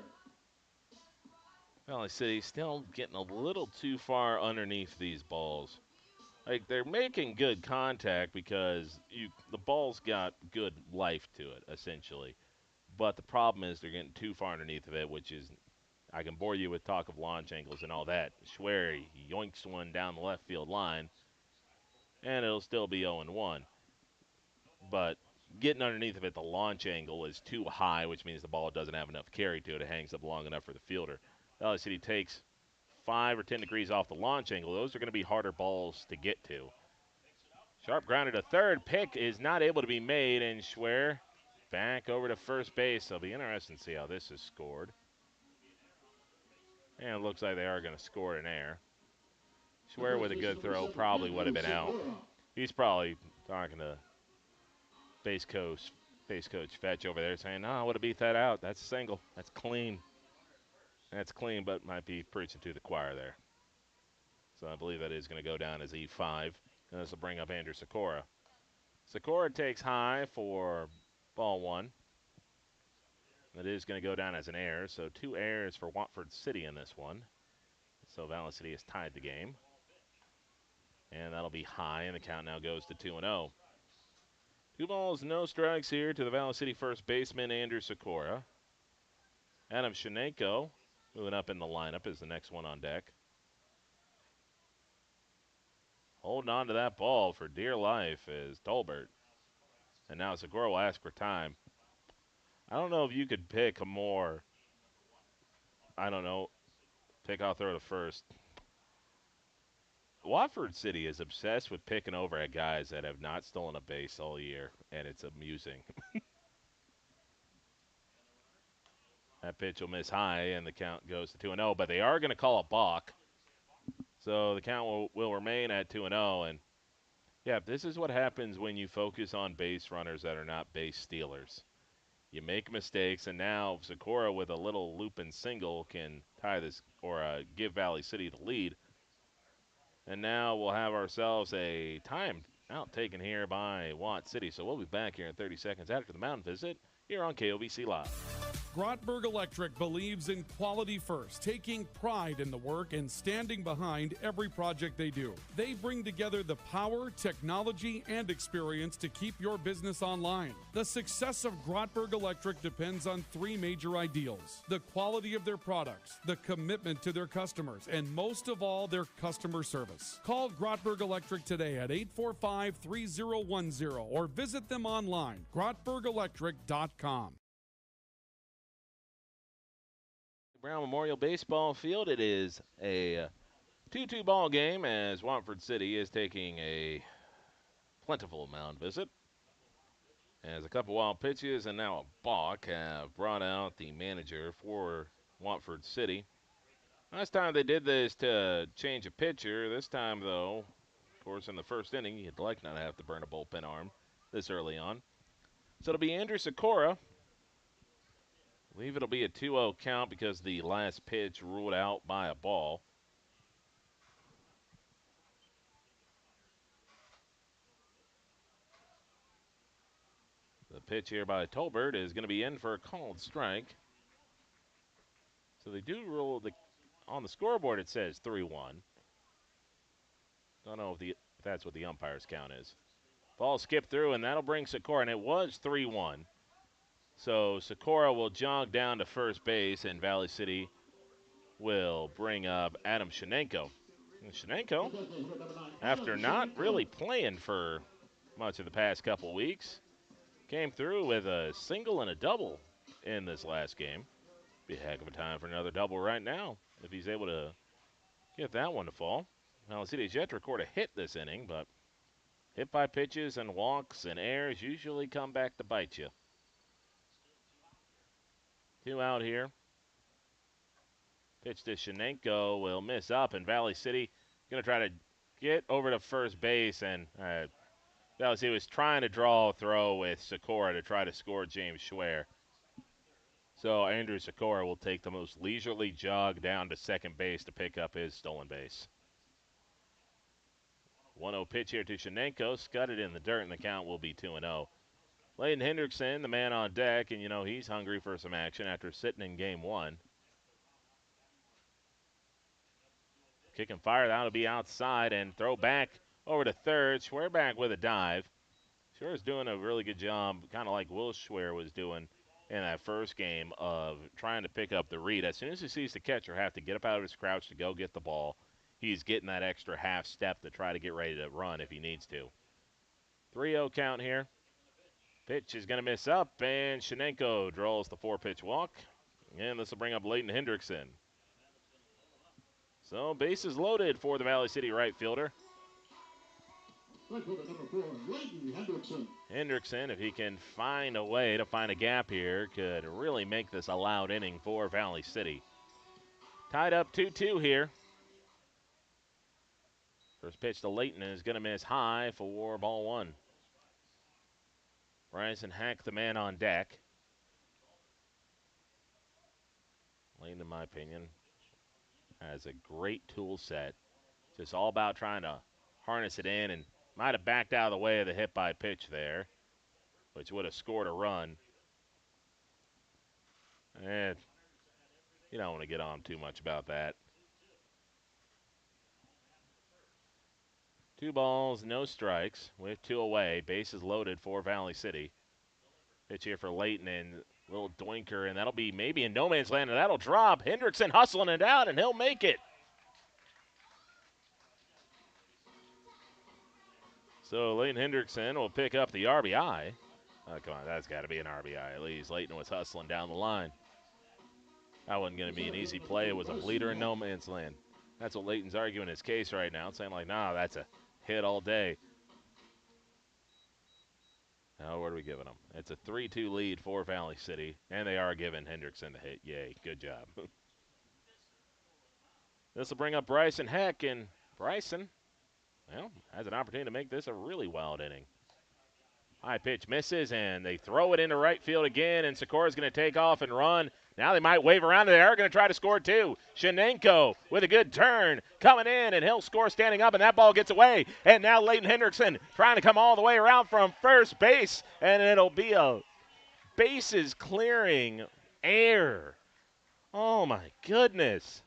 Valley City still getting a little too far underneath these balls. Like, they're making good contact because the ball's got good life to it, essentially. But the problem is they're getting too far underneath of it, which is, I can bore you with talk of launch angles and all that. Schwer yoinks one down the left field line, and it'll still be 0-1. But getting underneath of it, the launch angle is too high, which means the ball doesn't have enough carry to it. It hangs up long enough for the fielder. Valley City takes 5 or 10 degrees off the launch angle. Those are going to be harder balls to get to. Sharp grounded to third. Pick is not able to be made, and Schwer back over to first base. It'll be interesting to see how this is scored. And it looks like they are going to score an error. Schwer with a good throw probably would have been out. He's probably talking to base coach Fetch over there saying, no, I would have beat that out. That's a single. That's clean. That's clean, but might be preaching to the choir there. So I believe that is going to go down as E5. And this will bring up Andrew Sikora. Sikora takes high for ball 1. That is going to go down as an error. So 2 errors for Watford City in this one. So Valley City has tied the game. And that'll be high, and the count now goes to 2-0. 2 balls, no strikes here to the Valley City first baseman, Andrew Sikora. Adam Shenenko moving up in the lineup is the next one on deck. Holding on to that ball for dear life is Tolbert. And now Sikora will ask for time. I don't know if you could pick a more, pick off throw to first. Watford City is obsessed with picking over at guys that have not stolen a base all year, and it's amusing. That pitch will miss high, and the count goes to 2-0, but they are going to call a balk. So the count will remain at 2-0, and yeah, this is what happens when you focus on base runners that are not base stealers. You make mistakes, and now Sikora with a little loop and single can tie this or give Valley City the lead. And now we'll have ourselves a time out taken here by Watt City. So we'll be back here in 30 seconds after the mountain visit here on KOVC Live. Grotberg Electric believes in quality first, taking pride in the work and standing behind every project they do. They bring together the power, technology, and experience to keep your business online. The success of Grotberg Electric depends on 3 major ideals: the quality of their products, the commitment to their customers, and most of all, their customer service. Call Grotberg Electric today at 845-3010 or visit them online, grotbergelectric.com. Brown Memorial Baseball Field. It is a 2-2 ball game as Watford City is taking a plentiful mound visit. As a couple wild pitches and now a balk have brought out the manager for Watford City. Last time they did this to change a pitcher. This time, though, of course, in the first inning, you'd like not to have to burn a bullpen arm this early on. So it'll be Andrew Sikora I believe it'll be a 2-0 count because the last pitch ruled out by a ball. The pitch here by Tolbert is going to be in for a called strike. So they do rule on the scoreboard. It says 3-1. Don't know if that's what the umpire's count is. Ball skipped through, and that'll bring Sikora, and it was 3-1. So Sikora will jog down to first base, and Valley City will bring up Adam Shenenko. And Shenenko, after not really playing for much of the past couple weeks, came through with a single and a double in this last game. Be a heck of a time for another double right now if he's able to get that one to fall. Valley City's yet to record a hit this inning, but hit by pitches and walks and errors usually come back to bite you. 2 out here. Pitch to Shenenko will miss up, and Valley City going to try to get over to first base, and Valley City was trying to draw a throw with Sikora to try to score James Schwer. So Andrew Sikora will take the most leisurely jog down to second base to pick up his stolen base. 1-0 pitch here to Shenenko, scudded in the dirt, and the count will be 2-0. Layden Hendrickson, the man on deck, and he's hungry for some action after sitting in game one. Kick and fire, that'll be outside, and throw back over to third. Schwerback with a dive. Schwer's doing a really good job, kind of like Will Schwer was doing in that first game of trying to pick up the read. As soon as he sees the catcher have to get up out of his crouch to go get the ball, he's getting that extra half step to try to get ready to run if he needs to. 3-0 count here. Pitch is going to miss up, and Shenenko draws the 4-pitch walk. And this will bring up Layden Hendrickson. So bases loaded for the Valley City right fielder. Number 4, Layden Hendrickson. Hendrickson, if he can find a way to find a gap here, could really make this a loud inning for Valley City. Tied up 2-2 here. First pitch to Layton is going to miss high for ball one. Bryson Hack, the man on deck. Layton, in my opinion, has a great tool set. Just all about trying to harness it in, and might have backed out of the way of the hit by pitch there, which would have scored a run. And you don't want to get on too much about that. 2 balls, no strikes, with 2 away. Bases loaded for Valley City. Pitch here for Layton, and a little doinker, and that'll be maybe in no man's land, and that'll drop. Hendrickson hustling it out, and he'll make it. So Layton Hendrickson will pick up the RBI. Oh, come on, that's got to be an RBI at least. Layton was hustling down the line. That wasn't going to be an easy play. It was a bleeder in no man's land. That's what Layton's arguing his case right now, saying like, nah, that's a hit all day. Now, what are we giving them? It's a 3-2 lead for Valley City, and they are giving Hendrickson the hit. Yay, good job. This will bring up Bryson Heck, and Bryson, well, has an opportunity to make this a really wild inning. High pitch misses, and they throw it into right field again, and Sikora's going to take off and run. Now they might wave around, and they are going to try to score too. Shenenko with a good turn coming in, and he'll score standing up, and that ball gets away. And now Layton Hendrickson trying to come all the way around from first base, and it'll be a bases clearing error. Oh my goodness.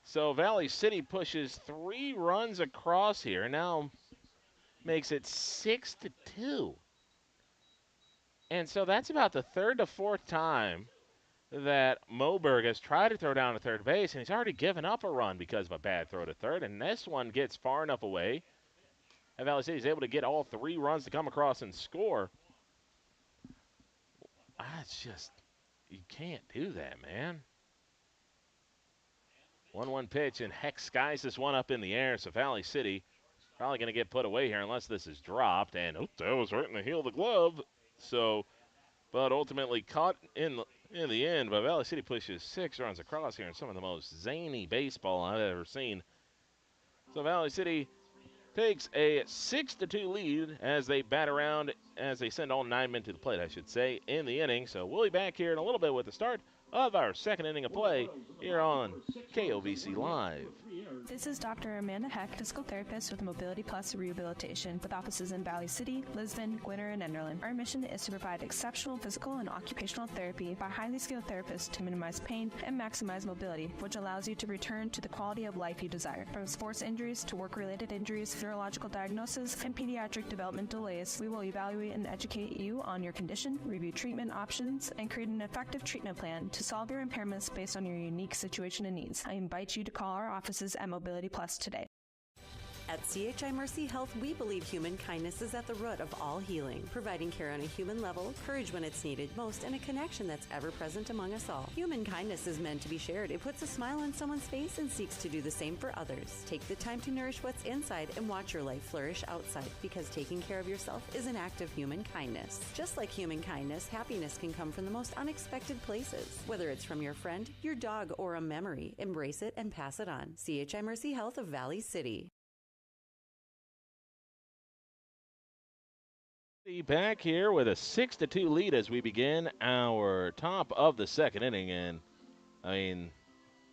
So Valley City pushes 3 runs across here. Now makes it 6-2. And so that's about the 3rd to 4th time that Moberg has tried to throw down to third base, and he's already given up a run because of a bad throw to third. And this one gets far enough away, and Valley City is able to get all 3 runs to come across and score. It's just, you can't do that, man. 1-1 pitch, and Heck skies this one up in the air, so Valley City probably going to get put away here unless this is dropped. And that was right in the heel of the glove. So, but ultimately caught in the end. But Valley City pushes 6 runs across here in some of the most zany baseball I've ever seen. So Valley City takes a 6-2 lead as they bat around, as they send all 9 men to the plate, I should say, in the inning. So we'll be back here in a little bit with the start of our second inning of play here on KOVC Live. This is Dr. Amanda Heck, physical therapist with Mobility Plus Rehabilitation, with offices in Valley City, Lisbon, Gwinner, and Enderlin. Our mission is to provide exceptional physical and occupational therapy by highly skilled therapists to minimize pain and maximize mobility, which allows you to return to the quality of life you desire. From sports injuries to work-related injuries, neurological diagnosis, and pediatric development delays, we will evaluate and educate you on your condition, review treatment options, and create an effective treatment plan to solve your impairments based on your unique situation and needs. I invite you to call our offices at Mobility Plus today. At CHI Mercy Health, we believe human kindness is at the root of all healing, providing care on a human level, courage when it's needed most, and a connection that's ever present among us all. Human kindness is meant to be shared. It puts a smile on someone's face and seeks to do the same for others. Take the time to nourish what's inside and watch your life flourish outside, because taking care of yourself is an act of human kindness. Just like human kindness, happiness can come from the most unexpected places. Whether it's from your friend, your dog, or a memory, embrace it and pass it on. CHI Mercy Health of Valley City. Back here with a 6-2 lead as we begin our top of the second inning. And, I mean,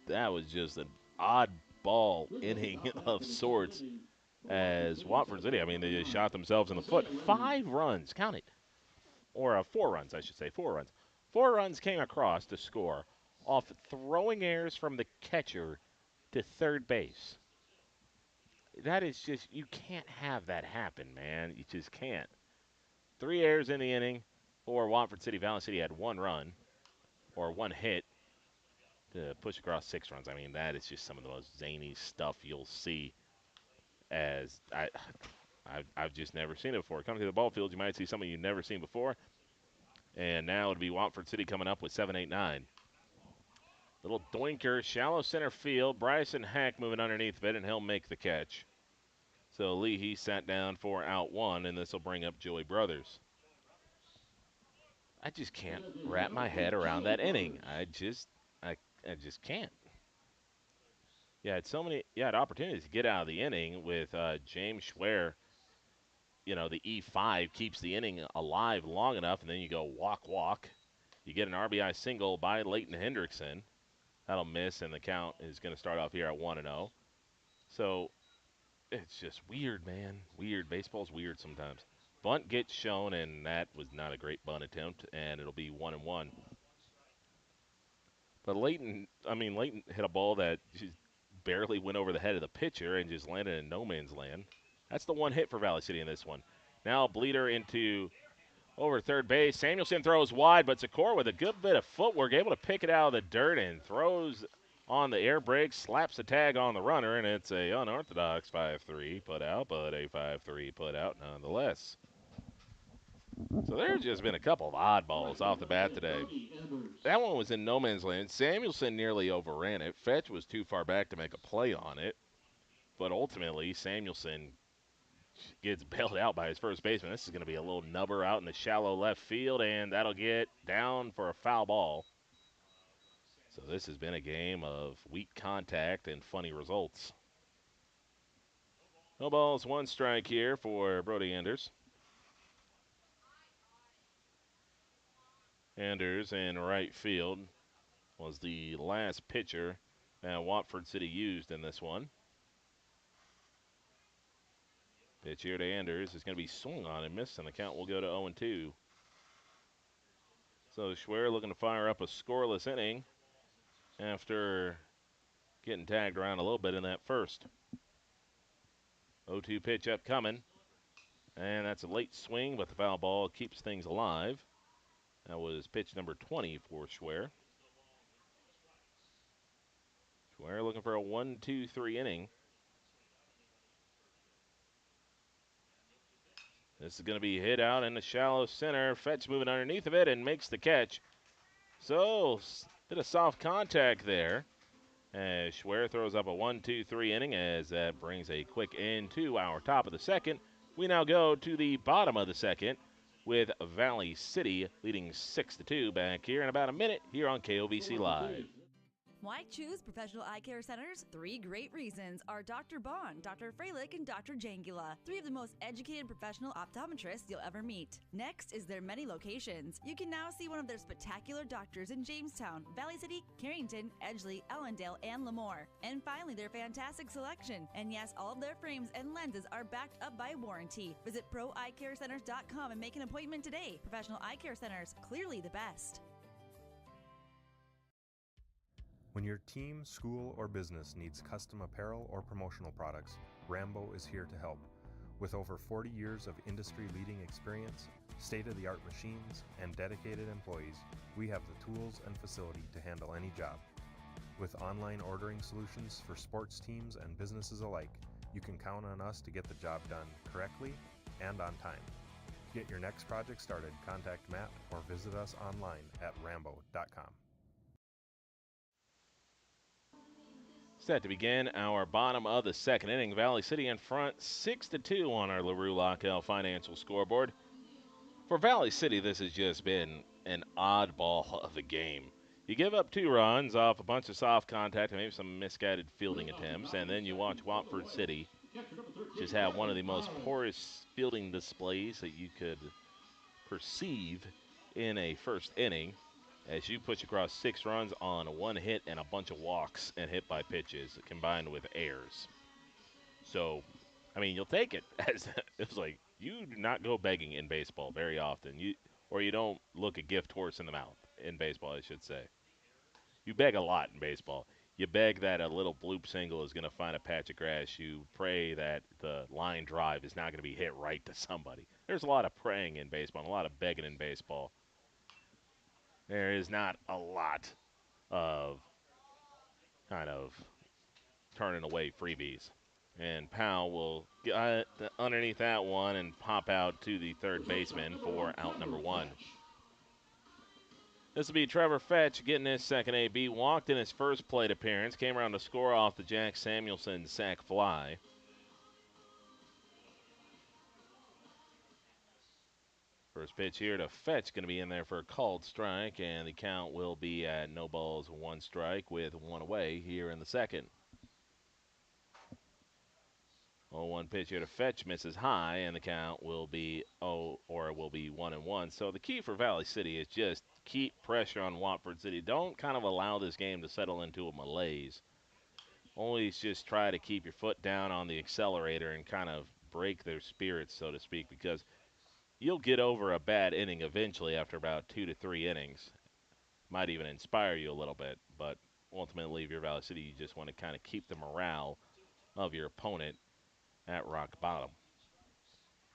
that was just an oddball inning of sorts as Watford City, I mean, they just shot themselves in the foot. 5 runs, count it, or 4 runs, I should say, 4 runs. 4 runs came across to score off throwing errors from the catcher to third base. That is just, you can't have that happen, man. You just can't. 3 errors in the inning for Watford City. Valley City had 1 run, or 1 hit, to push across 6 runs. I mean, that is just some of the most zany stuff you'll see. As I've just never seen it before. Coming to the ball field, you might see something you've never seen before. And now it'll be Watford City coming up with 7-8-9. Little doinker, shallow center field. Bryson Hack moving underneath of it, and he'll make the catch. So Leahy sat down for out 1, and this will bring up Joey Brothers. I just can't wrap my head around that inning. I just can't. You had opportunities to get out of the inning with James Schwer. You know, the E5 keeps the inning alive long enough, and then you go walk. You get an RBI single by Leighton Hendrickson. That'll miss, and the count is going to start off here at 1-0. So it's just weird, man. Weird. Baseball's weird sometimes. Bunt gets shown, and that was not a great bunt attempt, and it'll be 1-1. But Leighton hit a ball that just barely went over the head of the pitcher and just landed in no man's land. That's the one hit for Valley City in this one. Now Bleeder into over third base. Samuelson throws wide, but Zakor with a good bit of footwork, able to pick it out of the dirt and throws on the air brake, slaps the tag on the runner, and it's a unorthodox 5-3 put out, but a 5-3 put out nonetheless. So there's just been a couple of oddballs off the bat today. That one was in no man's land. Samuelson nearly overran it. Fetch was too far back to make a play on it. But ultimately, Samuelson gets bailed out by his first baseman. This is going to be a little nubber out in the shallow left field, and that'll get down for a foul ball. So this has been a game of weak contact and funny results. No balls, 1 strike here for Brody Anders. Anders in right field was the last pitcher that Watford City used in this one. Pitch here to Anders is going to be swung on and missed, and the count will go to 0-2. So Schwer looking to fire up a scoreless inning after getting tagged around a little bit in that first. 0-2 pitch upcoming, and that's a late swing, but the foul ball keeps things alive. That was pitch number 20 for Schwer. Schwer looking for a 1-2-3 inning. This is going to be hit out in the shallow center. Fetch moving underneath of it and makes the catch. So, bit of soft contact there. As Schwer throws up a 1-2-3 inning, as that brings a quick end to our top of the second. We now go to the bottom of the second with Valley City leading 6-2 back here in about a minute here on KOVC Live. Why choose professional eye care centers? 3 great reasons are Dr. Bond, Dr. Freilich, and Dr. Jangula. 3 of the most educated professional optometrists you'll ever meet. Next is their many locations. You can now see one of their spectacular doctors in Jamestown, Valley City, Carrington, Edgeley, Ellendale, and Lemoore. And finally, their fantastic selection. And yes, all of their frames and lenses are backed up by warranty. Visit proeyecarecenters.com and make an appointment today. Professional eye care centers, clearly the best. When your team, school, or business needs custom apparel or promotional products, Rambo is here to help. With over 40 years of industry-leading experience, state-of-the-art machines, and dedicated employees, we have the tools and facility to handle any job. With online ordering solutions for sports teams and businesses alike, you can count on us to get the job done correctly and on time. To get your next project started, contact Matt or visit us online at rambo.com. Set to begin our bottom of the second inning. Valley City in front 6-2 on our LaRue Lockwell Financial scoreboard. For Valley City, this has just been an oddball of a game. You give up 2 runs off a bunch of soft contact and maybe some misguided fielding attempts, and then you watch Watford City just have one of the most porous fielding displays that you could perceive in a first inning, as you push across 6 runs on 1 hit and a bunch of walks and hit by pitches combined with errors. So, I mean, you'll take it. It's like you do not go begging in baseball very often. You don't look a gift horse in the mouth in baseball, I should say. You beg a lot in baseball. You beg that a little bloop single is going to find a patch of grass. You pray that the line drive is not going to be hit right to somebody. There's a lot of praying in baseball and a lot of begging in baseball. There is not a lot of kind of turning away freebies. And Powell will get underneath that one and pop out to the third baseman for out number 1. This will be Trevor Fetch getting his second AB. Walked in his first plate appearance. Came around to score off the Jack Samuelson sac fly. First pitch here to Fetch, going to be in there for a called strike, and the count will be at no balls, 1 strike with 1 away here in the second. 0-1 pitch here to Fetch, misses high, and the count will be 1-1. So the key for Valley City is just keep pressure on Watford City. Don't kind of allow this game to settle into a malaise. Always just try to keep your foot down on the accelerator and kind of break their spirits, so to speak, because you'll get over a bad inning eventually after about 2 to 3 innings. Might even inspire you a little bit, but ultimately, if you're Valley City, you just want to kind of keep the morale of your opponent at rock bottom.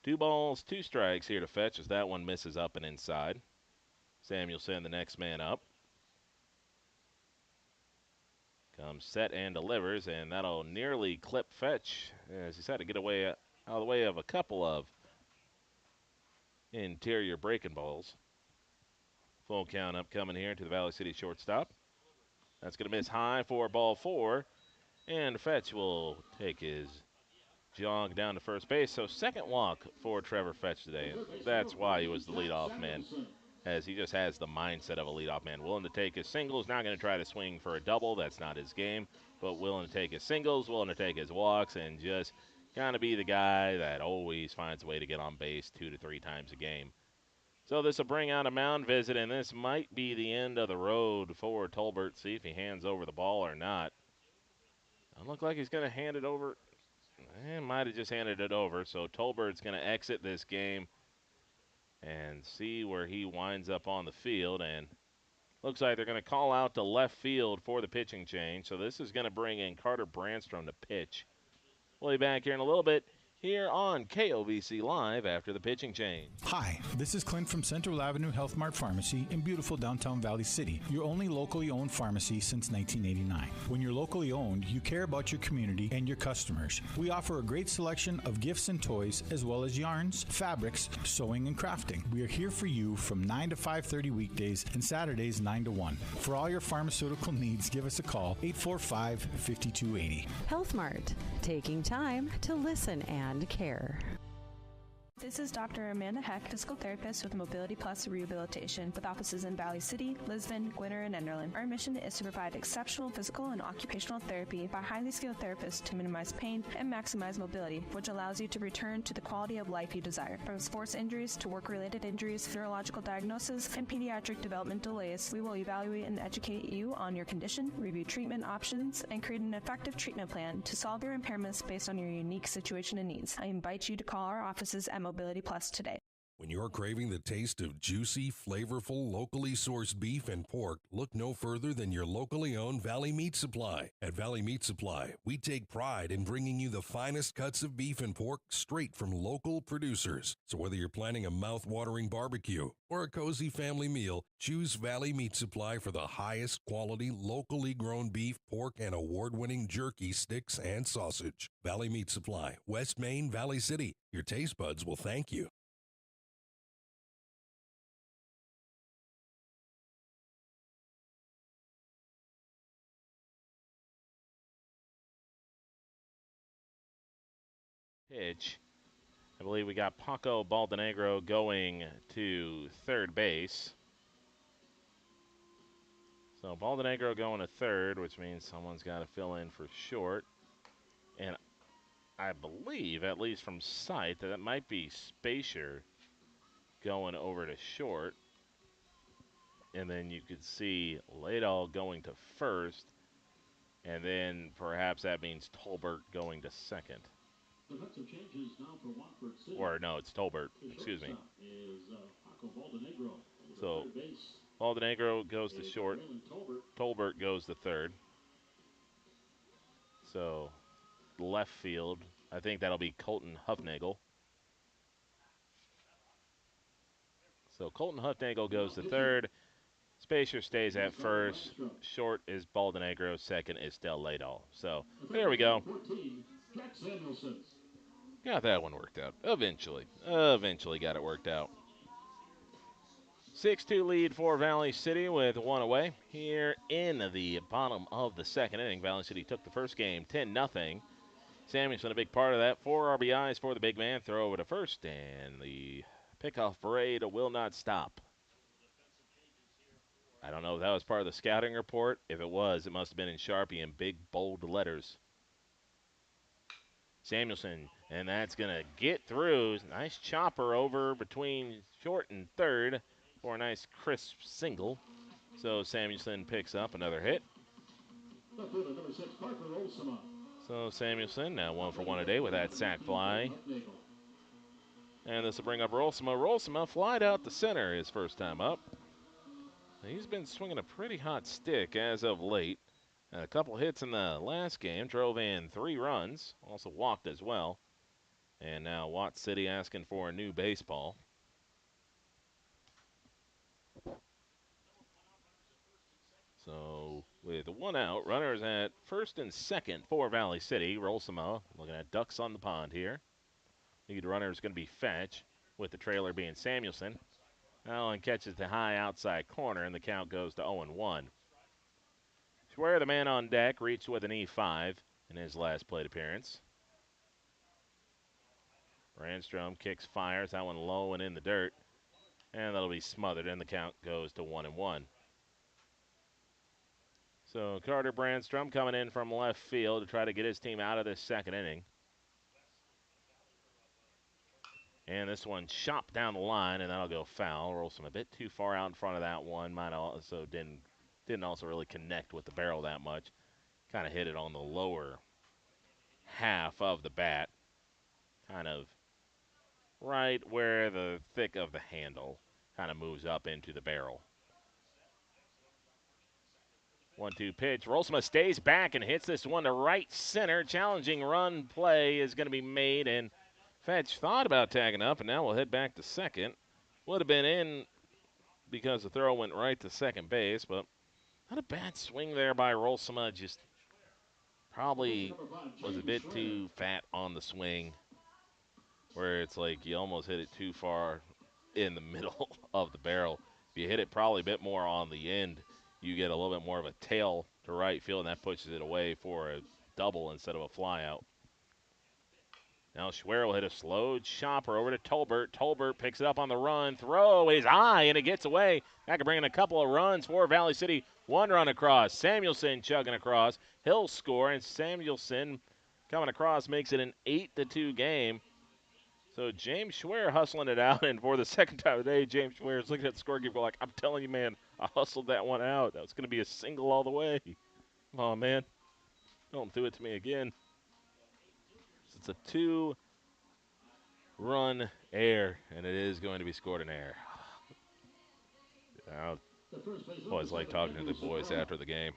2 balls, 2 strikes here to Fetch as that one misses up and inside. Samuelson, the next man up. Comes set and delivers, and that'll nearly clip Fetch as he's had to get away out of the way of a couple of interior breaking balls. Full count up coming here to the Valley City shortstop. That's going to miss high for ball 4, and Fetch will take his jog down to first base. So second walk for Trevor Fetch today. That's why he was the leadoff man, as he just has the mindset of a leadoff man. Willing to take his singles, not going to try to swing for a double. That's not his game, but willing to take his singles, willing to take his walks, and just kind of be the guy that always finds a way to get on base 2 to 3 times a game. So this will bring out a mound visit, and this might be the end of the road for Tolbert. See if he hands over the ball or not. Doesn't look like he's going to hand it over. He might have just handed it over. So Tolbert's going to exit this game and see where he winds up on the field. And looks like they're going to call out to left field for the pitching change. So this is going to bring in Carter Brandstrom to pitch. We'll be back here in a little bit here on KOVC Live after the pitching change. Hi, this is Clint from Central Avenue Health Mart Pharmacy in beautiful downtown Valley City, your only locally owned pharmacy since 1989. When you're locally owned, you care about your community and your customers. We offer a great selection of gifts and toys, as well as yarns, fabrics, sewing, and crafting. We are here for you from 9 to 5:30 weekdays and Saturdays 9 to 1. For all your pharmaceutical needs, give us a call, 845-5280. Health Mart, taking time to listen and care. This is Dr. Amanda Heck, physical therapist with Mobility Plus Rehabilitation, with offices in Valley City, Lisbon, Gwinner, and Enderlin. Our mission is to provide exceptional physical and occupational therapy by highly skilled therapists to minimize pain and maximize mobility, which allows you to return to the quality of life you desire. From sports injuries to work-related injuries, neurological diagnosis, and pediatric development delays, we will evaluate and educate you on your condition, review treatment options, and create an effective treatment plan to solve your impairments based on your unique situation and needs. I invite you to call our offices at Mobility Plus today. When you're craving the taste of juicy, flavorful, locally sourced beef and pork, look no further than your locally owned Valley Meat Supply. At Valley Meat Supply, we take pride in bringing you the finest cuts of beef and pork straight from local producers. So whether you're planning a mouth-watering barbecue or a cozy family meal, choose Valley Meat Supply for the highest quality, locally grown beef, pork, and award-winning jerky, sticks, and sausage. Valley Meat Supply, West Main, Valley City. Your taste buds will thank you. Pitch. I believe we got Paco Baldenegro going to third base. So Baldenegro going to third, which means someone's got to fill in for short. And I believe, at least from sight, that it might be Spacier going over to short. And then you could see Ladall going to first. And then perhaps that means Tolbert going to second. Defensive changes now for Watford City. Or no, it's Tolbert. The Excuse me. Is Paco Baldenegro. So Third base. Baldenegro goes to short. Tolbert goes to third. So left field, I think that'll be Colton Huffnagel. So Colton Huffnagel goes to third. Spacier stays at first. Short is Baldenegro. Second is Del Ladall. So there we go. Jack Samuelson. Got that one worked out. Eventually got it worked out. 6-2 lead for Valley City with one away. Here in the bottom of the second inning, Valley City took the first game 10-0. Samuelson a big part of that. 4 RBIs for the big man. Throw over to first, and the pickoff parade will not stop. I don't know if that was part of the scouting report. If it was, it must have been in Sharpie in big, bold letters. Samuelson, and that's going to get through. Nice chopper over between short and third for a nice crisp single. So Samuelson picks up another hit. So Samuelson now 1 for 1 today with that sac fly. And this will bring up Rolsema. Rolsema flied out the center his first time up. He's been swinging a pretty hot stick as of late. A couple hits in the last game, drove in 3 runs, also walked as well. And now Watt City asking for a new baseball. So with 1 out, runners at first and second for Valley City. Rolsema looking at ducks on the pond here. Lead runner is going to be Fetch, with the trailer being Samuelson. Allen catches the high outside corner, and the count goes to 0-1. Schwer, the man on deck, reached with an E5 in his last plate appearance. Brandstrom kicks, fires, that one low and in the dirt. And that'll be smothered, and the count goes to 1-1. So Carter Brandstrom coming in from left field to try to get his team out of this second inning. And this one chopped down the line, and that'll go foul. Rolls him a bit too far out in front of that one. Might also didn't also really connect with the barrel that much. Kind of hit it on the lower half of the bat. Kind of right where the thick of the handle kind of moves up into the barrel. 1-2 pitch. Rolsema stays back and hits this one to right center. Challenging run play is going to be made, and Fetch thought about tagging up, and now we'll head back to second. Would have been in because the throw went right to second base, but not a bad swing there by Rolsema. Just probably was a bit too fat on the swing, where it's like you almost hit it too far in the middle of the barrel. If you hit it probably a bit more on the end, you get a little bit more of a tail to right field, and that pushes it away for a double instead of a fly out. Now Schwer will hit a slow chopper over to Tolbert. Tolbert picks it up on the run. Throw is high, and it gets away. That could bring in a couple of runs for Valley City. One run across. Samuelson chugging across. He'll score, and Samuelson coming across makes it an 8-2 game. So James Schwer hustling it out, and for the second time today, James Schwer is looking at the scorekeeper like, I'm telling you, man, I hustled that one out. That was going to be a single all the way. Come on, man. Don't do it to me again. It's a 2-run air, and it is going to be scored in air. I always like talking to the boys after the game.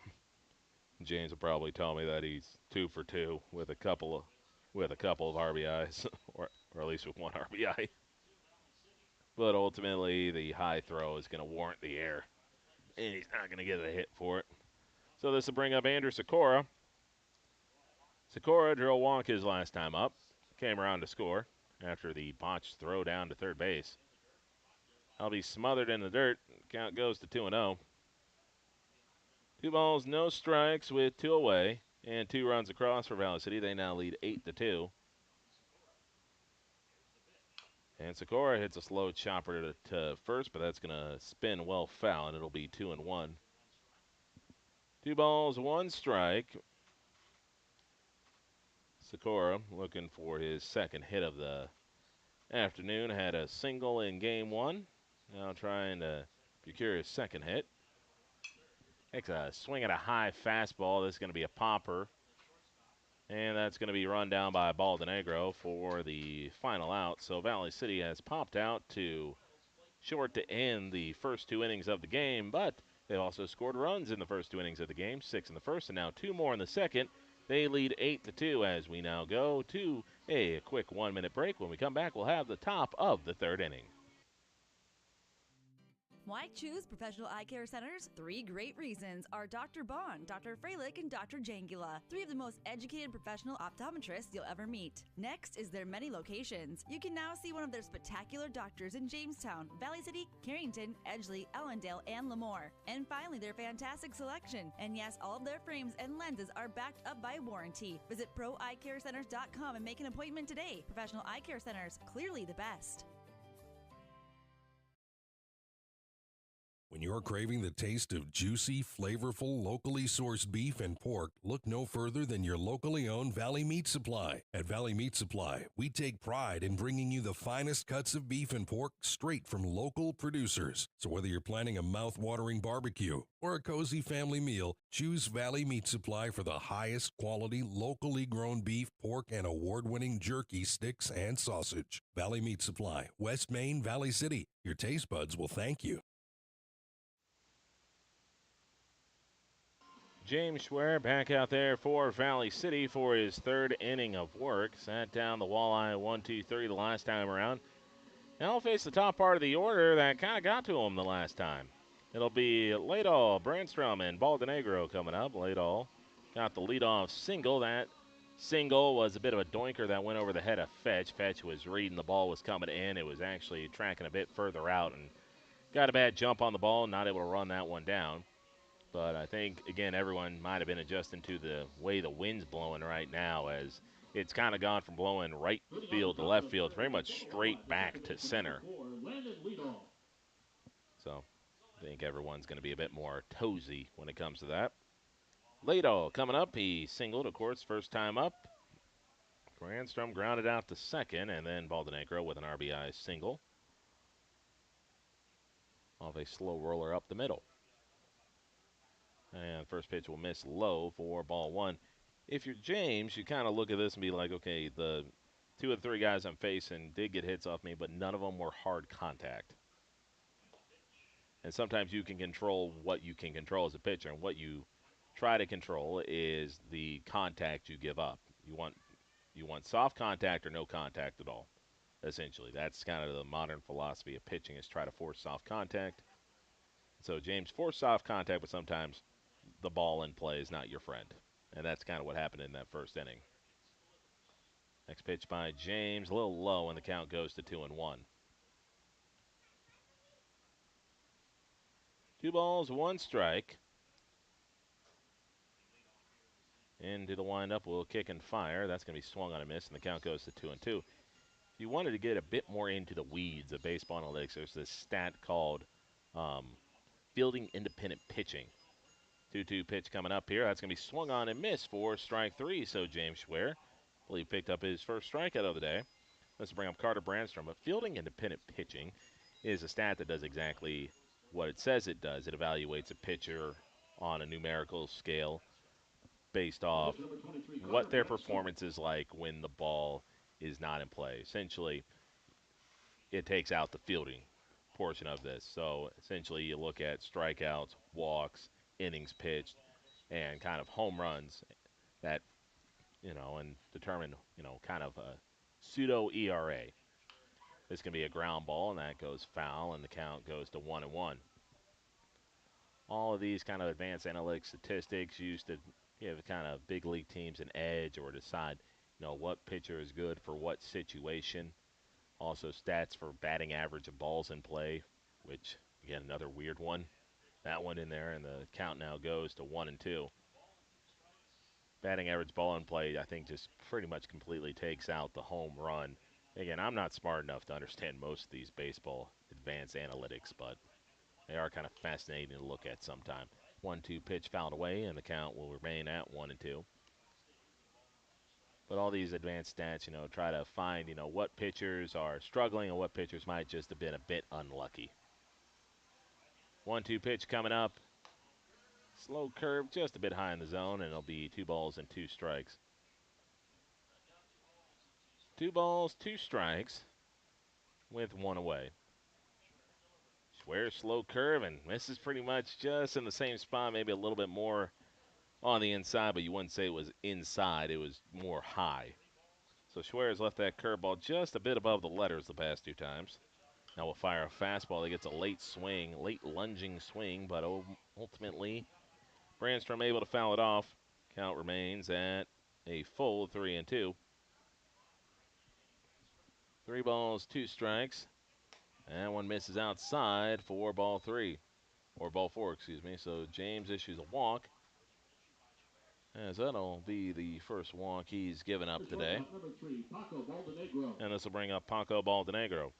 James will probably tell me that he's 2 for 2 with a couple of RBIs, or at least with one RBI. But ultimately, the high throw is going to warrant the air, and he's not going to get a hit for it. So this will bring up Andrew Sikora. Sikora drew a walk his last time up. Came around to score after the botched throw down to third base. I'll be smothered in the dirt. Count goes to 2-0. 2 balls, no strikes with 2 away, and 2 runs across for Valley City. They now lead 8-2. And Sikora hits a slow chopper to first, but that's going to spin well foul, and it'll be 2-1. 2 balls, 1 strike. Sikora looking for his second hit of the afternoon. Had a single in game 1. Now trying to procure his second hit. Takes a swing at a high fastball. This is going to be a popper. And that's going to be run down by Baldonegro for the final out. So Valley City has popped out to short to end the first 2 innings of the game, but they've also scored runs in the first 2 innings of the game, 6 in the first and now 2 more in the second. They lead 8-2 as we now go to a quick 1-minute break. When we come back, we'll have the top of the 3rd inning. Why choose Professional Eye Care Centers? 3 great reasons are Dr. Bond, Dr. Freilich, and Dr. Jangula. 3 of the most educated professional optometrists you'll ever meet. Next is their many locations. You can now see one of their spectacular doctors in Jamestown, Valley City, Carrington, Edgeley, Ellendale, and Lemoore. And finally, their fantastic selection. And yes, all of their frames and lenses are backed up by warranty. Visit ProEyeCareCenters.com and make an appointment today. Professional Eye Care Centers, clearly the best. When you're craving the taste of juicy, flavorful, locally sourced beef and pork, look no further than your locally owned Valley Meat Supply. At Valley Meat Supply, we take pride in bringing you the finest cuts of beef and pork straight from local producers. So whether you're planning a mouth-watering barbecue or a cozy family meal, choose Valley Meat Supply for the highest quality, locally grown beef, pork, and award-winning jerky, sticks, and sausage. Valley Meat Supply, West Main, Valley City. Your taste buds will thank you. James Schwer back out there for Valley City for his 3rd inning of work. Sat down the Walleye 1-2-3 the last time around. Now he'll face the top part of the order that kind of got to him the last time. It'll be Ladall, Brandstrom, and Baldonegro coming up. Ladall got the leadoff single. That single was a bit of a doinker that went over the head of Fetch. Fetch was reading the ball was coming in. It was actually tracking a bit further out and got a bad jump on the ball, not able to run that one down. But I think, again, everyone might have been adjusting to the way the wind's blowing right now, as it's kind of gone from blowing right field to left field, pretty much straight back to center. So I think everyone's going to be a bit more toesy when it comes to that. Ladall coming up. He singled, of course, first time up. Grandstrom grounded out to second, and then Baldonegro with an RBI single off a slow roller up the middle. And first pitch will miss low for ball 1. If you're James, you kind of look at this and be like, okay, the 2 of the 3 guys I'm facing did get hits off me, but none of them were hard contact. And sometimes you can control what you can control as a pitcher, and what you try to control is the contact you give up. You want soft contact or no contact at all, essentially. That's kind of the modern philosophy of pitching, is try to force soft contact. So James forced soft contact, but sometimes the ball in play is not your friend. And that's kind of what happened in that first inning. Next pitch by James, a little low, and the count goes to 2-1. 2 balls, 1 strike. Into the windup will kick and fire. That's going to be swung on a miss, and the count goes to 2-2. If you wanted to get a bit more into the weeds of baseball analytics, there's this stat called fielding independent pitching. 2-2 pitch coming up here. That's going to be swung on and missed for strike 3. So James Schwer, I believe, picked up his first strikeout of the day. Let's bring up Carter Brandstrom. But fielding independent pitching is a stat that does exactly what it says it does. It evaluates a pitcher on a numerical scale based off what their performance is like when the ball is not in play. Essentially, it takes out the fielding portion of this. So essentially, you look at strikeouts, walks, innings pitched, and kind of home runs that, and determine, kind of a pseudo ERA. This can be a ground ball, and that goes foul, and the count goes to 1-1. All of these kind of advanced analytics statistics used to give kind of big league teams an edge or decide, what pitcher is good for what situation. Also stats for batting average of balls in play, which, again, another weird one. That one in there, and the count now goes to 1-2. Batting average ball in play, I think, just pretty much completely takes out the home run. Again, I'm not smart enough to understand most of these baseball advanced analytics, but they are kind of fascinating to look at sometime. 1-2 pitch fouled away, and the count will remain at 1-2. But all these advanced stats, try to find, what pitchers are struggling and what pitchers might just have been a bit unlucky. 1-2 pitch coming up. Slow curve, just a bit high in the zone, and it'll be 2 balls and 2 strikes. 2 balls, 2 strikes with 1 away. Schwer, slow curve, and misses pretty much just in the same spot, maybe a little bit more on the inside, but you wouldn't say it was inside. It was more high. So Schwer has left that curveball just a bit above the letters the past 2 times. Now we'll fire a fastball that gets a late lunging swing, but ultimately Brandstrom able to foul it off. Count remains at a full 3-2. 3 balls, 2 strikes. And one misses outside for ball 3. Or ball 4, excuse me. So James issues a walk, as that'll be the first walk he's given up today. And this will bring up Paco Baldenegro.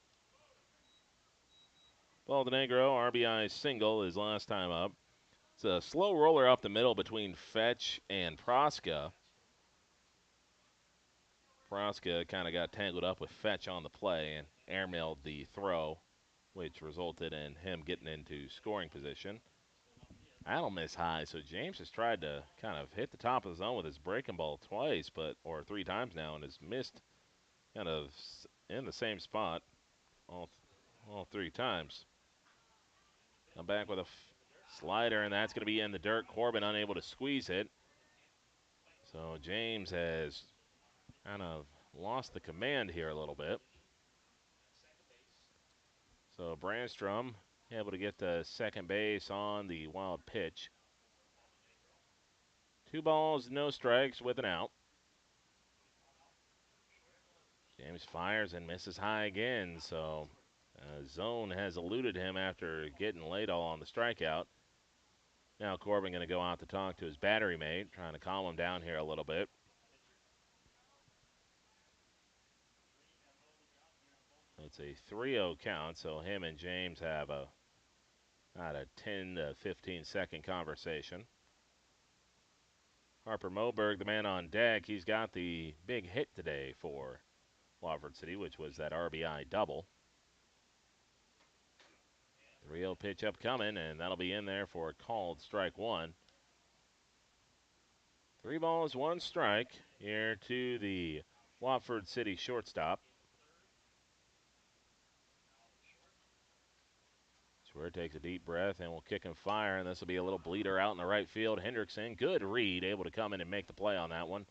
Baldenegro, RBI single his last time up. It's a slow roller up the middle between Fetch and Proska. Proska kind of got tangled up with Fetch on the play and airmailed the throw, which resulted in him getting into scoring position. That'll miss high, so James has tried to kind of hit the top of the zone with his breaking ball twice, or 3 times now, and has missed kind of in the same spot all 3 times. Come back with a slider, and that's going to be in the dirt. Corbin unable to squeeze it. So James has kind of lost the command here a little bit. So Brandstrom able to get to second base on the wild pitch. 2 balls, no strikes with an out. James fires and misses high again, so zone has eluded him after getting late all on the strikeout. Now Corbin going to go out to talk to his battery mate, trying to calm him down here a little bit. It's a 3-0 count, so him and James have about a 10 to 15 second conversation. Harper Moberg, the man on deck, he's got the big hit today for Watford City, which was that RBI double. 3-0 pitch upcoming, and that'll be in there for a called strike 1. 3 balls, 1 strike here to the Watford City shortstop. Schwer takes a deep breath and will kick and fire, and this will be a little bleeder out in the right field. Hendrickson, good read, able to come in and make the play on that one.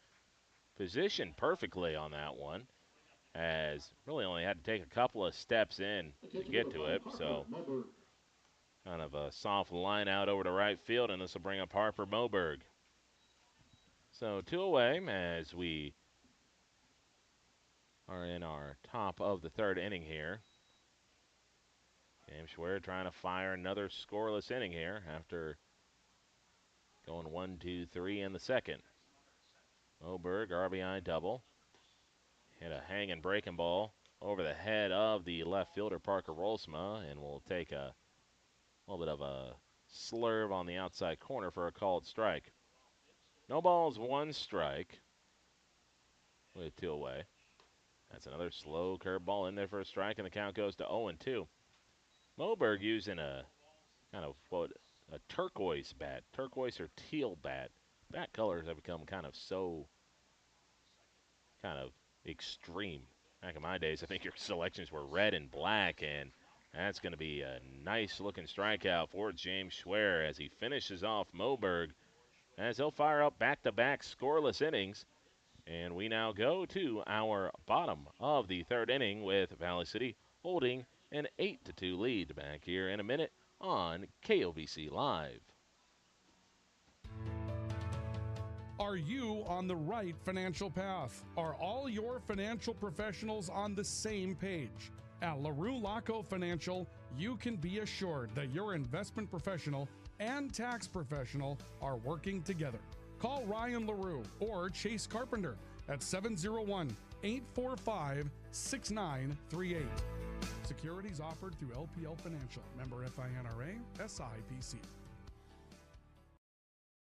Positioned perfectly on that one, as really only had to take a couple of steps in to get to it. So kind of a soft line out over to right field, and this will bring up Harper Moberg. So 2 away as we are in our top of the 3rd inning here. James Schwer trying to fire another scoreless inning here after going 1, 2, 3 in the second. Moberg, RBI double. Hit a hanging breaking ball over the head of the left fielder, Parker Rolsma, and will take a little bit of a slurve on the outside corner for a called strike. No balls, one strike with 2 away. That's another slow curveball in there for a strike, and the count goes to 0-2. Moberg using a kind of a turquoise bat, turquoise or teal bat. Bat colors have become kind of extreme. Back in my days, I think your selections were red and black, and that's going to be a nice-looking strikeout for James Schwer as he finishes off Moberg, as he'll fire up back-to-back scoreless innings. And we now go to our bottom of the 3rd inning with Valley City holding an 8-2 lead. Back here in a minute on KOVC Live. Are you on the right financial path? Are all your financial professionals on the same page? At LaRue Laco Financial, you can be assured that your investment professional and tax professional are working together. Call Ryan LaRue or Chase Carpenter at 701-845-6938. Securities offered through LPL Financial. Member FINRA, SIPC.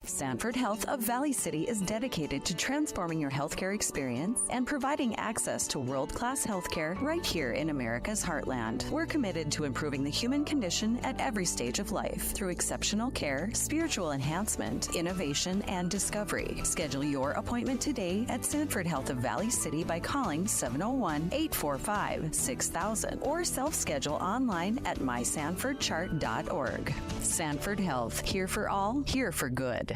Sanford Health of Valley City is dedicated to transforming your healthcare experience and providing access to world-class healthcare right here in America's heartland. We're committed to improving the human condition at every stage of life through exceptional care, spiritual enhancement, innovation, and discovery. Schedule your appointment today at Sanford Health of Valley City by calling 701-845-6000 or self-schedule online at mysanfordchart.org. Sanford Health, here for all, here for good.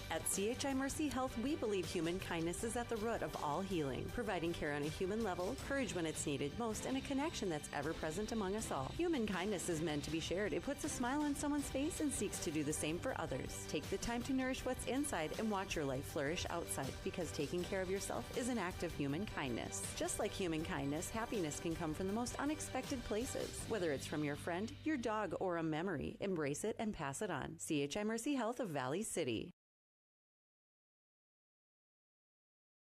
At CHI Mercy Health, we believe human kindness is at the root of all healing, providing care on a human level, courage when it's needed most, and a connection that's ever present among us all. Human kindness is meant to be shared. It puts a smile on someone's face and seeks to do the same for others. Take the time to nourish what's inside and watch your life flourish outside, because taking care of yourself is an act of human kindness. Just like human kindness, happiness can come from the most unexpected places. Whether it's from your friend, your dog, or a memory, embrace it and pass it on. CHI Mercy Health of Valley City.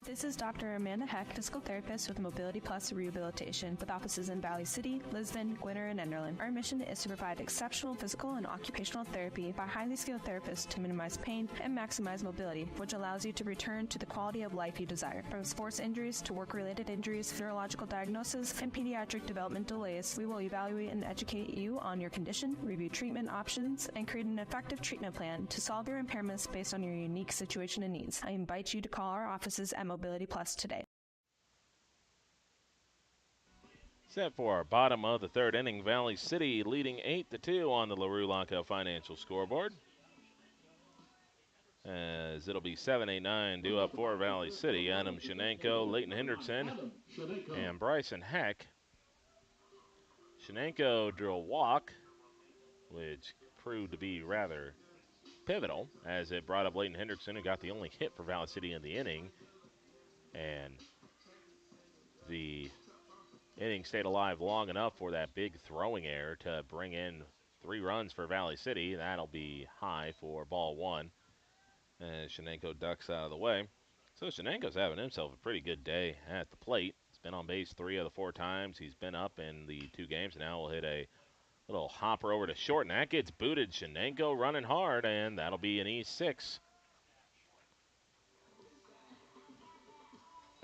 This is Dr. Amanda Heck, physical therapist with Mobility Plus Rehabilitation, with offices in Valley City, Lisbon, Gwinner, and Enderlin. Our mission is to provide exceptional physical and occupational therapy by highly skilled therapists to minimize pain and maximize mobility, which allows you to return to the quality of life you desire. From sports injuries to work-related injuries, neurological diagnosis, and pediatric development delays, we will evaluate and educate you on your condition, review treatment options, and create an effective treatment plan to solve your impairments based on your unique situation and needs. I invite you to call our offices at Mobility Plus today. Set for our bottom of the 3rd inning, Valley City leading 8-2 on the LaRue Laco Financial scoreboard. As it'll be 7-8-9 due up for Valley City. Adam Shenenko, Leighton Hendrickson, and Bryson Heck. Shenenko drew a walk, which proved to be rather pivotal, as it brought up Leighton Hendrickson, who got the only hit for Valley City in the inning. And the inning stayed alive long enough for that big throwing error to bring in 3 runs for Valley City. That'll be high for ball 1 as Shenenko ducks out of the way. So Shenenko's having himself a pretty good day at the plate. He's been on base 3 of the 4 times he's been up in the 2 games. Now we'll hit a little hopper over to short, and that gets booted. Shenenko running hard, and that'll be an E6.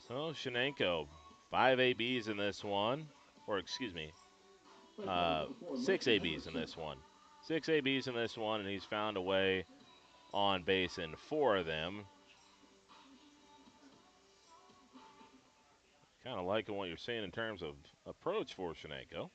So Shenenko, 5 ABs in this one, or excuse me, 6 ABs in this one. 6 ABs in this one, and he's found a way on base in 4 of them. Kind of liking what you're seeing in terms of approach for Shenenko.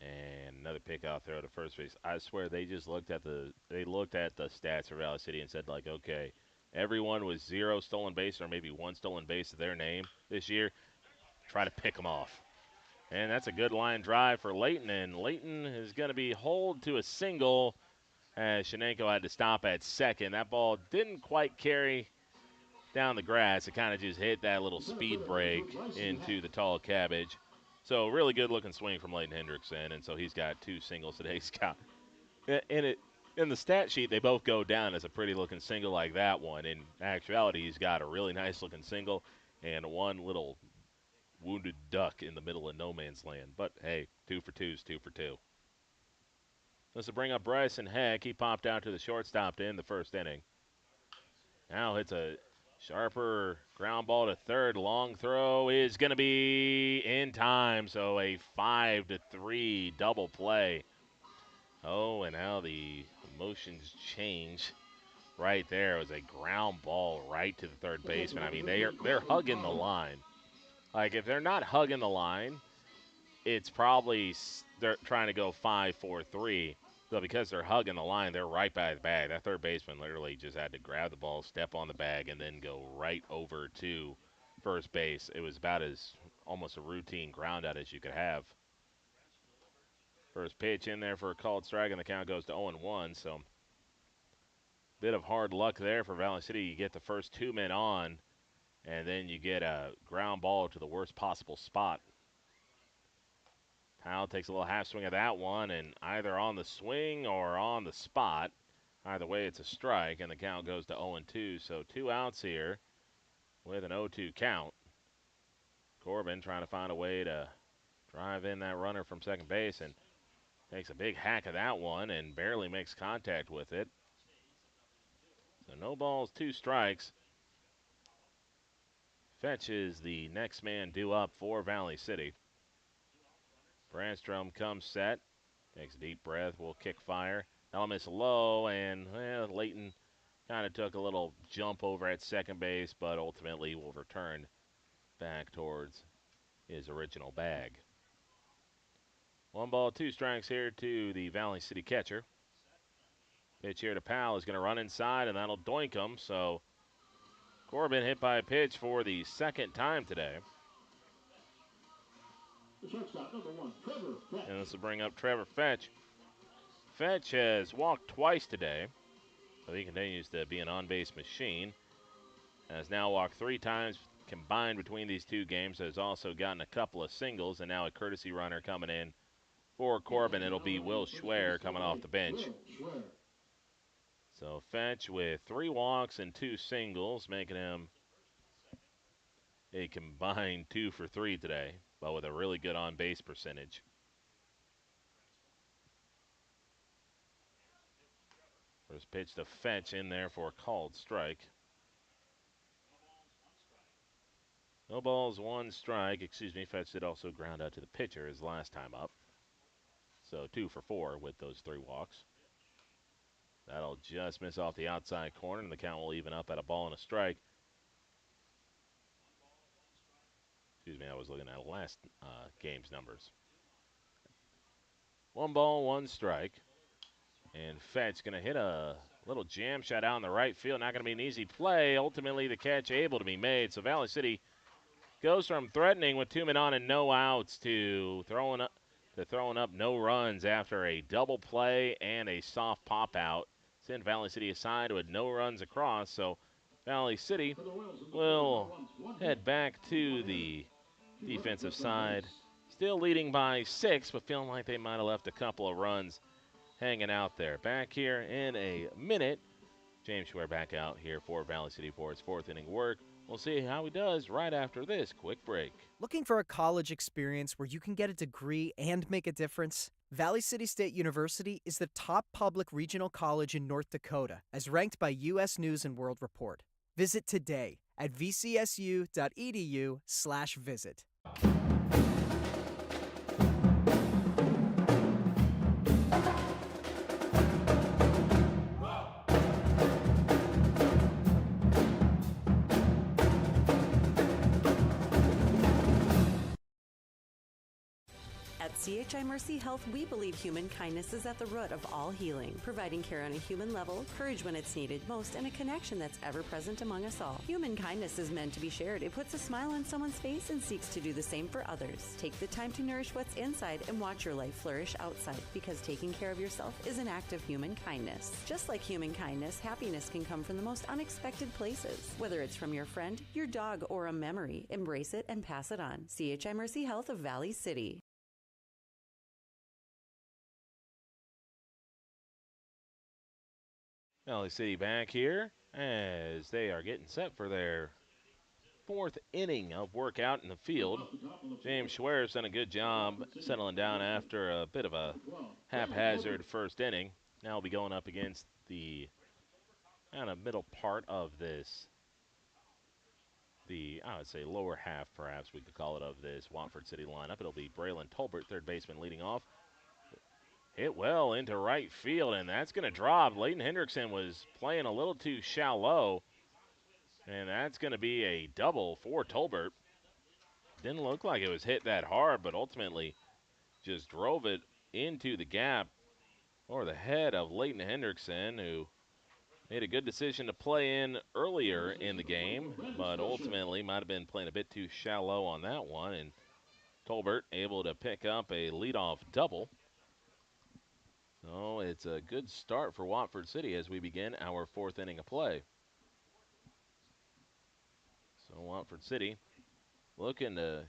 And another pick out there to first base. I swear they just looked at the stats for Valley City and said, like, okay, everyone with 0 stolen base or maybe 1 stolen base to their name this year, try to pick them off. And that's a good line drive for Leighton, and Leighton is going to be hauled to a single as Shenenko had to stop at second. That ball didn't quite carry down the grass. It kind of just hit that little speed break into the tall cabbage. So really good looking swing from Leighton Hendrickson, and so he's got 2 singles today. He's got, and in the stat sheet, they both go down as a pretty-looking single like that one. In actuality, he's got a really nice-looking single and one little wounded duck in the middle of no man's land. But, hey, 2 for 2 is 2 for 2. This will bring up Bryson Heck. He popped out to the shortstop to end the first inning. Now hits a sharper ground ball to third. Long throw is going to be in time, so a 5-3 double play. Oh, and now the emotions change right there. It was a ground ball right to the third baseman. I mean, they're hugging the line. Like, if they're not hugging the line, it's probably they're trying to go 5-4-3. But because they're hugging the line, they're right by the bag. That third baseman literally just had to grab the ball, step on the bag, and then go right over to first base. It was about as almost a routine ground out as you could have. First pitch in there for a called strike, and the count goes to 0-1. So, bit of hard luck there for Valley City. You get the first 2 men on, and then you get a ground ball to the worst possible spot. Powell takes a little half swing at that one, and either on the swing or on the spot. Either way, it's a strike, and the count goes to 0-2. So 2 outs here with an 0-2 count. Corbin trying to find a way to drive in that runner from second base and takes a big hack of that one and barely makes contact with it. So no balls, 2 strikes. Fetch is the next man due up for Valley City. Brandstrom comes set, takes a deep breath, will kick fire. Elements low, and Leighton kind of took a little jump over at second base, but ultimately will return back towards his original bag. 1 ball, 2 strikes here to the Valley City catcher. Pitch here to Powell is going to run inside, and that'll doink him. So Corbin hit by a pitch for the second time today. And this will bring up Trevor Fetch. Fetch has walked twice today, so he continues to be an on-base machine. Has now walked 3 times combined between these 2 games. Has also gotten a couple of singles, and now a courtesy runner coming in for Corbin. It'll be Will Schwer coming off the bench. So Fetch with 3 walks and 2 singles, making him a combined 2 for 3 today, but with a really good on-base percentage. First pitch to Fetch in there for a called strike. No balls, 1 strike. Fetch did also ground out to the pitcher his last time up. So 2 for 4 with those 3 walks. That'll just miss off the outside corner, and the count will even up at a ball and a strike. I was looking at last game's numbers. 1 ball, 1 strike. And Fetch going to hit a little jam shot out in the right field. Not going to be an easy play. Ultimately, the catch able to be made. So Valley City goes from threatening with 2 men on and no outs to throwing up no runs after a double play and a soft pop out. Sent Valley City aside with no runs across. So Valley City will head back to the defensive side. Still leading by 6, but feeling like they might have left a couple of runs hanging out there. Back here in a minute. James Schwer back out here for Valley City for his 4th inning work. We'll see how he does right after this quick break. Looking for a college experience where you can get a degree and make a difference? Valley City State University is the top public regional college in North Dakota, as ranked by U.S. News and World Report. Visit today at vcsu.edu/visit. At CHI Mercy Health, we believe human kindness is at the root of all healing, providing care on a human level, courage when it's needed most, and a connection that's ever present among us all. Human kindness is meant to be shared. It puts a smile on someone's face and seeks to do the same for others. Take the time to nourish what's inside and watch your life flourish outside, because taking care of yourself is an act of human kindness. Just like human kindness, happiness can come from the most unexpected places. Whether it's from your friend, your dog, or a memory, embrace it and pass it on. CHI Mercy Health of Valley City. Valley City back here as they are getting set for their fourth inning of work out in the field. James Schwer's done a good job settling down after a bit of a haphazard first inning. Now we'll be going up against the kind of middle part of this, I would say lower half, perhaps we could call it, of this Watford City lineup. It'll be Braylon Tolbert, third baseman, leading off. Hit well into right field, and that's going to drop. Leighton Hendrickson was playing a little too shallow, and that's going to be a double for Tolbert. Didn't look like it was hit that hard, but ultimately just drove it into the gap or the head of Leighton Hendrickson, who made a good decision to play in earlier in the game, but ultimately might have been playing a bit too shallow on that one, and Tolbert able to pick up a leadoff double. So it's a good start for Watford City as we begin our fourth inning of play. So Watford City looking to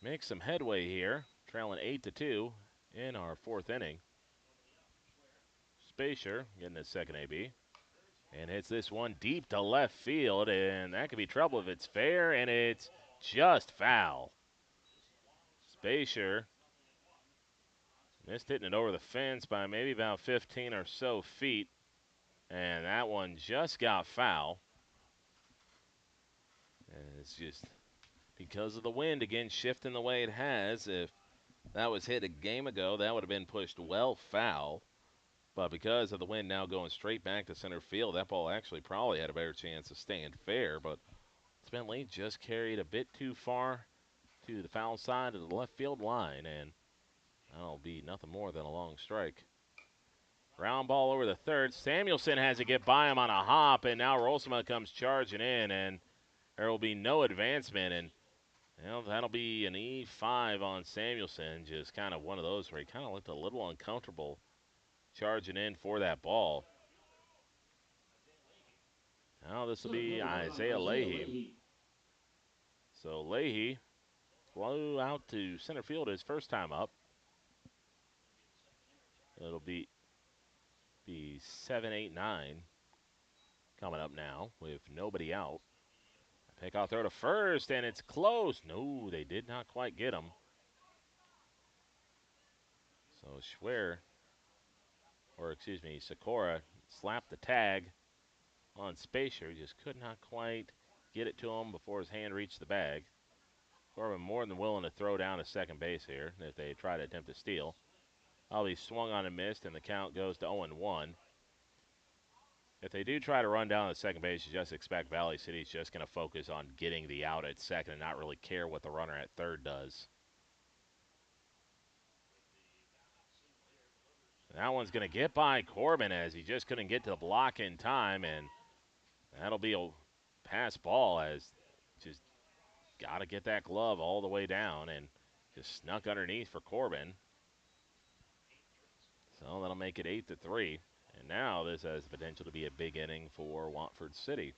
make some headway here, trailing 8-2 in our fourth inning. Spacier getting his second AB and hits this one deep to left field, and that could be trouble if it's fair, and it's just foul. Spacier missed hitting it over the fence by maybe about 15 or so feet, and that one just got foul. And it's just because of the wind, again, shifting the way it has. If that was hit a game ago, that would have been pushed well foul. But because of the wind now going straight back to center field, that ball actually probably had a better chance of staying fair. But ultimately just carried a bit too far to the foul side of the left field line. And that'll be nothing more than a long strike. Ground ball over the third. Samuelson has to get by him on a hop. And now Rolsema comes charging in. And there will be no advancement. And well, that'll be an E5 on Samuelson. Just kind of one of those where he kind of looked a little uncomfortable charging in for that ball. Now this will be Isaiah Leahy. So Leahy flew out to center field his first time up. It'll be 7-8-9 coming up now with nobody out. Pick out throw to first, and it's close. No, they did not quite get him. So Sikora slapped the tag on Spacier. Just could not quite get it to him before his hand reached the bag. Corbin more than willing to throw down to second base here if they try to attempt to steal. He swung on and missed, and the count goes to 0-1. If they do try to run down to second base, you just expect Valley City's just going to focus on getting the out at second and not really care what the runner at third does. That one's going to get by Corbin as he just couldn't get to the block in time, and that'll be a pass ball as just got to get that glove all the way down and just snuck underneath for Corbin. So that'll make it 8-3. And now this has the potential to be a big inning for Watford City.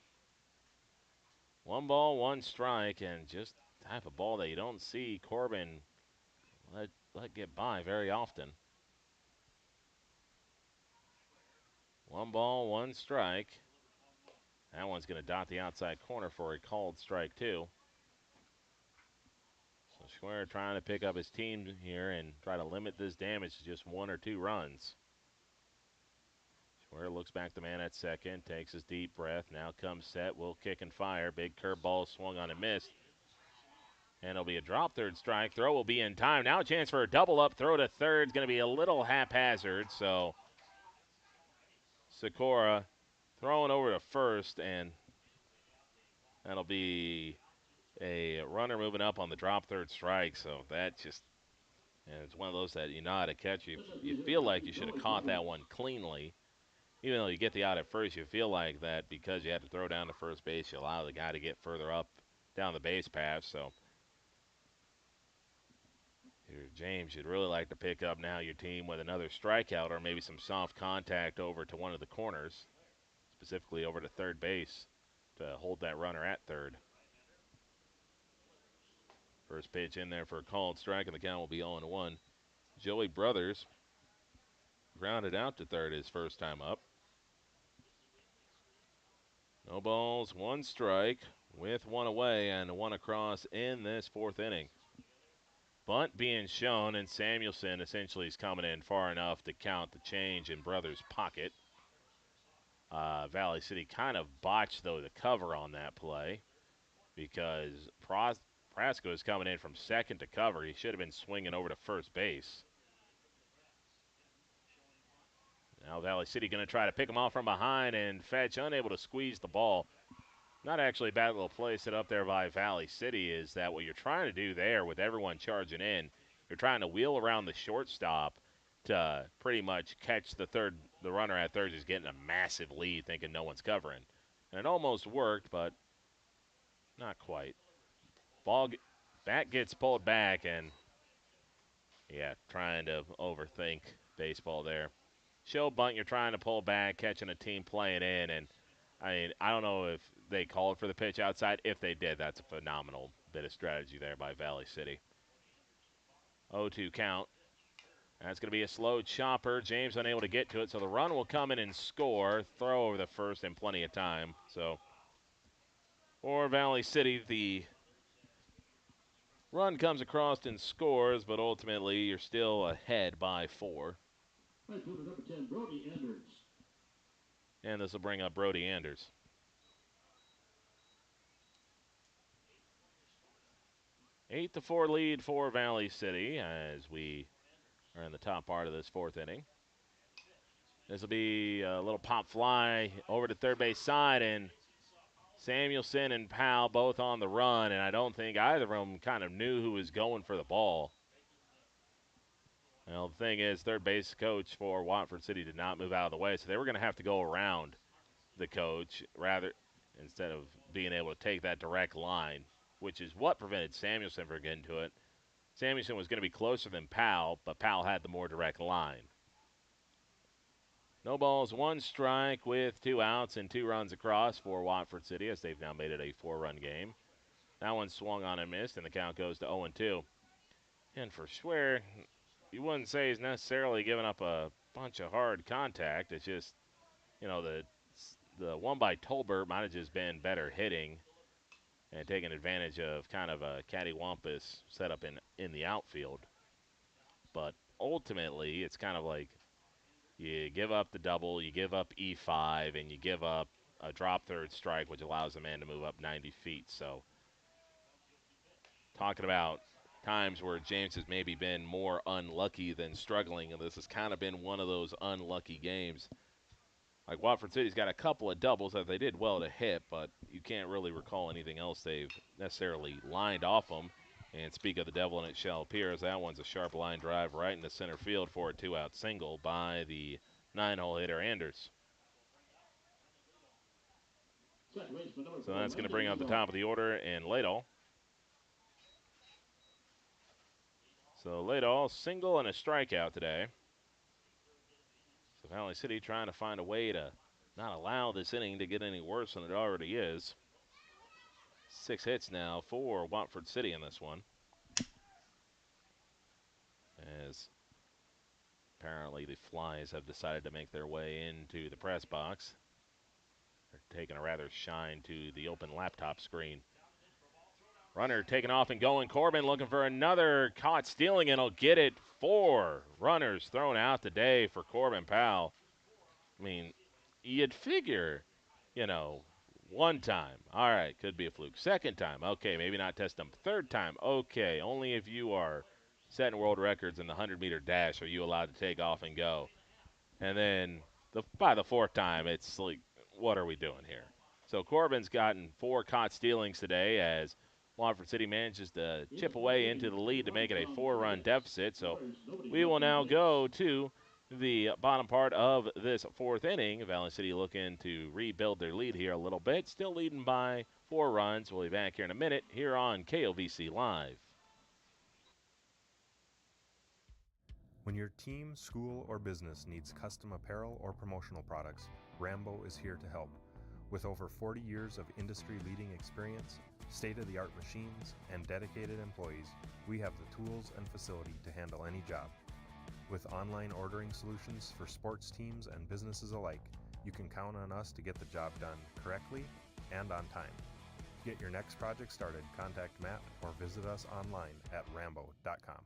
1 ball, 1 strike, and just the type of ball that you don't see Corbin let get by very often. 1 ball, 1 strike. That one's going to dot the outside corner for a called strike, too. So Schwer trying to pick up his team here and try to limit this damage to just 1 or 2 runs. Schwer looks back the man at second, takes his deep breath, now comes set, will kick and fire. Big curveball swung on and missed. And it'll be a drop third strike. Throw will be in time. Now a chance for a double up. Throw to third is going to be a little haphazard. So Sikora throwing over to first, and that'll be a runner moving up on the drop third strike. So that just, and it's one of those that you know how to catch. You feel like you should have caught that one cleanly. Even though you get the out at first, you feel like that because you had to throw down to first base, you allow the guy to get further up down the base path. So here, James, you'd really like to pick up now your team with another strikeout or maybe some soft contact over to one of the corners, specifically over to third base to hold that runner at third. First pitch in there for a called strike, and the count will be 0-1. Joey Brothers grounded out to third his first time up. No balls, one strike with one away and one across in this fourth inning. Bunt being shown, and Samuelson essentially is coming in far enough to count the change in Brothers' pocket. Valley City kind of botched, though, the cover on that play because Prasco is coming in from second to cover. He should have been swinging over to first base. Now Valley City going to try to pick him off from behind, and Fetch unable to squeeze the ball. Not actually a bad little play set up there by Valley City. Is that what you're trying to do there with everyone charging in? You're trying to wheel around the shortstop to pretty much catch the runner at third is getting a massive lead thinking no one's covering. And it almost worked, but not quite. Bat gets pulled back, and yeah, trying to overthink baseball there. Show bunt, you're trying to pull back, catching a team playing in, and I mean, I don't know if they called for the pitch outside. If they did, that's a phenomenal bit of strategy there by Valley City. 0-2 count. That's going to be a slow chopper. James unable to get to it, so the run will come in and score. Throw over the first in plenty of time. So for Valley City, the run comes across and scores, but ultimately you're still ahead by 4. Right fielder number 10, Brody Anders. And this will bring up Brody Anders. 8-4 lead for Valley City as we are in the top part of this fourth inning. This will be a little pop fly over to third base side, and Samuelson and Powell both on the run, and I don't think either of them kind of knew who was going for the ball. Well, the thing is, third base coach for Watford City did not move out of the way, so they were going to have to go around the coach rather instead of being able to take that direct line, which is what prevented Samuelson from getting to it. Samuelson was going to be closer than Powell, but Powell had the more direct line. No balls, one strike with 2 outs and 2 runs across for Watford City as they've now made it a 4-run game. That one swung on and missed, and the count goes to 0-2. And for Schwer, you wouldn't say he's necessarily giving up a bunch of hard contact. It's just, you know, the one by Tolbert might have just been better hitting and taking advantage of kind of a cattywampus setup in the outfield. But ultimately, it's kind of like you give up the double, you give up E5, and you give up a drop third strike, which allows the man to move up 90 feet. So talking about times where James has maybe been more unlucky than struggling, and this has kind of been one of those unlucky games. Like Watford City's got a couple of doubles that they did well to hit, but you can't really recall anything else they've necessarily lined off them. And speak of the devil, and it shall appear, as that one's a sharp line drive right into center field for a 2-out single by the 9-hole hitter Anders. So that's going to bring up the top of the order in Ladle. So Ladle, single and a strikeout today. So Valley City trying to find a way to not allow this inning to get any worse than it already is. 6 hits now for Watford City in this one. As apparently the Flies have decided to make their way into the press box. They're taking a rather shine to the open laptop screen. Runner taking off and going. Corbin looking for another, caught stealing, and he'll get it. 4 runners thrown out today for Corbin Powell. I mean, you'd figure, you know, one time, all right, could be a fluke. Second time, okay, maybe not test them. Third time, okay, only if you are setting world records in the 100-meter dash are you allowed to take off and go. And then by the 4th time, it's like, what are we doing here? So Corbin's gotten 4 caught stealings today as Watford City manages to chip away into the lead to make it a 4-run deficit. So we will now go to the bottom part of this 4th inning. Valley City looking to rebuild their lead here a little bit. Still leading by 4 runs. We'll be back here in a minute here on KOVC Live. When your team, school, or business needs custom apparel or promotional products, Rambo is here to help. With over 40 years of industry-leading experience, state-of-the-art machines, and dedicated employees, we have the tools and facility to handle any job. With online ordering solutions for sports teams and businesses alike, You can count on us to get the job done correctly and on time. To get your next project started, contact Matt or visit us online at rambo.com.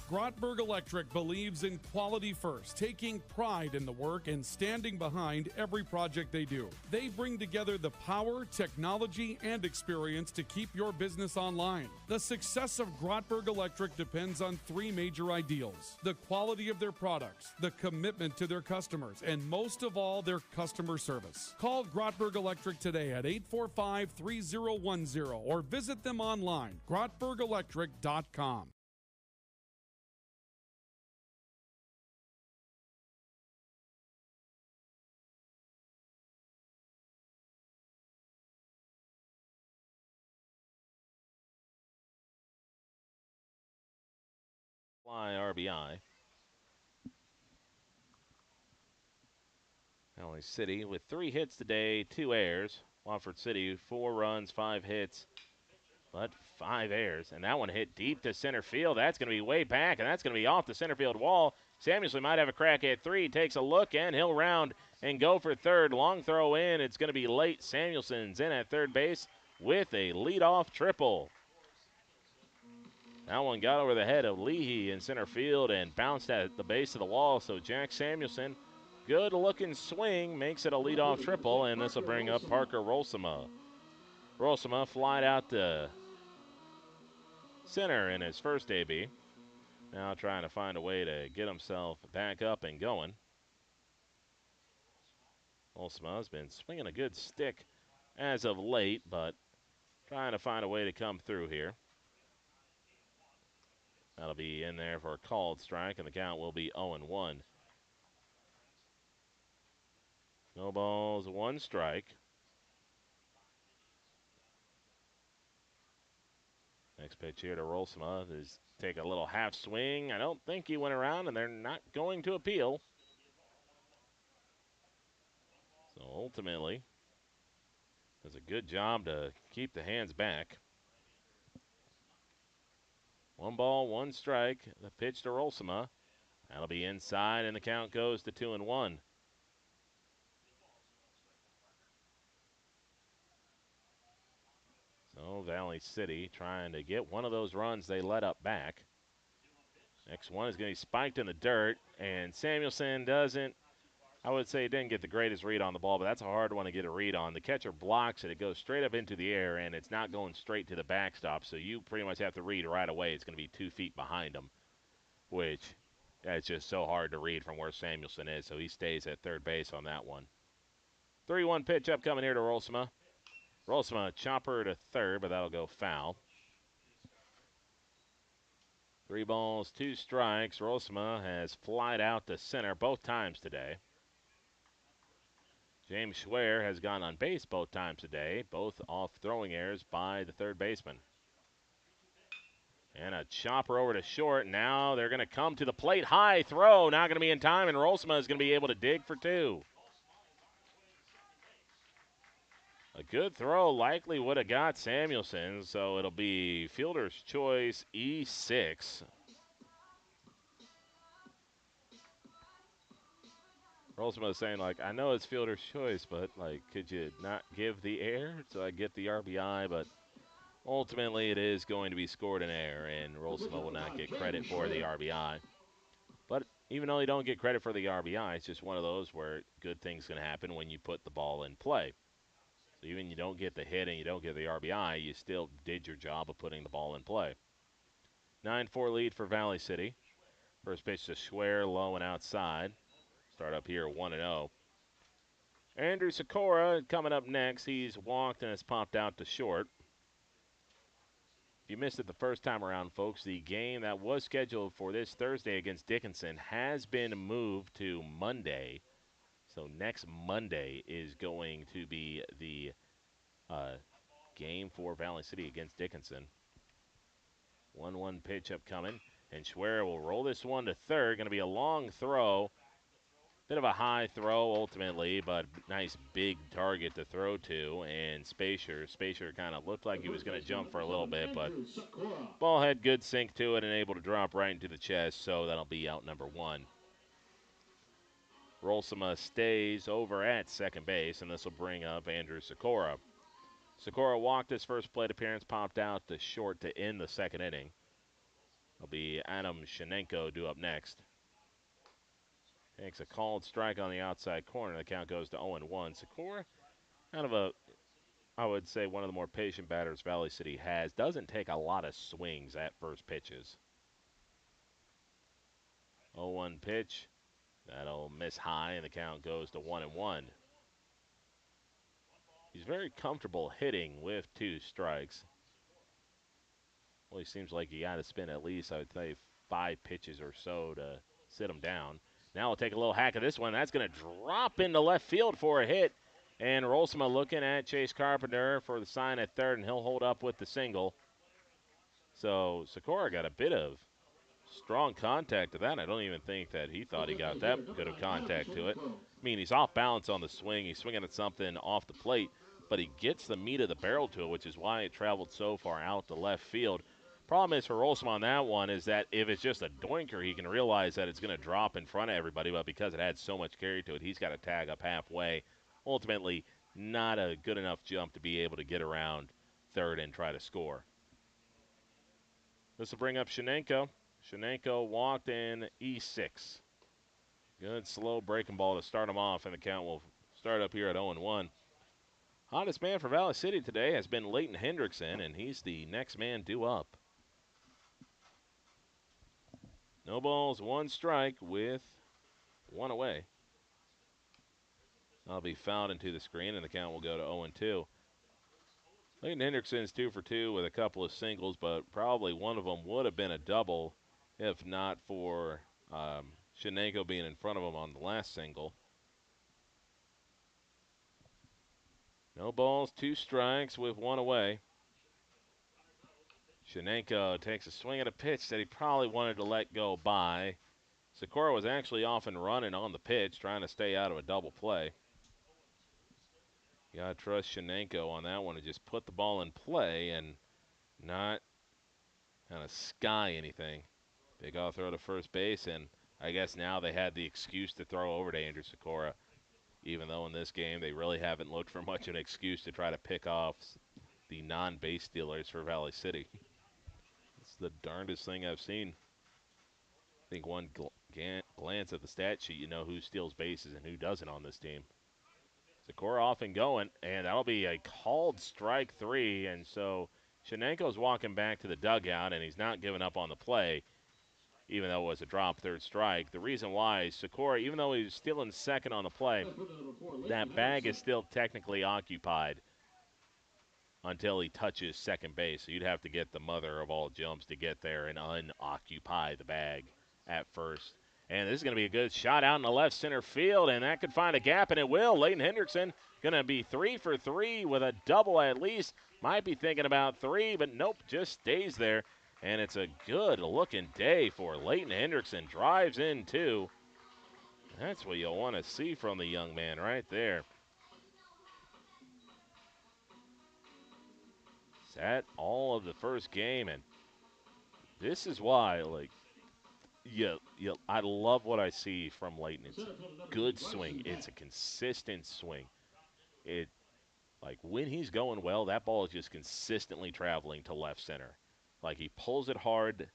Grotberg Electric believes in quality first, taking pride in the work and standing behind every project they do. They bring together the power, technology, and experience to keep your business online. The success of Grotberg Electric depends on three major ideals: the quality of their products, the commitment to their customers, and most of all, their customer service. Call Grotberg Electric today at 845-3010 or visit them online, grotbergelectric.com. Fly RBI. Valley City with 3 hits today, 2 errors. Watford City, 4 runs, 5 hits, but 5 errors. And that one hit deep to center field. That's going to be way back, and that's going to be off the center field wall. Samuelson might have a crack at 3, takes a look, and he'll round and go for third. Long throw in. It's going to be late. Samuelson's in at third base with a leadoff triple. That one got over the head of Leahy in center field and bounced at the base of the wall. So Jack Samuelson, good looking swing, makes it a leadoff triple, and this will bring up Parker Rolsema. Rolsema flied out to center in his first AB. Now trying to find a way to get himself back up and going. Rolsema has been swinging a good stick as of late, but trying to find a way to come through here. That'll be in there for a called strike, and the count will be 0-1. No balls, 1 strike. Next pitch here to Rolsema is take a little half swing. I don't think he went around, and they're not going to appeal. So ultimately, does a good job to keep the hands back. 1 ball, 1 strike. The pitch to Rolsema. That'll be inside, and the count goes to 2-1. So Valley City trying to get one of those runs they let up back. Next one is going to be spiked in the dirt, and Samuelson doesn't, I would say, didn't get the greatest read on the ball, but that's a hard one to get a read on. The catcher blocks it. It goes straight up into the air, and it's not going straight to the backstop, so you pretty much have to read right away. It's going to be 2 feet behind him, which it's just so hard to read from where Samuelson is, so he stays at third base on that one. 3-1 pitch upcoming here to Rolsema. Rolsema chopper to third, but that'll go foul. 3 balls, 2 strikes. Rolsema has flied out to center both times today. James Schwer has gone on base both times today, both off throwing errors by the third baseman. And a chopper over to short. Now they're going to come to the plate. High throw. Not going to be in time, and Rolsema is going to be able to dig for 2. A good throw likely would have got Samuelson, so it'll be fielder's choice E6. Rolsema is saying, like, I know it's fielder's choice, but, like, could you not give the air so I get the RBI? But ultimately it is going to be scored in air, and Rolsema will not get credit for the RBI. But even though you don't get credit for the RBI, it's just one of those where good things can happen when you put the ball in play. So even you don't get the hit and you don't get the RBI, you still did your job of putting the ball in play. 9-4 lead for Valley City. First pitch to Schwer, low and outside. Start up here 1-0. Andrew Sikora coming up next. He's walked and has popped out to short. If you missed it the first time around, folks, the game that was scheduled for this Thursday against Dickinson has been moved to Monday. So next Monday is going to be the game for Valley City against Dickinson. 1-1 pitch upcoming, and Schwer will roll this one to third. Going to be a long throw Bit of a high throw ultimately, but nice big target to throw to. And Spacer kind of looked like he was going to jump for a little bit, but ball had good sink to it and able to drop right into the chest, so that'll be out number 1. Rolsima stays over at second base, and this will bring up Andrew Sikora. Sikora walked his first plate appearance, popped out to short to end the second inning. It'll be Adam Shenenko due up next. Takes a called strike on the outside corner. The count goes to 0-1. Sikora, kind of I would say one of the more patient batters Valley City has. Doesn't take a lot of swings at first pitches. 0-1 pitch. That'll miss high, and the count goes to 1-1. He's very comfortable hitting with 2 strikes. Well, he seems like you got to spin at least, I would say, 5 pitches or so to sit him down. Now we'll take a little hack of this one. That's going to drop into left field for a hit. And Rolsima looking at Chase Carpenter for the sign at third, and he'll hold up with the single. So Sikora got a bit of strong contact to that. I don't even think that he thought he got that good of contact to it. I mean, he's off balance on the swing. He's swinging at something off the plate, but he gets the meat of the barrel to it, which is why it traveled so far out to left field. Problem is for Rolsima on that one is that if it's just a doinker, he can realize that it's going to drop in front of everybody, but because it had so much carry to it, he's got to tag up halfway. Ultimately, not a good enough jump to be able to get around third and try to score. This will bring up Shenenko. Shenenko walked in E6. Good slow breaking ball to start him off, and the count will start up here at 0-1. Hottest man for Valley City today has been Leighton Hendrickson, and he's the next man due up. No balls, 1 strike with 1 away. That'll be fouled into the screen, and the count will go to 0-2. Leighton Hendrickson's 2 for 2 with a couple of singles, but probably one of them would have been a double if not for Shenenko being in front of him on the last single. No balls, 2 strikes with 1 away. Shenenko takes a swing at a pitch that he probably wanted to let go by. Sikora was actually off and running on the pitch, trying to stay out of a double play. You got to trust Shenenko on that one to just put the ball in play and not kind of sky anything. Big off throw to first base, and I guess now they had the excuse to throw over to Andrew Sikora, even though in this game they really haven't looked for much of an excuse to try to pick off the non-base stealers for Valley City. It's the darndest thing I've seen. I think one glance at the stat sheet, you know who steals bases and who doesn't on this team. Sikora off and going, and that'll be a called strike 3, and so Shenenko's walking back to the dugout, and he's not giving up on the play, even though it was a drop third strike. The reason why is Sikora, even though he was still in second on the play, that bag is still technically occupied until he touches second base. So you'd have to get the mother of all jumps to get there and unoccupy the bag at first. And this is going to be a good shot out in the left center field, and that could find a gap, and it will. Leighton Hendrickson going to be 3 for 3 with a double at least. Might be thinking about 3, but nope, just stays there. And it's a good-looking day for Leighton Hendrickson. Drives in, too. That's what you'll want to see from the young man right there. Sat all of the first game, and this is why, I love what I see from Leighton. It's a good swing. It's a consistent swing. When he's going well, that ball is just consistently traveling to left center. Like, he pulls it hard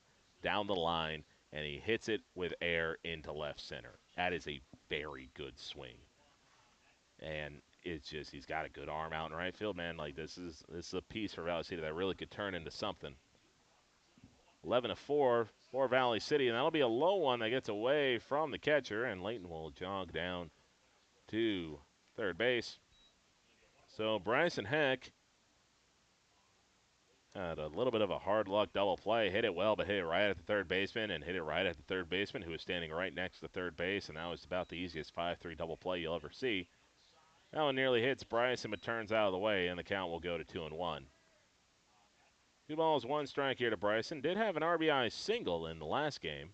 down the line, and he hits it with air into left center. That is a very good swing. And it's just, he's got a good arm out in right field, man. Like, this is a piece for Valley City that really could turn into something. 11-4 for Valley City, and that'll be a low one that gets away from the catcher, and Leighton will jog down to third base. So Bryson Heck had a little bit of a hard luck double play. Hit it well, but hit it right at the third baseman, and hit it right at the third baseman, who was standing right next to third base, and that was about the easiest 5-3 double play you'll ever see. That one nearly hits Bryson, but turns out of the way, and the count will go to 2-1. 2 balls, 1 strike here to Bryson. Did have an RBI single in the last game.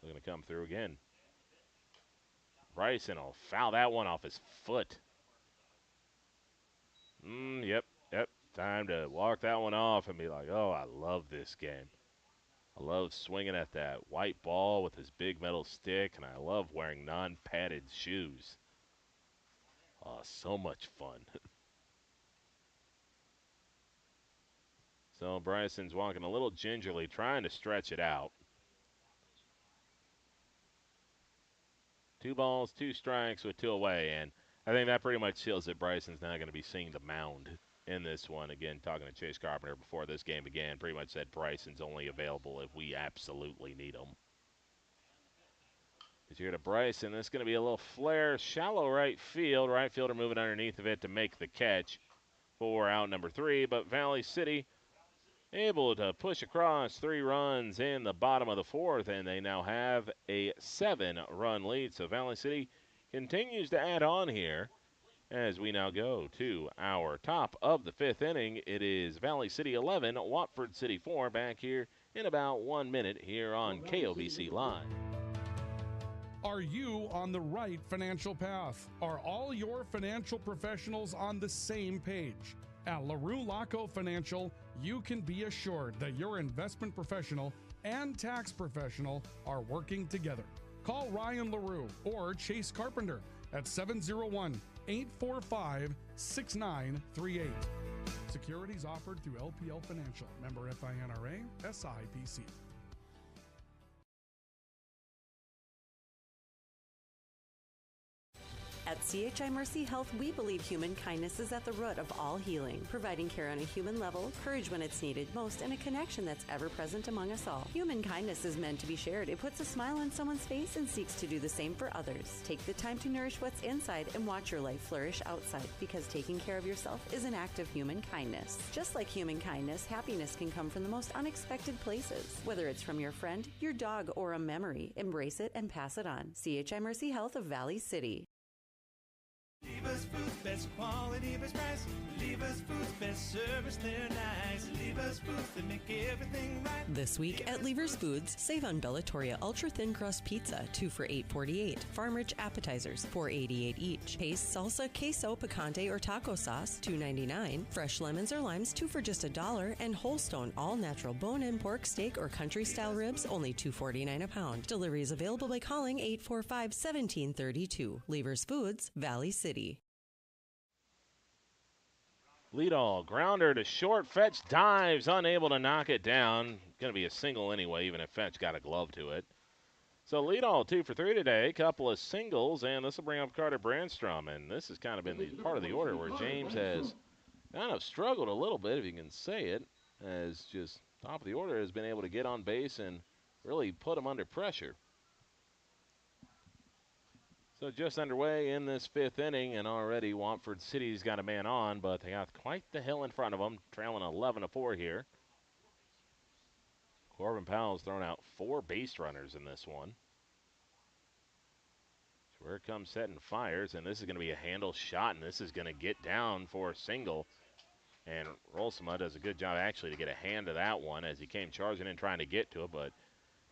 They're going to come through again. Bryson will foul that one off his foot. Yep. Time to walk that one off and be like, oh, I love this game. I love swinging at that white ball with his big metal stick, and I love wearing non-padded shoes. Oh, so much fun. So Bryson's walking a little gingerly, trying to stretch it out. 2 balls, 2 strikes with 2 away, and I think that pretty much seals it. Bryson's not going to be seeing the mound in this one. Again, talking to Chase Carpenter before this game began, pretty much said Bryson's only available if we absolutely need him. As you're to Bryson, this is going to be a little flare, shallow right field. Right fielder moving underneath of it to make the catch for out number 3, but Valley City able to push across 3 runs in the bottom of the 4th, and they now have a 7-run lead. So Valley City continues to add on here as we now go to our top of the 5th inning. It is Valley City 11, Watford City 4, back here in about 1 minute here on KOVC Live. Are you on the right financial path? Are all your financial professionals on the same page? At LaRue Laco Financial, you can be assured that your investment professional and tax professional are working together. Call Ryan LaRue or Chase Carpenter at 701-845-6938. Securities offered through LPL Financial. Member FINRA, SIPC. At CHI Mercy Health, we believe human kindness is at the root of all healing, providing care on a human level, courage when it's needed most, and a connection that's ever present among us all. Human kindness is meant to be shared. It puts a smile on someone's face and seeks to do the same for others. Take the time to nourish what's inside and watch your life flourish outside, because taking care of yourself is an act of human kindness. Just like human kindness, happiness can come from the most unexpected places. Whether it's from your friend, your dog, or a memory, embrace it and pass it on. CHI Mercy Health of Valley City. Lever's Foods, best quality, best price. Lever's Foods, best service, they're nice. Lever's Foods, they make everything right. This week at Lever's Foods, save on Bellatoria Ultra Thin Crust Pizza, 2 for $8.48. Farm Rich Appetizers, $4.88 each. Paste, salsa, queso, picante, or taco sauce, $2.99. Fresh lemons or limes, 2 for just $1. And Wholestone all-natural bone-in pork steak or country-style ribs, only $2.49 a pound. Delivery is available by calling 845-1732. Lever's Foods, Valley City. Lead-all grounder to short. Fetch dives, unable to knock it down. Going to be a single anyway, even if Fetch got a glove to it. So lead-all 2 for 3 today. Couple of singles, and this will bring up Carter Brandstrom. And this has kind of been the part of the order where James has kind of struggled a little bit, if you can say it, as just top of the order has been able to get on base and really put him under pressure. So just underway in this 5th inning, and already Watford City's got a man on, but they got quite the hill in front of them, trailing 11-4 here. Corbin Powell's thrown out 4 base runners in this one. So here comes set and fires, and this is going to be a handle shot, and this is going to get down for a single. And Rolsema does a good job actually to get a hand to that one as he came charging in trying to get to it, but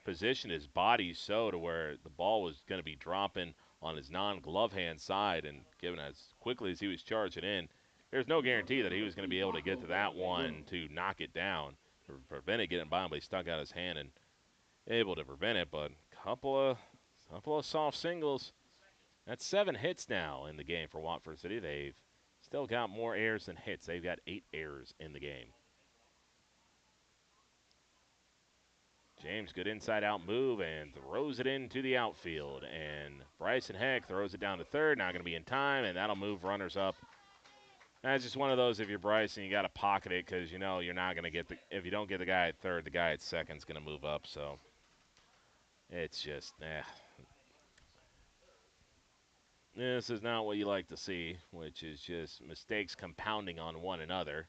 positioned his body so to where the ball was going to be dropping on his non-glove hand side, and given as quickly as he was charging in, there's no guarantee that he was going to be able to get to that one to knock it down, or prevent it getting by him, but he stuck out his hand and able to prevent it. But couple of soft singles. That's 7 hits now in the game for Watford City. They've still got more errors than hits. They've got 8 errors in the game. James, good inside-out move, and throws it into the outfield. And Bryson Heck throws it down to third, not going to be in time, and that'll move runners up. That's just one of those, if you're Bryson, you got to pocket it because you know you're not going to get if you don't get the guy at third, the guy at second's going to move up. So it's just, this is not what you like to see, which is just mistakes compounding on one another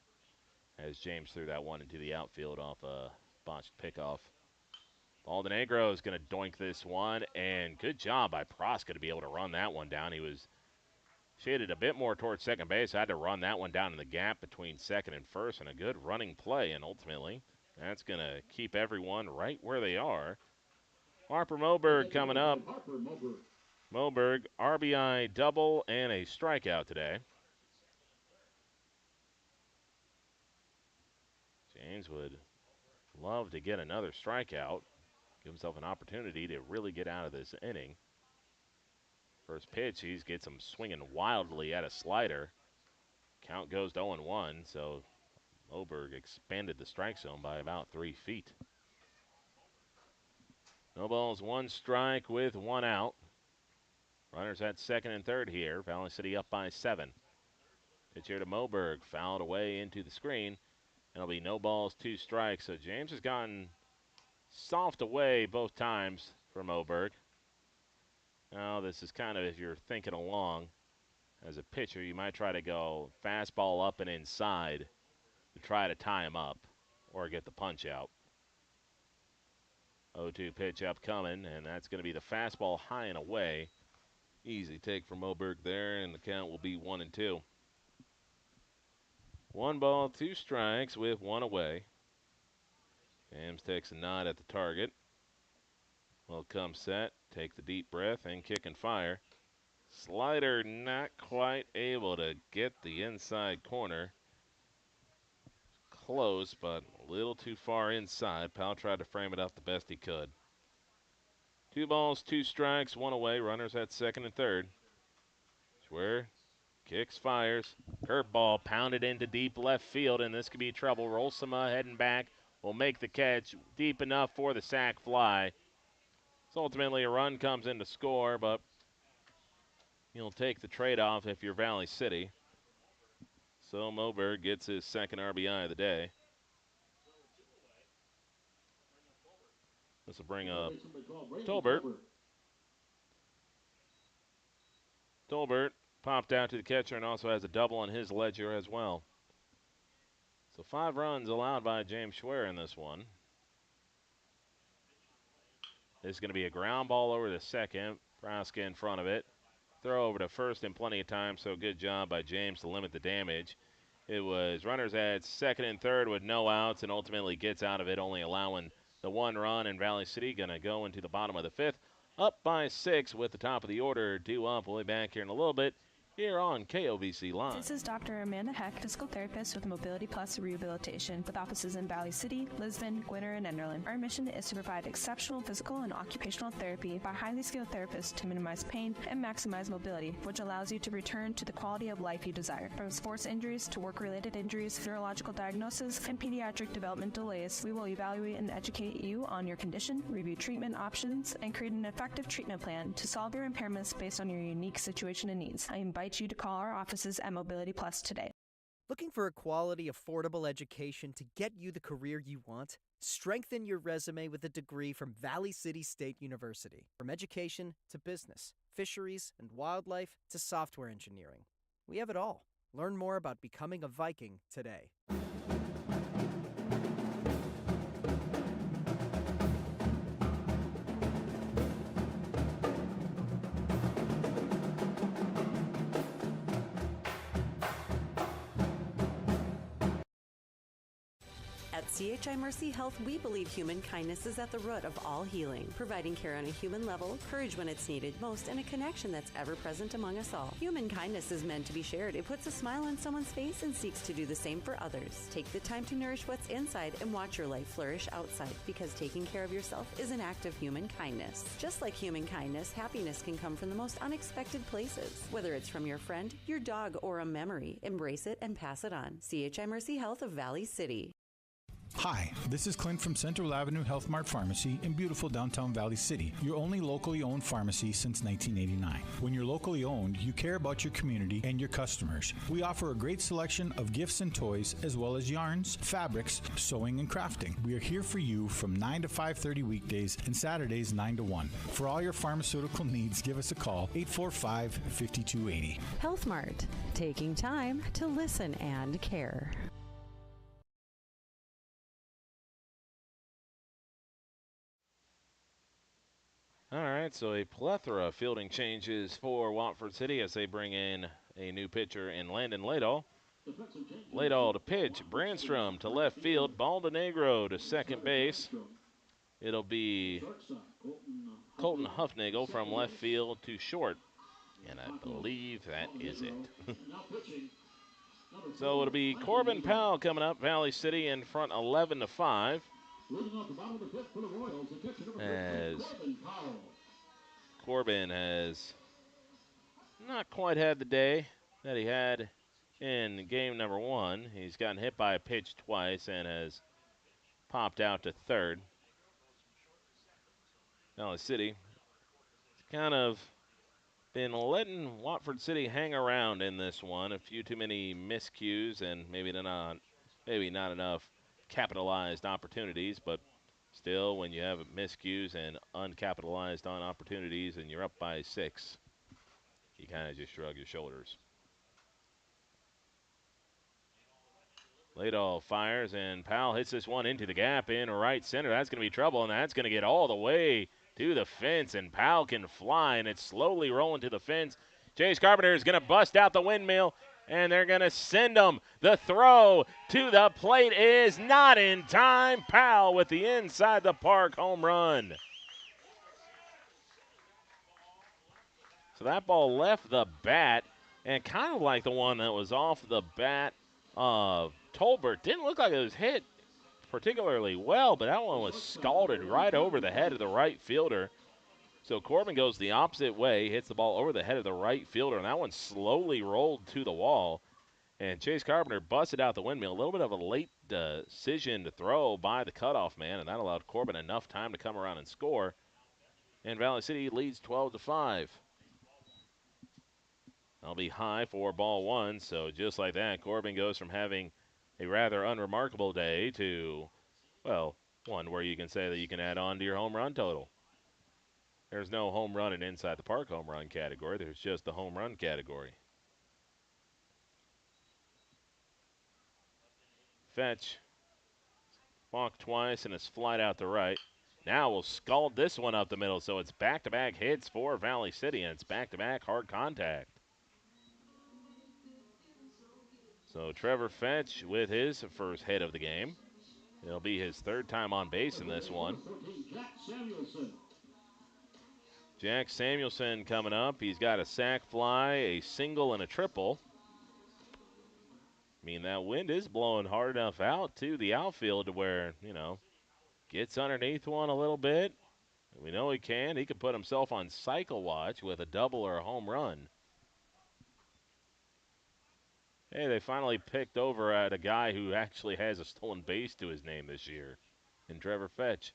as James threw that one into the outfield off a botched pickoff. Aldenegro is going to doink this one, and good job by Proska to be able to run that one down. He was shaded a bit more towards second base, had to run that one down in the gap between second and first, and a good running play, and ultimately that's going to keep everyone right where they are. Harper Moberg coming up. Moberg, RBI double and a strikeout today. James would love to get another strikeout. Give himself an opportunity to really get out of this inning. First pitch, he gets him swinging wildly at a slider. Count goes to 0-1, so Moberg expanded the strike zone by about 3 feet. No balls, 1 strike with 1 out. Runners at second and third here. Valley City up by 7. Pitch here to Moberg, fouled away into the screen. It'll be no balls, 2 strikes. So James has gotten soft away both times for Moberg. Now this is kind of, if you're thinking along as a pitcher, you might try to go fastball up and inside to try to tie him up or get the punch out. 0-2 pitch upcoming, and that's going to be the fastball high and away. Easy take for Moberg there, and the count will be 1-2. 1 ball, 2 strikes with 1 away. James takes a nod at the target. Will come set, take the deep breath, and kick and fire. Slider not quite able to get the inside corner. Close, but a little too far inside. Powell tried to frame it up the best he could. 2 balls, 2 strikes, 1 away. Runners at second and third. Schwer kicks, fires. Curveball pounded into deep left field, and this could be trouble. Rolsema heading back will make the catch deep enough for the sac fly. So ultimately a run comes in to score, but you'll take the trade-off if you're Valley City. So Moberg gets his second RBI of the day. This will bring up Tolbert. Tolbert popped out to the catcher and also has a double on his ledger as well. So 5 runs allowed by James Schwer in this one. This is going to be a ground ball over to second. Praska in front of it. Throw over to first in plenty of time, so good job by James to limit the damage. It was runners at second and third with no outs, and ultimately gets out of it, only allowing the 1 run. And Valley City going to go into the bottom of the 5th, up by 6 with the top of the order due up. We'll be back here in a little bit here on KOVC Live. This is Dr. Amanda Heck, physical therapist with Mobility Plus Rehabilitation, with offices in Valley City, Lisbon, Gwinner, and Enderlin. Our mission is to provide exceptional physical and occupational therapy by highly skilled therapists to minimize pain and maximize mobility, which allows you to return to the quality of life you desire. From sports injuries to work-related injuries, neurological diagnosis, and pediatric development delays, we will evaluate and educate you on your condition, review treatment options, and create an effective treatment plan to solve your impairments based on your unique situation and needs. I invite you to call our offices at Mobility Plus today. Looking for a quality, affordable education to get you the career you want? Strengthen your resume with a degree from Valley City State University. From education to business, fisheries and wildlife to software engineering. We have it all. Learn more about becoming a Viking today. At CHI Mercy Health, we believe human kindness is at the root of all healing, providing care on a human level, courage when it's needed most, and a connection that's ever present among us all. Human kindness is meant to be shared. It puts a smile on someone's face and seeks to do the same for others. Take the time to nourish what's inside and watch your life flourish outside, because taking care of yourself is an act of human kindness. Just like human kindness, happiness can come from the most unexpected places. Whether it's from your friend, your dog, or a memory, embrace it and pass it on. CHI Mercy Health of Valley City. Hi, this is Clint from Central Avenue Health Mart Pharmacy in beautiful downtown Valley City, your only locally owned pharmacy since 1989. When you're locally owned, you care about your community and your customers. We offer a great selection of gifts and toys, as well as yarns, fabrics, sewing, and crafting. We are here for you from 9 to 5:30 weekdays and Saturdays 9 to 1. For all your pharmaceutical needs, give us a call, 845-5280. Health Mart, taking time to listen and care. All right, so a plethora of fielding changes for Watford City as they bring in a new pitcher in Landon Ladall. Ladall to pitch, Brandstrom to left field, Baldenegro to second base. It'll be Colton Huffnagel from left field to short. And I believe that is it. So it'll be Corbin Powell coming up, Valley City in front 11-5. As Corbin has not quite had the day that he had in game number 1. He's gotten hit by a pitch twice and has popped out to third. Valley City kind of been letting Watford City hang around in this one. A few too many miscues and maybe not enough capitalized opportunities, but still, when you have miscues and uncapitalized on opportunities and you're up by 6, you kind of just shrug your shoulders. Laydall fires, and Powell hits this one into the gap in right center. That's going to be trouble, and that's going to get all the way to the fence, and Powell can fly, and it's slowly rolling to the fence. Chase Carpenter is going to bust out the windmill, and they're going to send him. The throw to the plate is not in time. Powell with the inside the park home run. So that ball left the bat, and kind of like the one that was off the bat of Tolbert. Didn't look like it was hit particularly well, but that one was scalded right over the head of the right fielder. So Corbin goes the opposite way, hits the ball over the head of the right fielder, and that one slowly rolled to the wall. And Chase Carpenter busted out the windmill. A little bit of a late decision to throw by the cutoff man, and that allowed Corbin enough time to come around and score. And Valley City leads 12-5. That'll be high for ball 1. So just like that, Corbin goes from having a rather unremarkable day to, well, one where you can say that you can add on to your home run total. There's no home run and inside the park home run category. There's just the home run category. Fetch walked twice and is flied out to right. Now we'll scald this one up the middle, so it's back-to-back hits for Valley City, and it's back-to-back hard contact. So Trevor Fetch with his first hit of the game. It'll be his third time on base in this one. Jack Samuelson coming up. He's got a sac fly, a single, and a triple. I mean, that wind is blowing hard enough out to the outfield to where, gets underneath one a little bit. We know he can. He could put himself on cycle watch with a double or a home run. Hey, they finally picked over at a guy who actually has a stolen base to his name this year, in Trevor Fetch.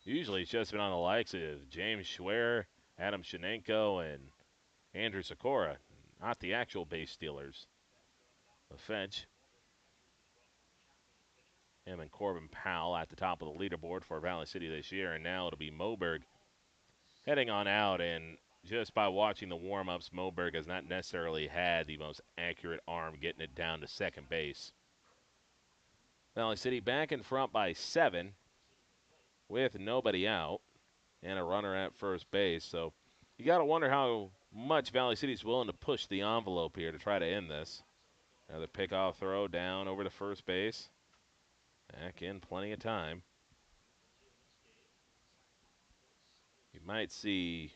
Usually it's just been on the likes of James Schwer, Adam Shenenko, and Andrew Sikora, not the actual base stealers. The Fetch. Him and Corbin Powell at the top of the leaderboard for Valley City this year, and now it'll be Moberg heading on out, and just by watching the warm-ups, Moberg has not necessarily had the most accurate arm getting it down to second base. Valley City back in front by 7 with nobody out and a runner at first base. So you got to wonder how much Valley City's willing to push the envelope here to try to end this. Another pickoff throw down over to first base. Back in plenty of time. You might see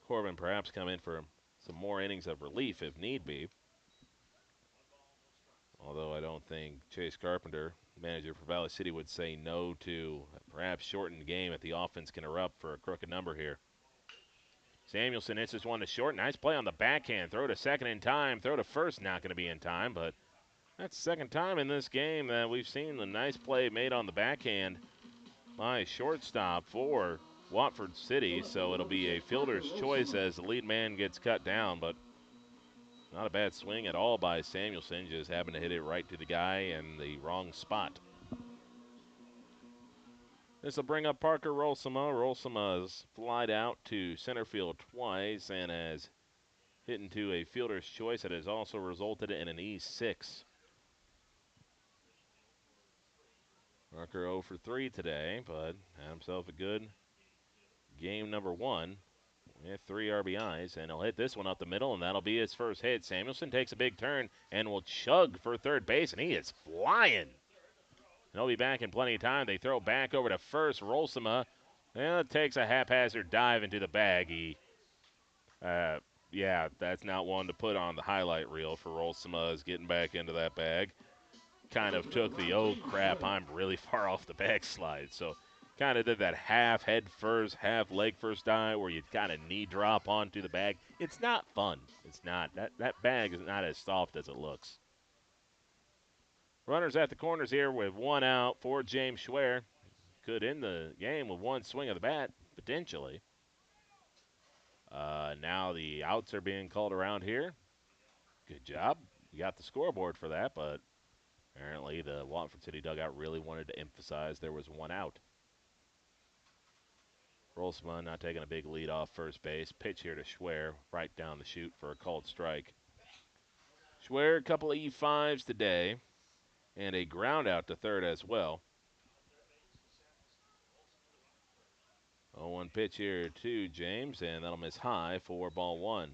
Corbin perhaps come in for some more innings of relief if need be. Although I don't think Chase Carpenter, manager for Valley City, would say no to perhaps shortened game if the offense can erupt for a crooked number here. Samuelson hits this one to short. Nice play on the backhand. Throw to second in time. Throw to first, not going to be in time, but that's the second time in this game that we've seen the nice play made on the backhand by shortstop for Watford City. So it'll be a fielder's choice as the lead man gets cut down, but not a bad swing at all by Samuelson. Just happened to hit it right to the guy in the wrong spot. This will bring up Parker Rolsema. Rolsema's flied out to center field twice and has hit into a fielder's choice that has also resulted in an E6. Parker 0 for 3 today, but had himself a good game number 1 with 3 RBIs, and he'll hit this one up the middle, and that'll be his first hit. Samuelson takes a big turn and will chug for third base, and he is flying. And he'll be back in plenty of time. They throw back over to first. Rolsema Well, it takes a haphazard dive into the bag. Yeah, that's not one to put on the highlight reel for Rolsema's getting back into that bag. Kind of took the, oh crap, I'm really far off the backslide. So kind of did that half head first, half leg first dive where you kind of knee drop onto the bag. It's not fun. It's not. That bag is not as soft as it looks. Runners at the corners here with one out for James Schwer. Could end the game with one swing of the bat, potentially. Now the outs are being called around here. Good job. You got the scoreboard for that, but apparently the Watford City dugout really wanted to emphasize there was one out. Rolsma not taking a big lead off first base. Pitch here to Schwer, right down the chute for a called strike. Schwer, a couple of E5s today, and a ground out to third as well. 0-1 pitch here to James, and that'll miss high for ball one.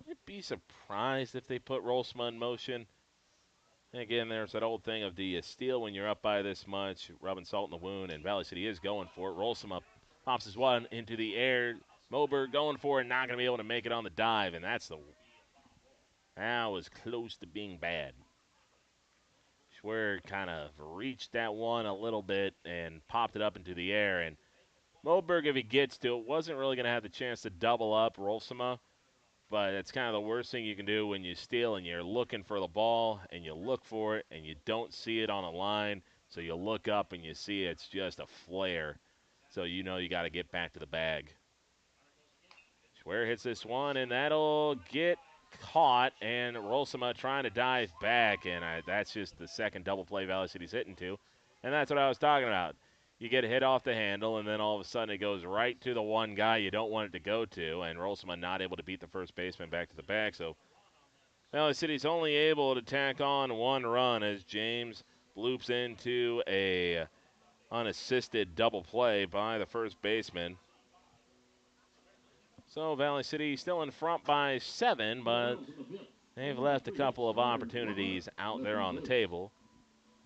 I'd be surprised if they put Rolsma in motion. And again, there's that old thing of do you steal when you're up by this much, rubbing salt in the wound, and Valley City is going for it. Rolsma pops his one into the air. Moberg going for it, not going to be able to make it on the dive, and that was close to being bad. Schwer kind of reached that one a little bit and popped it up into the air, and Moberg, if he gets to it, wasn't really going to have the chance to double up Rolsma. But it's kind of the worst thing you can do when you steal and you're looking for the ball and you look for it and you don't see it on a line. So you look up and you see it's just a flare. So you know you got to get back to the bag. Schwer hits this one and that'll get caught. And Rolsema trying to dive back. And that's just the second double play Valley City's hitting to. And that's what I was talking about. You get hit off the handle, and then all of a sudden it goes right to the one guy you don't want it to go to, and Rolsema not able to beat the first baseman back to the bag. So Valley City's only able to tack on one run as James bloops into a unassisted double play by the first baseman. So Valley City still in front by 7, but they've left a couple of opportunities out there on the table.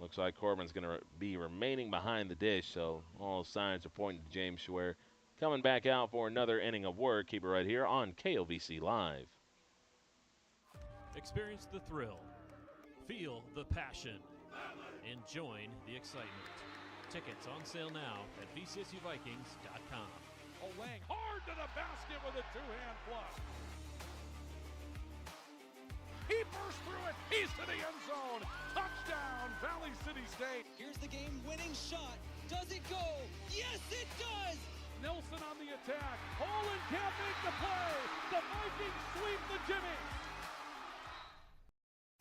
Looks like Corbin's going to be remaining behind the dish, so all signs are pointing to James Schwer coming back out for another inning of work. Keep it right here on KOVC Live. Experience the thrill, feel the passion, and join the excitement. Tickets on sale now at vcsuvikings.com. Lang hard to the basket with a two-hand flush. He burst through it. He's to the end zone. Touchdown, Valley City State. Here's the game-winning shot. Does it go? Yes, it does. Nelson on the attack. Olin can't make the play. The Vikings sweep the Jimmy.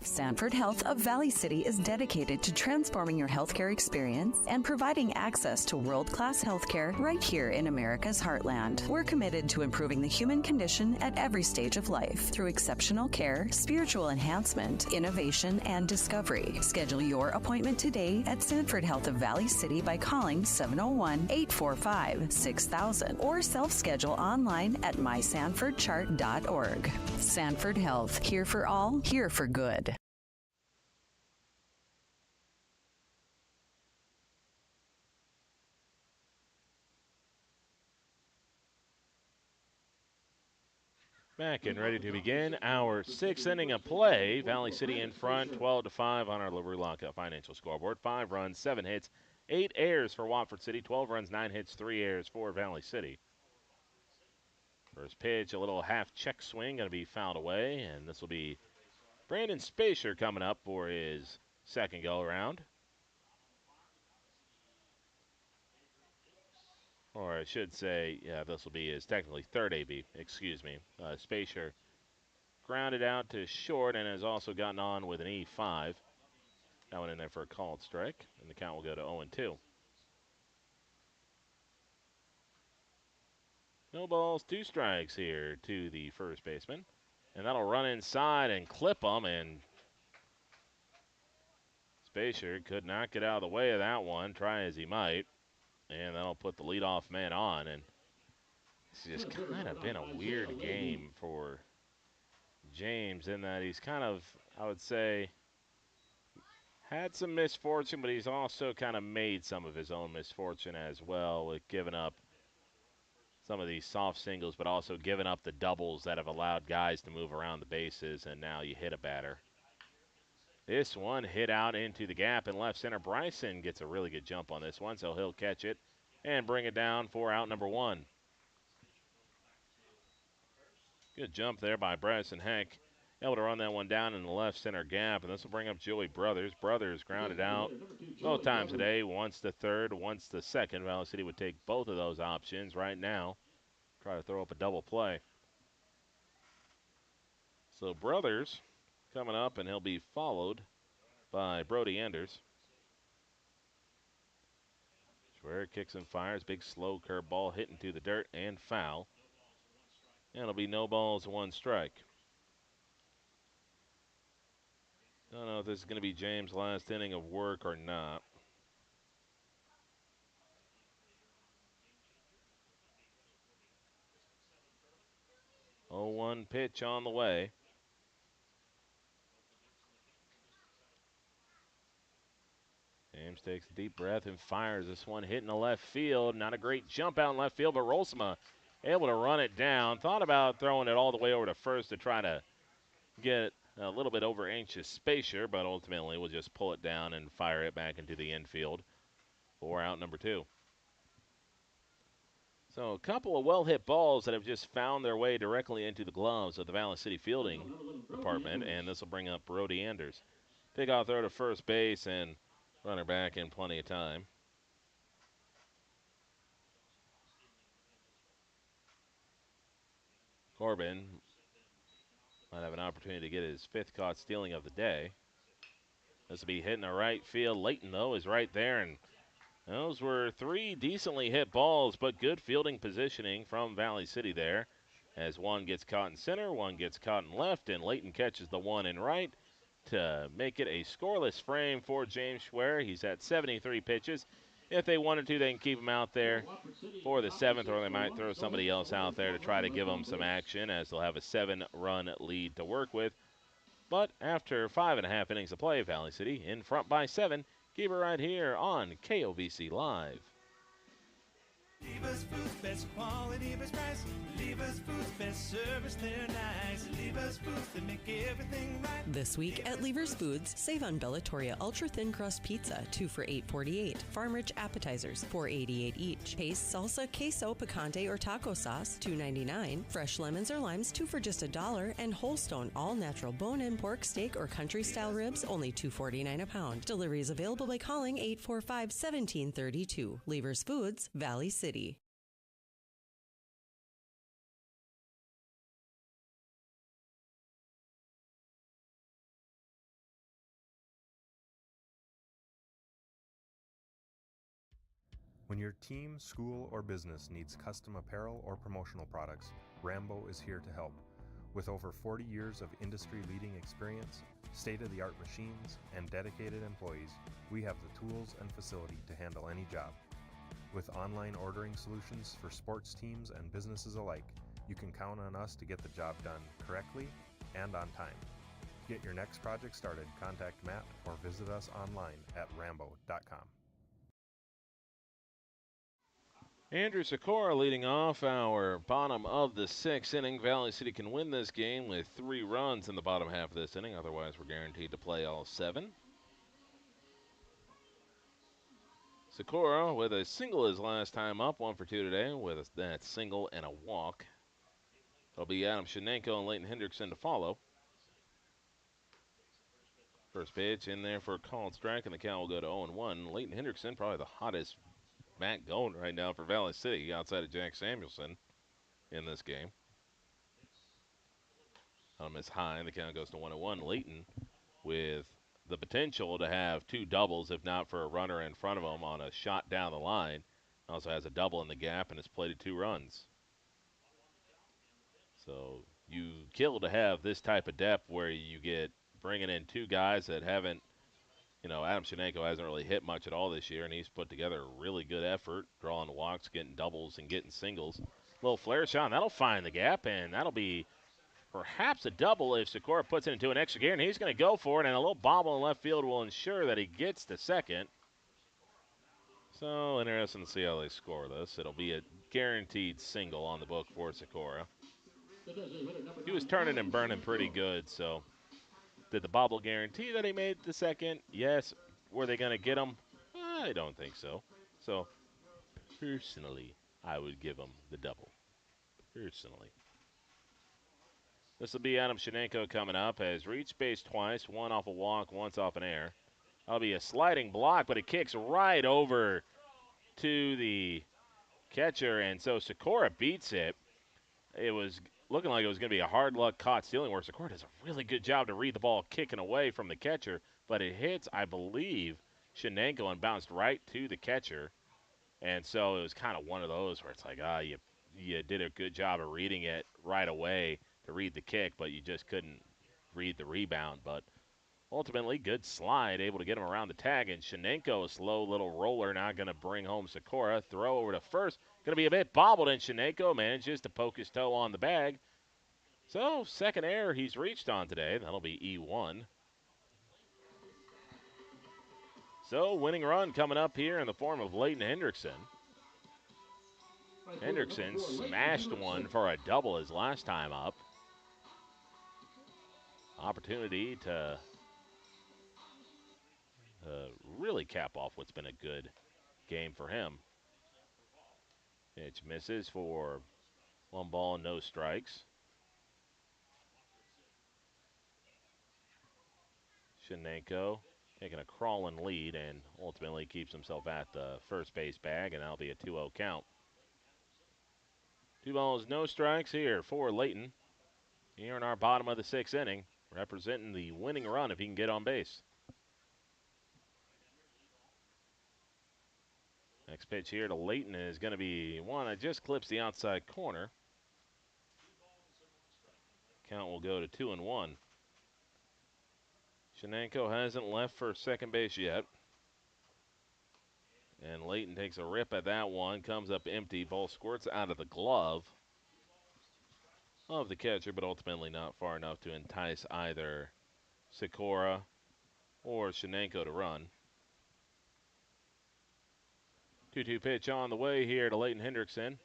Sanford Health of Valley City is dedicated to transforming your healthcare experience and providing access to world-class healthcare right here in America's heartland. We're committed to improving the human condition at every stage of life through exceptional care, spiritual enhancement, innovation, and discovery. Schedule your appointment today at Sanford Health of Valley City by calling 701-845-6000 or self-schedule online at mysanfordchart.org. Sanford Health, here for all, here for good. Back and ready to begin our 6th inning of play. Valley City in front, 12-5 on our Liberty Lockout Financial scoreboard. 5 runs, 7 hits, 8 errors for Watford City. 12 runs, 9 hits, 3 errors for Valley City. First pitch, a little half check swing, going to be fouled away, and this will be Brandon Spacer coming up for his second go-around. Or I should say, yeah, this will be his technically third AB, excuse me. Spacer grounded out to short and has also gotten on with an E5. That one in there for a called strike, and the count will go to 0-2. No balls, 2 strikes here to the first baseman. And that'll run inside and clip him, and Spacer could not get out of the way of that one, try as he might. And that'll put the leadoff man on, and it's just kind of been a weird game for James in that he's kind of, I would say, had some misfortune, but he's also kind of made some of his own misfortune as well with giving up some of these soft singles, but also giving up the doubles that have allowed guys to move around the bases, and now you hit a batter. This one hit out into the gap in left center. Bryson gets a really good jump on this one, so he'll catch it and bring it down for out number one. Good jump there by Bryson Heck. Able to run that one down in the left center gap, and this will bring up Joey Brothers. Brothers grounded out both times today, once to third, once to second. Valley City would take both of those options right now. Try to throw up a double play. So Brothers coming up, and he'll be followed by Brody Anders. Schwer kicks and fires. Big slow curveball hitting to the dirt and foul. And it'll be no balls, one strike. Don't know if this is going to be James' last inning of work or not. 0-1 pitch on the way. James takes a deep breath and fires this one, hitting the left field. Not a great jump out in left field, but Rolsma able to run it down. Thought about throwing it all the way over to first to try to get a little bit over anxious Spacer, but ultimately we'll just pull it down and fire it back into the infield for out number two. So a couple of well-hit balls that have just found their way directly into the gloves of the Valley City fielding department, and this will bring up Brody Anders. Pick off throw to first base, and runner back in plenty of time. Corbin might have an opportunity to get his fifth caught stealing of the day. This will be hitting the right field. Layton, though, is right there, and those were three decently hit balls, but good fielding positioning from Valley City there. As one gets caught in center, one gets caught in left, and Layton catches the one in right to make it a scoreless frame for James Schwer. He's at 73 pitches. If they wanted to, they can keep him out there for the seventh, or they might throw somebody else out there to try to give them some action, as they'll have a 7-run lead to work with. But after 5.5 innings of play, Valley City in front by 7. Keep it right here on KOVC Live. Lever's Foods, best quality, best price. Lever's Foods, best service, they're nice. Lever's Foods, they make everything right. This week at Lever's Foods, save on Bellatoria Ultra Thin Crust Pizza, 2 for $8.48. Farm Rich Appetizers, $4.88 each. Paste, salsa, queso, picante, or taco sauce, $2.99. Fresh lemons or limes, 2 for just $1. And Wholestone all-natural bone-in pork, steak, or country-style ribs, only $2.49 a pound. Delivery is available by calling 845-1732. Lever's Foods, Valley City. When your team, school, or business needs custom apparel or promotional products, Rambo is here to help. With over 40 years of industry-leading experience, state-of-the-art machines, and dedicated employees, we have the tools and facility to handle any job. With online ordering solutions for sports teams and businesses alike, you can count on us to get the job done correctly and on time. Get your next project started, contact Matt, or visit us online at rambo.com. Andrew Sikora leading off our bottom of the 6th inning. Valley City can win this game with 3 runs in the bottom half of this inning. Otherwise, we're guaranteed to play all 7. Sikora with a single his last time up, 1 for 2 today with that single and a walk. It'll be Adam Shenenko and Leighton Hendrickson to follow. First pitch in there for a called strike, and the count will go to 0-1. Leighton Hendrickson, probably the hottest bat going right now for Valley City outside of Jack Samuelson in this game. On his high, and the count goes to 1-1. Leighton with the potential to have 2 doubles, if not for a runner in front of him on a shot down the line. Also has a double in the gap and has plated 2 runs. So you kill to have this type of depth where you get bringing in 2 guys that haven't, Adam Shenenko hasn't really hit much at all this year, and he's put together a really good effort, drawing walks, getting doubles, and getting singles. Little flare shot, and that'll find the gap, and that'll be perhaps a double if Sikora puts it into an extra gear, and he's going to go for it, and a little bobble in left field will ensure that he gets to second. So interesting to see how they score this. It'll be a guaranteed single on the book for Sikora. He was turning and burning pretty good, so did the bobble guarantee that he made the second? Yes. Were they going to get him? I don't think so. So, personally, I would give him the double. Personally. This will be Adam Shenenko coming up. Has reached base twice, one off a walk, once off an air. That'll be a sliding block, but it kicks right over to the catcher, and so Sikora beats it. It was looking like it was going to be a hard luck caught stealing, where Sikora does a really good job to read the ball kicking away from the catcher, but it hits, I believe, Shenenko and bounced right to the catcher. And so it was kind of one of those where it's like, you did a good job of reading it right away to read the kick, but you just couldn't read the rebound. But ultimately, good slide, able to get him around the tag. And Shenenko, a slow little roller, now going to bring home Sikora. Throw over to first. Going to be a bit bobbled, and Shenenko manages to poke his toe on the bag. So, second error he's reached on today. That'll be E1. So, winning run coming up here in the form of Leighton Hendrickson. Hendrickson smashed one for a double his last time up. Opportunity to really cap off what's been a good game for him. Pitch misses for 1 ball, no strikes. Shenenko taking a crawling lead and ultimately keeps himself at the first base bag, and that'll be a 2-0 count. 2 balls, no strikes here for Leighton. Here in our bottom of the 6th inning, representing the winning run if he can get on base. Next pitch here to Leighton is going to be one that just clips the outside corner. Count will go to 2-1. Shenenko hasn't left for second base yet. And Leighton takes a rip at that one, comes up empty. Ball squirts out of the glove of the catcher, but ultimately not far enough to entice either Sikora or Shenenko to run. 2-2 pitch on the way here to Leighton Hendrickson.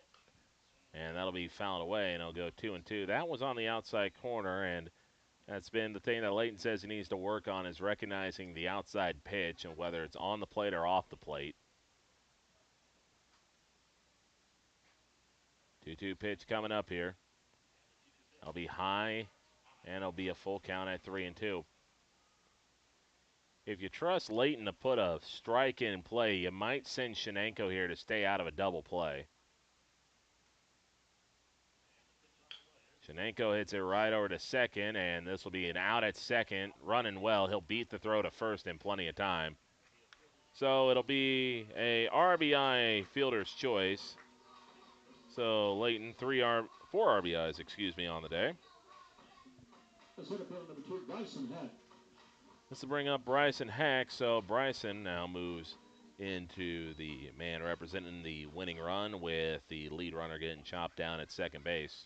And that'll be fouled away, and it'll go 2-2. That was on the outside corner, and that's been the thing that Leighton says he needs to work on, is recognizing the outside pitch and whether it's on the plate or off the plate. 2-2 pitch coming up here. That'll be high, and it'll be a full count at 3-2. If you trust Leighton to put a strike in play, you might send Shenenko here to stay out of a double play. Shenenko hits it right over to second, and this will be an out at second. Running well. He'll beat the throw to first in plenty of time. So it'll be a RBI fielder's choice. So Leighton, 4 RBIs, on the day. This will bring up Bryson Hack. So Bryson now moves into the man representing the winning run, with the lead runner getting chopped down at second base.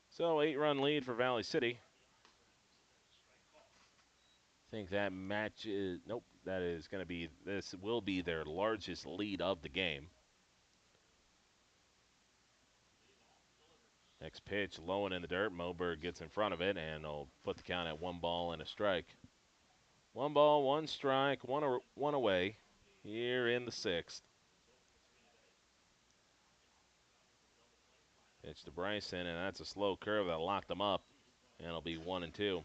So 8-run lead for Valley City. I think that matches. Nope, this will be their largest lead of the game. Next pitch, low and in the dirt. Moberg gets in front of it, and he'll put the count at 1 ball and a strike. 1 ball, 1 strike, one away here in the 6th. Pitch to Bryson, and that's a slow curve that locked them up, and it'll be 1-2.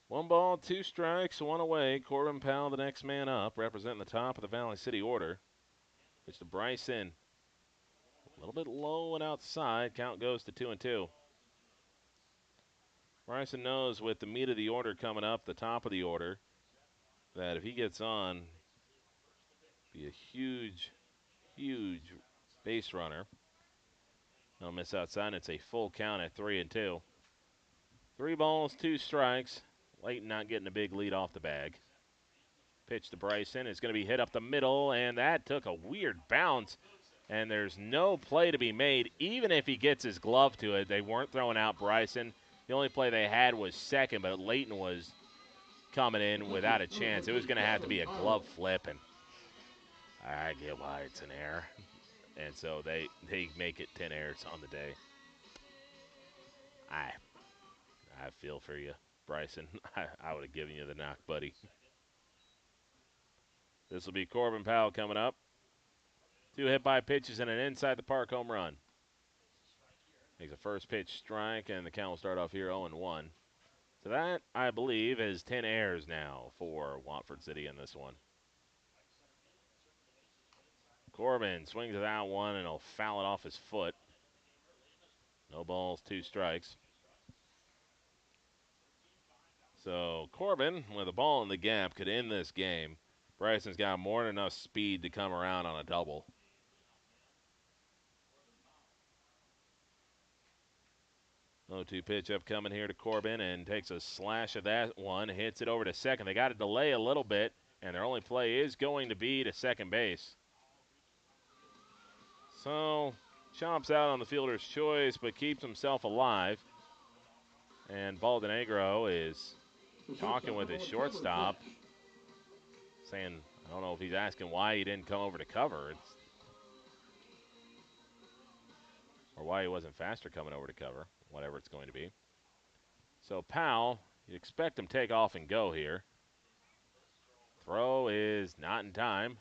1 ball, 2 strikes, 1 away. Corbin Powell, the next man up, representing the top of the Valley City order. Pitch to Bryson. A little bit low and outside. Count goes to 2-2. Bryson knows with the meat of the order coming up, the top of the order, that if he gets on, be a huge, huge base runner. No miss outside. It's a full count at 3-2. 3 balls, 2 strikes. Leighton not getting a big lead off the bag. Pitch to Bryson is going to be hit up the middle, and that took a weird bounce. and there's no play to be made. Even if he gets his glove to it, they weren't throwing out Bryson. The only play they had was second, but Leighton was coming in without a chance. It was going to have to be a glove flip, and I get why it's an error. And so they make it 10 errors on the day. I feel for you, Bryson. I would have given you the knock, buddy. This will be Corbin Powell coming up. 2 hit-by pitches and an inside-the-park home run. Makes a first pitch strike, and the count will start off here 0-1. So that, I believe, is 10 errors now for Watford City in this one. Corbin swings without one, and he'll foul it off his foot. No balls, 2 strikes. So Corbin, with a ball in the gap, could end this game. Bryson's got more than enough speed to come around on a double. 0-2 pitch upcoming here to Corbin, and takes a slash of that one, hits it over to second. They got to delay a little bit, and their only play is going to be to second base. So chomps out on the fielder's choice, but keeps himself alive. And Baldenegro is talking with his shortstop, saying, I don't know if he's asking why he didn't come over to cover. Or why he wasn't faster coming over to cover, whatever it's going to be. So Powell, you expect him to take off and go here. Throw is not in time.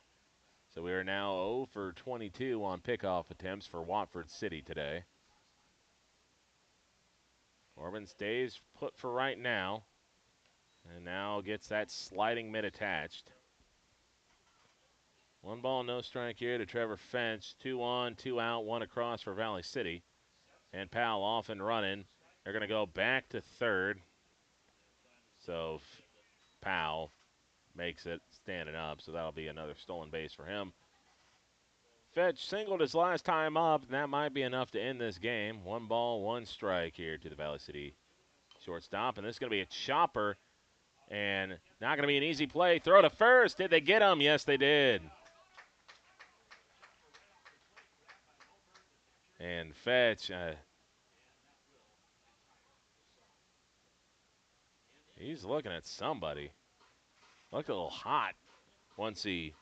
So we are now 0 for 22 on pickoff attempts for Watford City today. Corbin stays put for right now. And now gets that sliding mid attached. 1 ball, no strike here to Trevor Finch. 2 on, 2 out, 1 across for Valley City. And Powell off and running. They're going to go back to third. So Powell makes it standing up, so that'll be another stolen base for him. Fetch singled his last time up, and that might be enough to end this game. 1 ball, 1 strike here to the Valley City shortstop, and this is going to be a chopper, and not going to be an easy play. Throw to first. Did they get him? Yes, they did. And Fetch, he's looking at somebody. Looked a little hot once he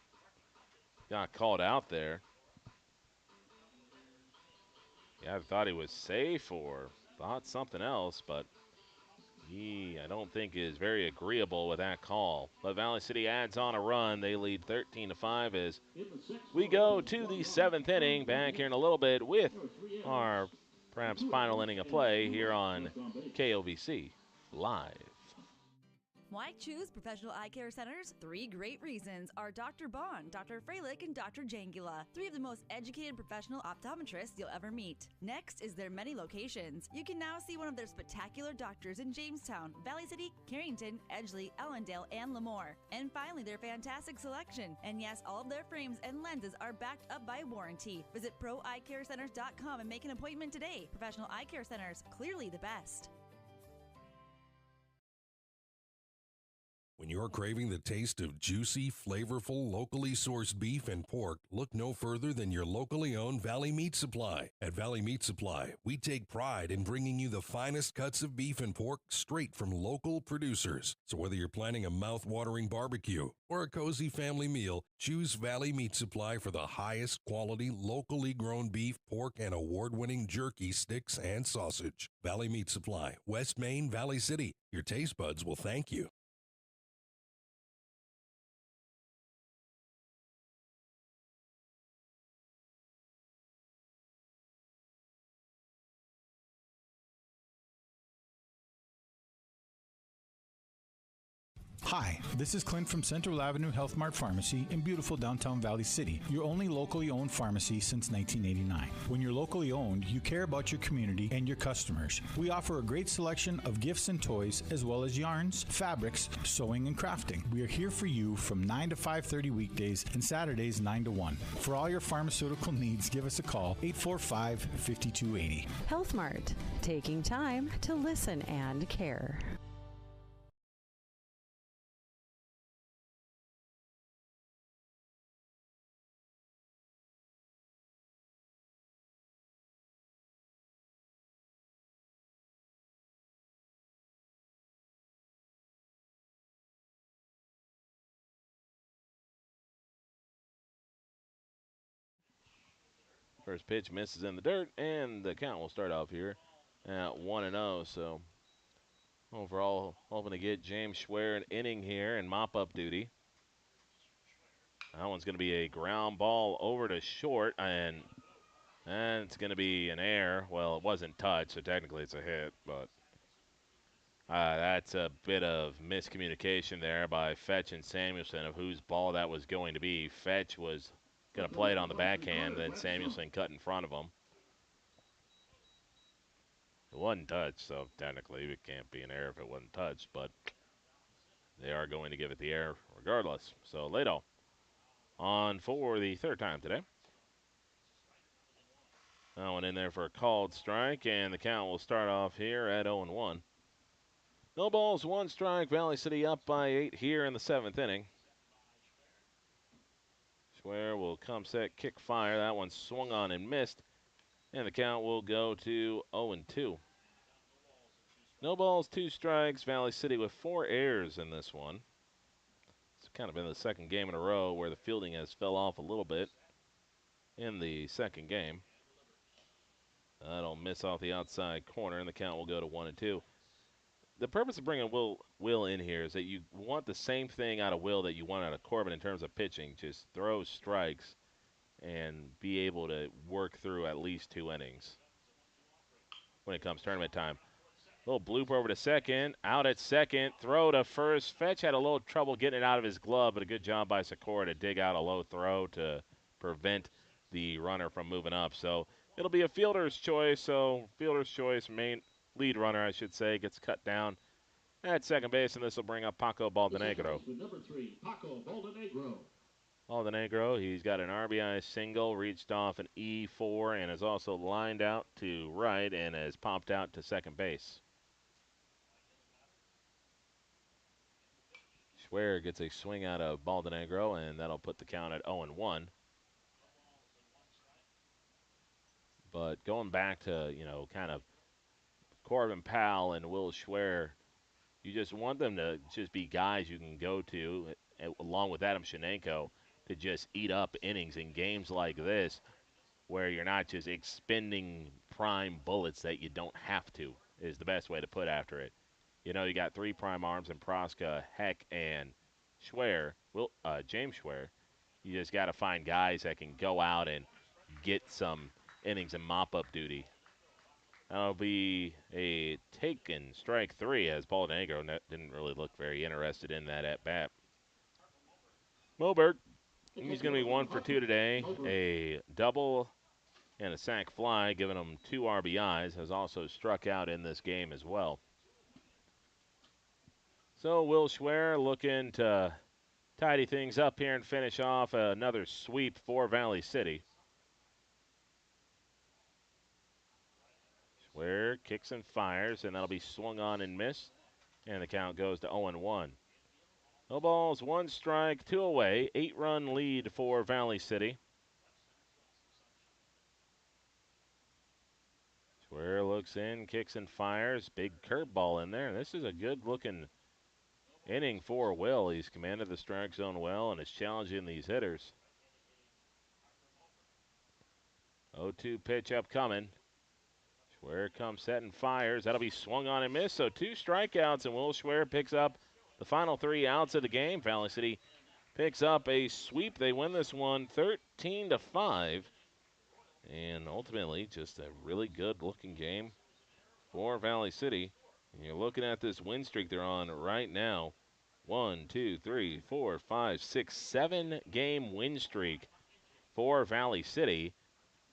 got called out there. Yeah, I thought he was safe or thought something else, but he, I don't think, is very agreeable with that call. But Valley City adds on a run. They lead 13-5 as we go to the 7th inning. Back here in a little bit with our perhaps final inning of play here on KOVC Live. Why choose Professional Eye Care Centers? 3 great reasons are Dr. Bond, Dr. Freilich, and Dr. Jangula. 3 of the most educated professional optometrists you'll ever meet. Next is their many locations. You can now see one of their spectacular doctors in Jamestown, Valley City, Carrington, Edgeley, Ellendale, and Lemoore. And finally, their fantastic selection. And yes, all of their frames and lenses are backed up by warranty. Visit ProEyeCareCenters.com and make an appointment today. Professional Eye Care Centers, clearly the best. When you're craving the taste of juicy, flavorful, locally sourced beef and pork, look no further than your locally owned Valley Meat Supply. At Valley Meat Supply, we take pride in bringing you the finest cuts of beef and pork straight from local producers. So whether you're planning a mouth-watering barbecue or a cozy family meal, choose Valley Meat Supply for the highest quality, locally grown beef, pork, and award-winning jerky, sticks, and sausage. Valley Meat Supply, West Main, Valley City. Your taste buds will thank you. Hi, this is Clint from Central Avenue Health Mart Pharmacy in beautiful downtown Valley City, your only locally owned pharmacy since 1989. When you're locally owned, you care about your community and your customers. We offer a great selection of gifts and toys, as well as yarns, fabrics, sewing, and crafting. We are here for you from 9 to 5:30 weekdays and Saturdays 9 to 1. For all your pharmaceutical needs, give us a call, 845-5280. Health Mart, taking time to listen and care. First pitch misses in the dirt, and the count will start off here at 1-0. So overall, hoping to get James Schwer an inning here in mop-up duty. That one's going to be a ground ball over to short, and it's going to be an error. Well, it wasn't touched, so technically it's a hit, but that's a bit of miscommunication there by Fetch and Samuelson of whose ball that was going to be. Fetch was going to play it on the backhand, then Samuelson cut in front of him. It wasn't touched, so technically it can't be an error if it wasn't touched, but they are going to give it the error regardless. So Lado on for the third time today. That one in there for a called strike, and the count will start off here at 0-1. No balls, one strike. Valley City up by 8 here in the 7th inning. Schwer will come set, kick, fire. That one swung on and missed, and the count will go to 0-2. No balls, 2 strikes. Valley City with 4 errors in this one. It's kind of been the second game in a row where the fielding has fell off a little bit in the second game. That'll miss off the outside corner, and the count will go to 1-2. The purpose of bringing Will in here is that you want the same thing out of Will that you want out of Corbin in terms of pitching. Just throw strikes and be able to work through at least 2 innings when it comes tournament time. Little bloop over to second, out at second, throw to first. Fetch had a little trouble getting it out of his glove, but a good job by Sikora to dig out a low throw to prevent the runner from moving up. So it'll be a fielder's choice. So fielder's choice, main lead runner, I should say, gets cut down at second base, and this will bring up Paco Baldenegro. Number 3, Paco Baldenegro. Baldenegro, he's got an RBI single, reached off an E4, and is also lined out to right and has popped out to second base. Schwer gets a swing out of Baldenegro, and that'll put the count at 0-1. But going back to, kind of Corbin Powell and Will Schwer, you just want them to just be guys you can go to, along with Adam Shenenko, to just eat up innings in games like this where you're not just expending prime bullets that you don't have to, is the best way to put after it. You got 3 prime arms in Proska, Heck, and Schwer, James Schwer. You just got to find guys that can go out and get some innings and mop-up duty. That'll be a taken strike 3 as Baldenegro didn't really look very interested in that at-bat. Moberg, he's going to be 1 for 2 today. A double and a sac fly, giving him 2 RBIs, has also struck out in this game as well. So Will Schwer looking to tidy things up here and finish off another sweep for Valley City. Schwer kicks and fires, and that'll be swung on and missed, and the count goes to 0-1. No balls, 1 strike, 2 away, 8-run lead for Valley City. Schwer looks in, kicks and fires, big curveball in there. This is a good-looking inning for Will. He's commanded the strike zone well and is challenging these hitters. 0-2 pitch upcoming. Schwer comes set and fires. That'll be swung on and missed. So 2 strikeouts, and Will Schwer picks up the final 3 outs of the game. Valley City picks up a sweep. They win this one 13-5. And ultimately, just a really good-looking game for Valley City. And you're looking at this win streak they're on right now. 1, 2, 3, 4, 5, 6, 7-game win streak for Valley City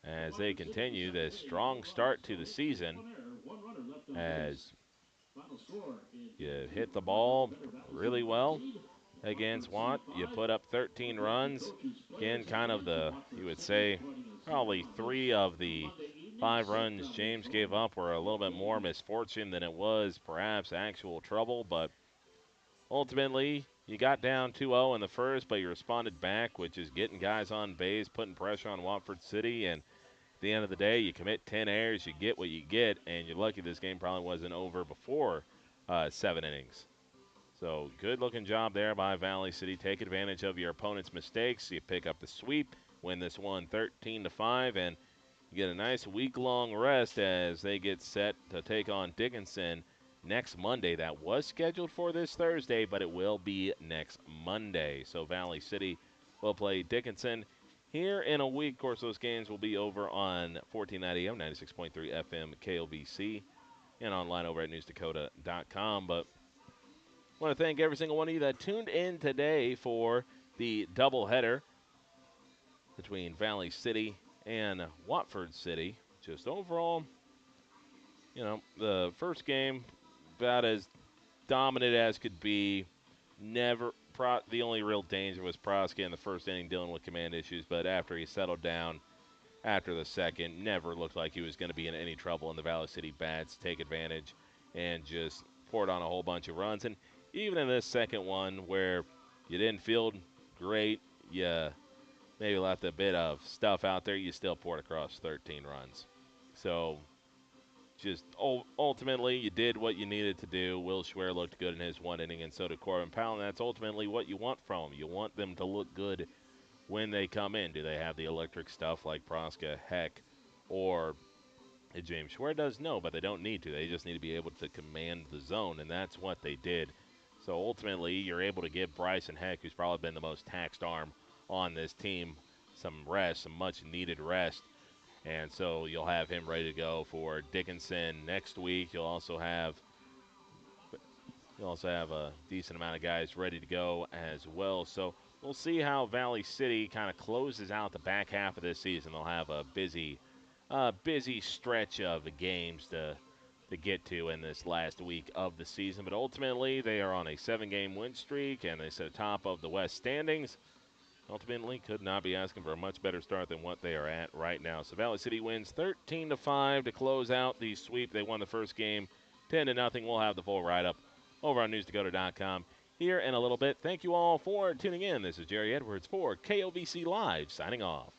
as they continue this strong start to the season. As you hit the ball really well against Watt, you put up 13 runs. Again, kind of you would say, probably 3 of the 5 runs James gave up were a little bit more misfortune than it was perhaps actual trouble, but ultimately, you got down 2-0 in the first, but you responded back, which is getting guys on base, putting pressure on Watford City, and at the end of the day, you commit 10 errors, you get what you get, and you're lucky this game probably wasn't over before 7 innings. So good-looking job there by Valley City. Take advantage of your opponent's mistakes. You pick up the sweep, win this one 13-5, and You get a nice week-long rest as they get set to take on Dickinson next Monday. That was scheduled for this Thursday, but it will be next Monday. So Valley City will play Dickinson here in a week. Of course, those games will be over on 1490 AM, 96.3 FM KLVC, and online over at newsdakota.com. But I want to thank every single one of you that tuned in today for the doubleheader between Valley City and Watford City. Just overall, the first game about as dominant as could be. The only real danger was Proska in the first inning dealing with command issues, but after he settled down after the second, never looked like he was going to be in any trouble, and the Valley City bats take advantage and just poured on a whole bunch of runs. And even in this second one where you didn't field great, you maybe left a bit of stuff out there, you still poured across 13 runs. So just ultimately, you did what you needed to do. Will Schwer looked good in his one inning, and so did Corbin Powell, and that's ultimately what you want from them. You want them to look good when they come in. Do they have the electric stuff like Proska, Heck, or James Schwer does? No, but they don't need to. They just need to be able to command the zone, and that's what they did. So ultimately, you're able to give Bryson Heck, who's probably been the most taxed arm on this team, some rest, some much-needed rest. And so you'll have him ready to go for Dickinson next week. You'll also have a decent amount of guys ready to go as well. So we'll see how Valley City kind of closes out the back half of this season. They'll have a busy stretch of games to get to in this last week of the season. But ultimately, they are on a 7-game win streak, and they sit atop of the West standings. Ultimately, could not be asking for a much better start than what they are at right now. So Valley City wins 13-5 to close out the sweep. They won the first game 10-0. We'll have the full write-up over on newsdakota.com here in a little bit. Thank you all for tuning in. This is Jerry Edwards for KOVC Live, signing off.